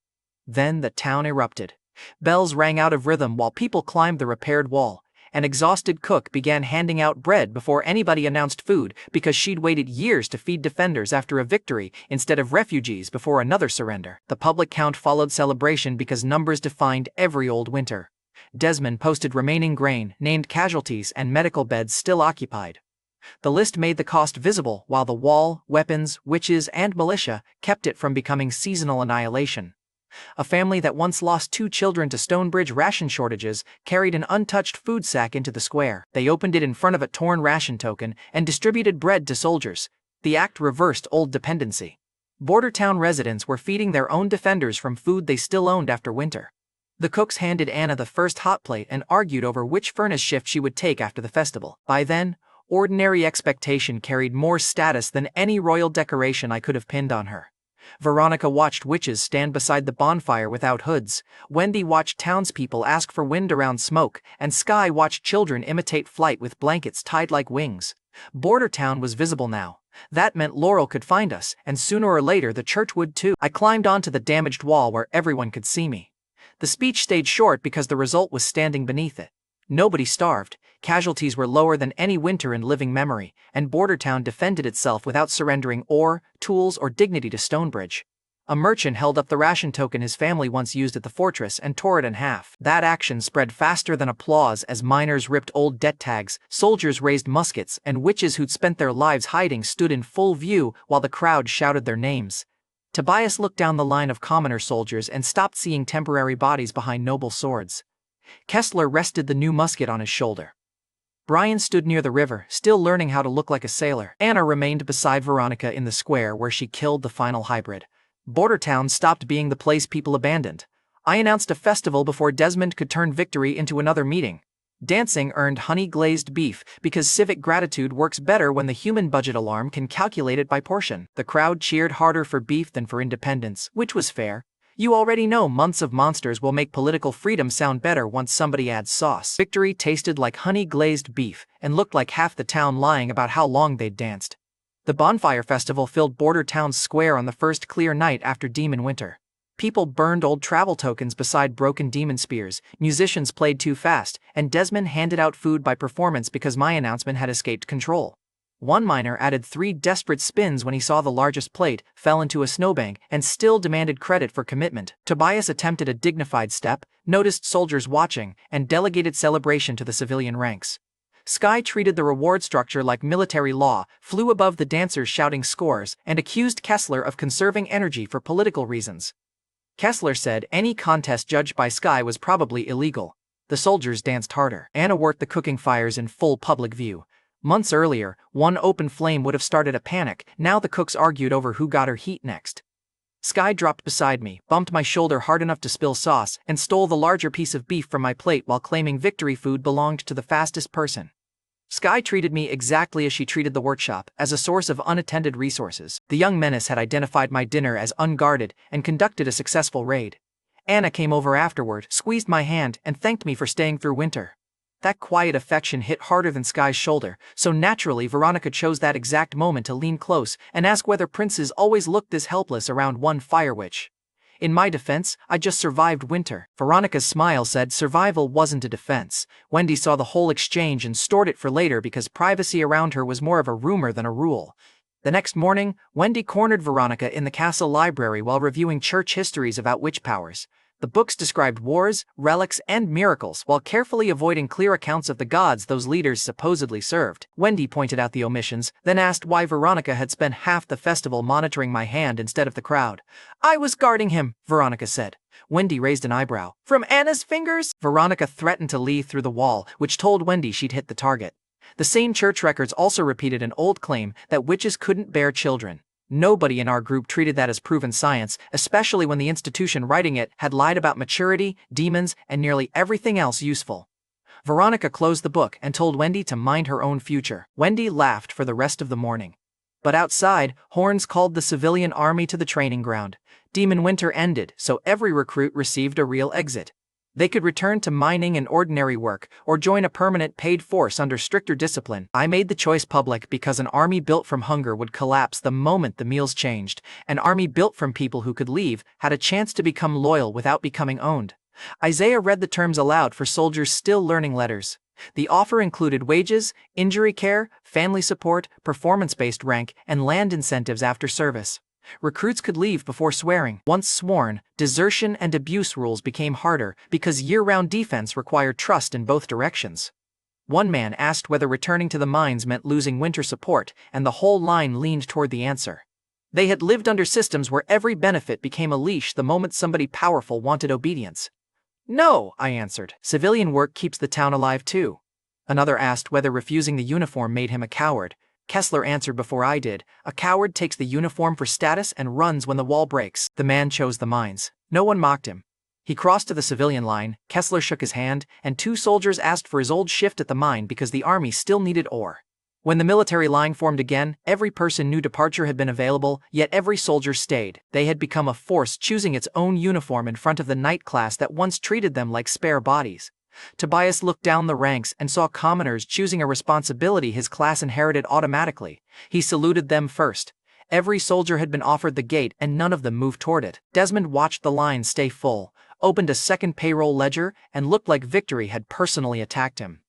Then the town erupted. Bells rang out of rhythm while people climbed the repaired wall. An exhausted cook began handing out bread before anybody announced food because she'd waited years to feed defenders after a victory instead of refugees before another surrender. The public count followed celebration because numbers defined every old winter. Desmond posted remaining grain, named casualties, and medical beds still occupied. The list made the cost visible while the wall, weapons, witches, and militia kept it from becoming seasonal annihilation. A family that once lost 2 children to Stonebridge ration shortages carried an untouched food sack into the square. They opened it in front of a torn ration token and distributed bread to soldiers. The act reversed old dependency. Border Town residents were feeding their own defenders from food they still owned after winter. The cooks handed Anna the first hot plate and argued over which furnace shift she would take after the festival. By then, ordinary expectation carried more status than any royal decoration I could have pinned on her. Veronica watched witches stand beside the bonfire without hoods. Wendy watched townspeople ask for wind around smoke, and Sky watched children imitate flight with blankets tied like wings. Border Town was visible now. That meant Laurel could find us, and sooner or later the church would too. I climbed onto the damaged wall where everyone could see me. The speech stayed short because the result was standing beneath it. Nobody starved, casualties were lower than any winter in living memory, and Border Town defended itself without surrendering ore, tools, or dignity to Stonebridge. A merchant held up the ration token his family once used at the fortress and tore it in half. That action spread faster than applause as miners ripped old debt tags, soldiers raised muskets, and witches who'd spent their lives hiding stood in full view while the crowd shouted their names. Tobias looked down the line of commoner soldiers and stopped seeing temporary bodies behind noble swords. Kessler rested the new musket on his shoulder. Brian stood near the river, still learning how to look like a sailor. Anna remained beside Veronica in the square where she killed the final hybrid. Border Town stopped being the place people abandoned. I announced a festival before Desmond could turn victory into another meeting. Dancing earned honey-glazed beef because civic gratitude works better when the human budget alarm can calculate it by portion. The crowd cheered harder for beef than for independence, which was fair. You already know months of monsters will make political freedom sound better once somebody adds sauce. Victory tasted like honey-glazed beef and looked like half the town lying about how long they'd danced. The bonfire festival filled Border Town's square on the first clear night after Demon Winter. People burned old travel tokens beside broken demon spears, musicians played too fast, and Desmond handed out food by performance because my announcement had escaped control. One miner added 3 desperate spins when he saw the largest plate, fell into a snowbank, and still demanded credit for commitment. Tobias attempted a dignified step, noticed soldiers watching, and delegated celebration to the civilian ranks. Sky treated the reward structure like military law, flew above the dancers shouting scores, and accused Kessler of conserving energy for political reasons. Kessler said any contest judged by Sky was probably illegal. The soldiers danced harder. Anna worked the cooking fires in full public view. Months earlier, one open flame would have started a panic. Now the cooks argued over who got her heat next. Sky dropped beside me, bumped my shoulder hard enough to spill sauce, and stole the larger piece of beef from my plate while claiming victory food belonged to the fastest person. Sky treated me exactly as she treated the workshop, as a source of unattended resources. The young menace had identified my dinner as unguarded and conducted a successful raid. Anna came over afterward, squeezed my hand, and thanked me for staying through winter. That quiet affection hit harder than Sky's shoulder, so naturally Veronica chose that exact moment to lean close and ask whether princes always looked this helpless around one fire witch. In my defense, I just survived winter. Veronica's smile said survival wasn't a defense. Wendy saw the whole exchange and stored it for later because privacy around her was more of a rumor than a rule. The next morning, Wendy cornered Veronica in the castle library while reviewing church histories about witch powers. The books described wars, relics, and miracles while carefully avoiding clear accounts of the gods those leaders supposedly served. Wendy pointed out the omissions, then asked why Veronica had spent half the festival monitoring my hand instead of the crowd. I was guarding him, Veronica said. Wendy raised an eyebrow. From Anna's fingers? Veronica threatened to leave through the wall, which told Wendy she'd hit the target. The same church records also repeated an old claim that witches couldn't bear children. Nobody in our group treated that as proven science, especially when the institution writing it had lied about maturity, demons, and nearly everything else useful. Veronica closed the book and told Wendy to mind her own future. Wendy laughed for the rest of the morning. But outside, horns called the civilian army to the training ground. Demon winter ended, so every recruit received a real exit. They could return to mining and ordinary work, or join a permanent paid force under stricter discipline. I made the choice public because an army built from hunger would collapse the moment the meals changed. An army built from people who could leave had a chance to become loyal without becoming owned. Isaiah read the terms aloud for soldiers still learning letters. The offer included wages, injury care, family support, performance-based rank, and land incentives after service. Recruits could leave before swearing. Once sworn, desertion and abuse rules became harder because year-round defense required trust in both directions. One man asked whether returning to the mines meant losing winter support, and the whole line leaned toward the answer. They had lived under systems where every benefit became a leash the moment somebody powerful wanted obedience. No, I answered. Civilian work keeps the town alive too. Another asked whether refusing the uniform made him a coward. Kessler answered before I did. A coward takes the uniform for status and runs when the wall breaks. The man chose the mines. No one mocked him. He crossed to the civilian line, Kessler shook his hand, and 2 soldiers asked for his old shift at the mine because the army still needed ore. When the military line formed again, every person knew departure had been available, yet every soldier stayed. They had become a force choosing its own uniform in front of the night class that once treated them like spare bodies. Tobias looked down the ranks and saw commoners choosing a responsibility his class inherited automatically. He saluted them first. Every soldier had been offered the gate and none of them moved toward it. Desmond watched the line stay full, opened a second payroll ledger, and looked like victory had personally attacked him.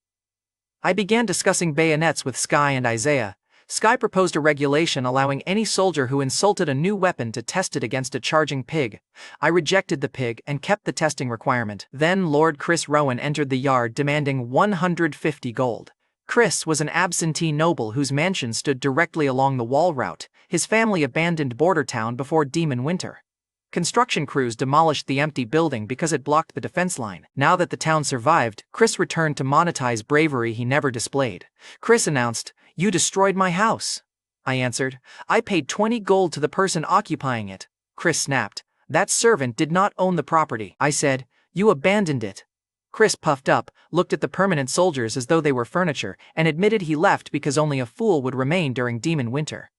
I began discussing bayonets with Sky and Isaiah. Sky proposed a regulation allowing any soldier who insulted a new weapon to test it against a charging pig. I rejected the pig and kept the testing requirement. Then Lord Chris Rowan entered the yard demanding 150 gold. Chris was an absentee noble whose mansion stood directly along the wall route. His family abandoned Border Town before Demon Winter. Construction crews demolished the empty building because it blocked the defense line. Now that the town survived, Chris returned to monetize bravery he never displayed. Chris announced, "You destroyed my house." I answered, "I paid 20 gold to the person occupying it." Chris snapped, "That servant did not own the property." I said, "You abandoned it." Chris puffed up, looked at the permanent soldiers as though they were furniture, and admitted he left because only a fool would remain during Demon Winter.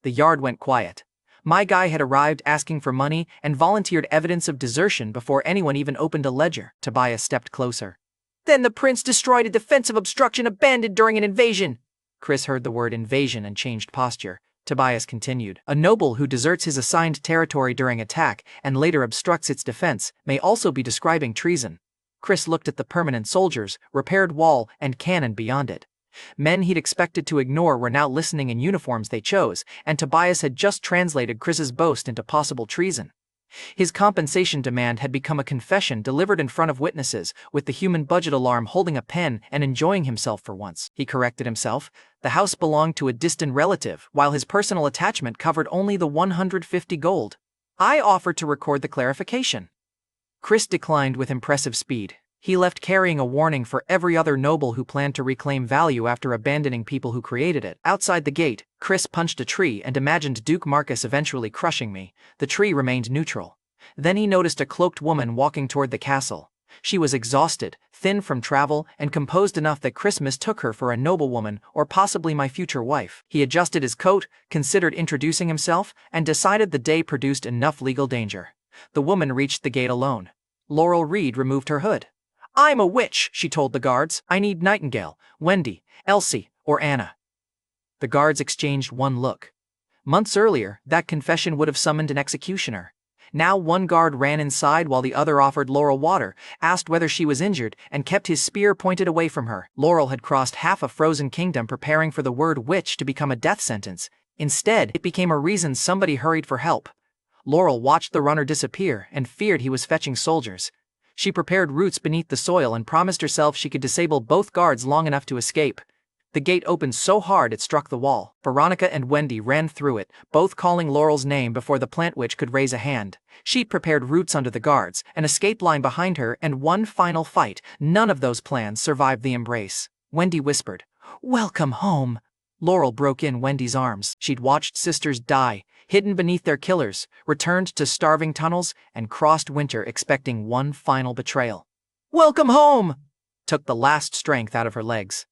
The yard went quiet. My guy had arrived asking for money and volunteered evidence of desertion before anyone even opened a ledger. Tobias stepped closer. "Then the prince destroyed a defensive obstruction abandoned during an invasion." Chris heard the word invasion and changed posture. Tobias continued, "A noble who deserts his assigned territory during attack and later obstructs its defense may also be describing treason." Chris looked at the permanent soldiers, repaired wall, and cannon beyond it. Men he'd expected to ignore were now listening in uniforms they chose, and Tobias had just translated Chris's boast into possible treason. His compensation demand had become a confession delivered in front of witnesses, with the human budget alarm holding a pen and enjoying himself for once. He corrected himself. The house belonged to a distant relative, while his personal attachment covered only the 150 gold. I offered to record the clarification. Chris declined with impressive speed. He left carrying a warning for every other noble who planned to reclaim value after abandoning people who created it. Outside the gate, Chris punched a tree and imagined Duke Marcus eventually crushing me. The tree remained neutral. Then he noticed a cloaked woman walking toward the castle. She was exhausted, thin from travel, and composed enough that Chris mistook her for a noblewoman or possibly my future wife. He adjusted his coat, considered introducing himself, and decided the day produced enough legal danger. The woman reached the gate alone. Laurel Reed removed her hood. "I'm a witch," she told the guards. "I need Nightingale, Wendy, Elsie, or Anna." The guards exchanged one look. Months earlier, that confession would have summoned an executioner. Now one guard ran inside while the other offered Laurel water, asked whether she was injured, and kept his spear pointed away from her. Laurel had crossed half a frozen kingdom preparing for the word witch to become a death sentence. Instead, it became a reason somebody hurried for help. Laurel watched the runner disappear and feared he was fetching soldiers. She prepared roots beneath the soil and promised herself she could disable both guards long enough to escape. The gate opened so hard it struck the wall. Veronica and Wendy ran through it, both calling Laurel's name before the plant witch could raise a hand. She prepared roots under the guards, an escape line behind her, and one final fight. None of those plans survived the embrace. Wendy whispered, "Welcome home." Laurel broke in Wendy's arms. She'd watched sisters die, hidden beneath their killers, returned to starving tunnels, and crossed winter expecting one final betrayal. "Welcome home!" took the last strength out of her legs.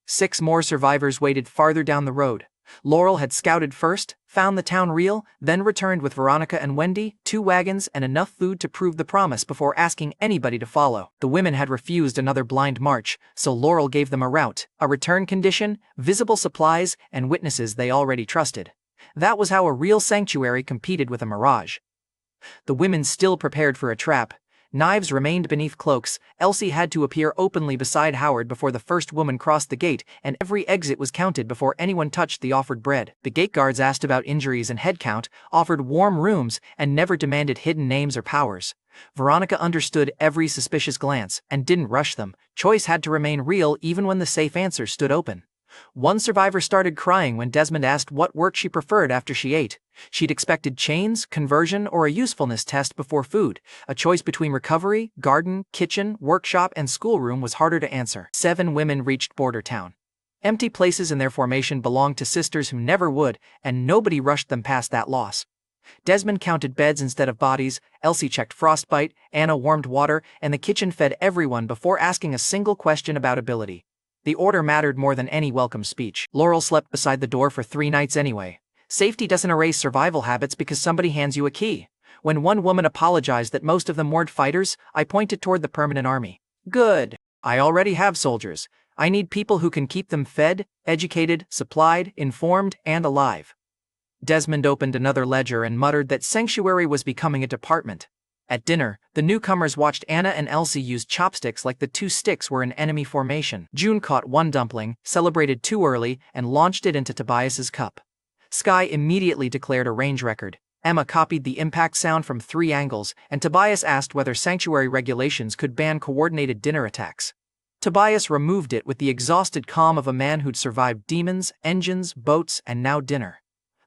6 more survivors waited farther down the road. Laurel had scouted first, found the town real, then returned with Veronica and Wendy, 2 wagons, and enough food to prove the promise before asking anybody to follow. The women had refused another blind march, so Laurel gave them a route, a return condition, visible supplies, and witnesses they already trusted. That was how a real sanctuary competed with a mirage. The women still prepared for a trap. Knives remained beneath cloaks. Elsie had to appear openly beside Howard before the first woman crossed the gate, and every exit was counted before anyone touched the offered bread. The gate guards asked about injuries and head count, offered warm rooms, and never demanded hidden names or powers. Veronica understood every suspicious glance and didn't rush them. Choice had to remain real even when the safe answer stood open. One survivor started crying when Desmond asked what work she preferred after she ate. She'd expected chains, conversion, or a usefulness test before food. A choice between recovery, garden, kitchen, workshop, and schoolroom was harder to answer. 7 women reached Border Town. Empty places in their formation belonged to sisters who never would, and nobody rushed them past that loss. Desmond counted beds instead of bodies, Elsie checked frostbite, Anna warmed water, and the kitchen fed everyone before asking a single question about ability. The order mattered more than any welcome speech. Laurel slept beside the door for 3 nights anyway. Safety doesn't erase survival habits because somebody hands you a key. When one woman apologized that most of them weren't fighters, I pointed toward the permanent army. "Good. I already have soldiers. I need people who can keep them fed, educated, supplied, informed, and alive." Desmond opened another ledger and muttered that sanctuary was becoming a department. At dinner, the newcomers watched Anna and Elsie use chopsticks like the 2 sticks were in enemy formation. June caught 1 dumpling, celebrated too early, and launched it into Tobias's cup. Sky immediately declared a range record. Emma copied the impact sound from 3 angles, and Tobias asked whether sanctuary regulations could ban coordinated dinner attacks. Tobias removed it with the exhausted calm of a man who'd survived demons, engines, boats, and now dinner.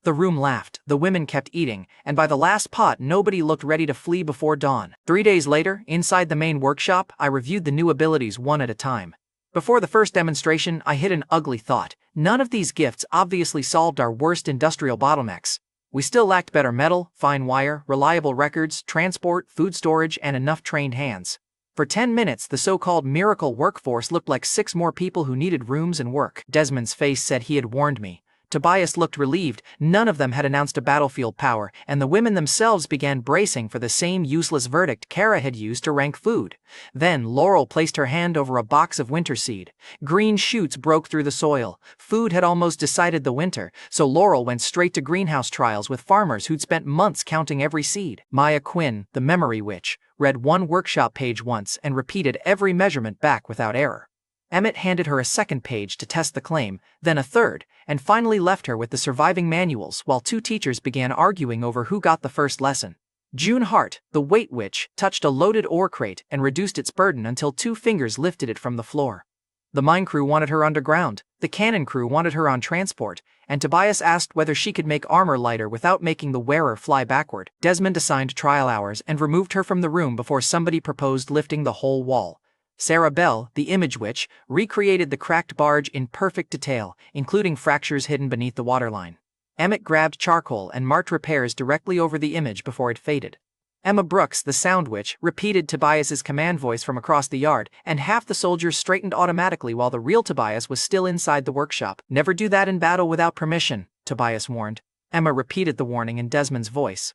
The room laughed, the women kept eating, and by the last pot nobody looked ready to flee before dawn. 3 days later, inside the main workshop, I reviewed the new abilities one at a time. Before the first demonstration, I hit an ugly thought. None of these gifts obviously solved our worst industrial bottlenecks. We still lacked better metal, fine wire, reliable records, transport, food storage, and enough trained hands. For 10 minutes, the so-called miracle workforce looked like 6 more people who needed rooms and work. Desmond's face said he had warned me. Tobias looked relieved. None of them had announced a battlefield power, and the women themselves began bracing for the same useless verdict Kara had used to rank food. Then Laurel placed her hand over a box of winter seed. Green shoots broke through the soil. Food had almost decided the winter, so Laurel went straight to greenhouse trials with farmers who'd spent months counting every seed. Maya Quinn, the memory witch, read 1 workshop page once and repeated every measurement back without error. Emmett handed her a 2nd page to test the claim, then a 3rd, and finally left her with the surviving manuals while 2 teachers began arguing over who got the first lesson. June Hart, the weight witch, touched a loaded ore crate and reduced its burden until 2 fingers lifted it from the floor. The mine crew wanted her underground, the cannon crew wanted her on transport, and Tobias asked whether she could make armor lighter without making the wearer fly backward. Desmond assigned trial hours and removed her from the room before somebody proposed lifting the whole wall. Sarah Bell, the image witch, recreated the cracked barge in perfect detail, including fractures hidden beneath the waterline. Emmett grabbed charcoal and marked repairs directly over the image before it faded. Emma Brooks, the sound witch, repeated Tobias's command voice from across the yard, and half the soldiers straightened automatically while the real Tobias was still inside the workshop. "Never do that in battle without permission," Tobias warned. Emma repeated the warning in Desmond's voice.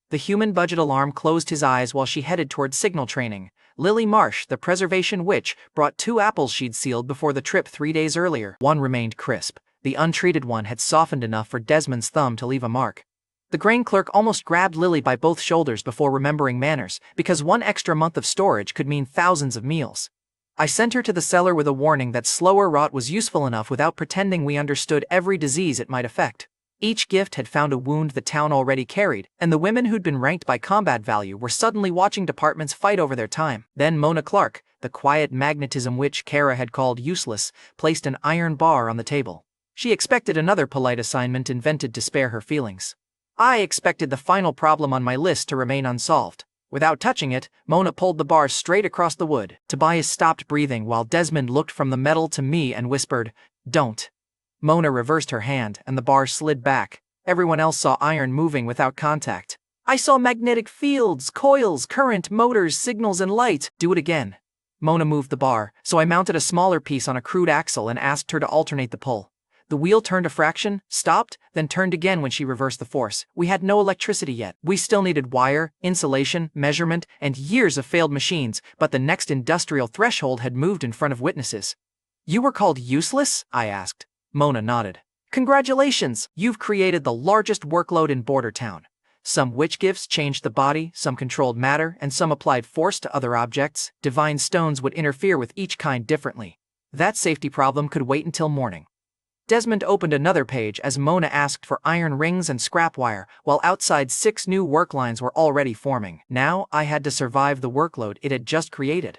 The human budget alarm closed his eyes while she headed toward signal training. Lily Marsh, the preservation witch, brought 2 apples she'd sealed before the trip 3 days earlier. One remained crisp. The untreated one had softened enough for Desmond's thumb to leave a mark. The grain clerk almost grabbed Lily by both shoulders before remembering manners, because one extra month of storage could mean thousands of meals. I sent her to the cellar with a warning that slower rot was useful enough without pretending we understood every disease it might affect. Each gift had found a wound the town already carried, and the women who'd been ranked by combat value were suddenly watching departments fight over their time. Then Mona Clark, the quiet magnetism witch Kara had called useless, placed an iron bar on the table. She expected another polite assignment invented to spare her feelings. I expected the final problem on my list to remain unsolved. Without touching it, Mona pulled the bar straight across the wood. Tobias stopped breathing while Desmond looked from the metal to me and whispered, "Don't." Mona reversed her hand, and the bar slid back. Everyone else saw iron moving without contact. "I saw magnetic fields, coils, current, motors, signals, and light." "Do it again." Mona moved the bar, so I mounted a smaller piece on a crude axle and asked her to alternate the pull. The wheel turned a fraction, stopped, then turned again when she reversed the force. We had no electricity yet. We still needed wire, insulation, measurement, and years of failed machines, but the next industrial threshold had moved in front of witnesses. "You were called useless?" I asked. Mona nodded. "Congratulations! You've created the largest workload in Border Town. Some witch gifts changed the body, some controlled matter, and some applied force to other objects. Divine stones would interfere with each kind differently. That safety problem could wait until morning." Desmond opened another page as Mona asked for iron rings and scrap wire, while outside 6 new work lines were already forming. Now I had to survive the workload it had just created.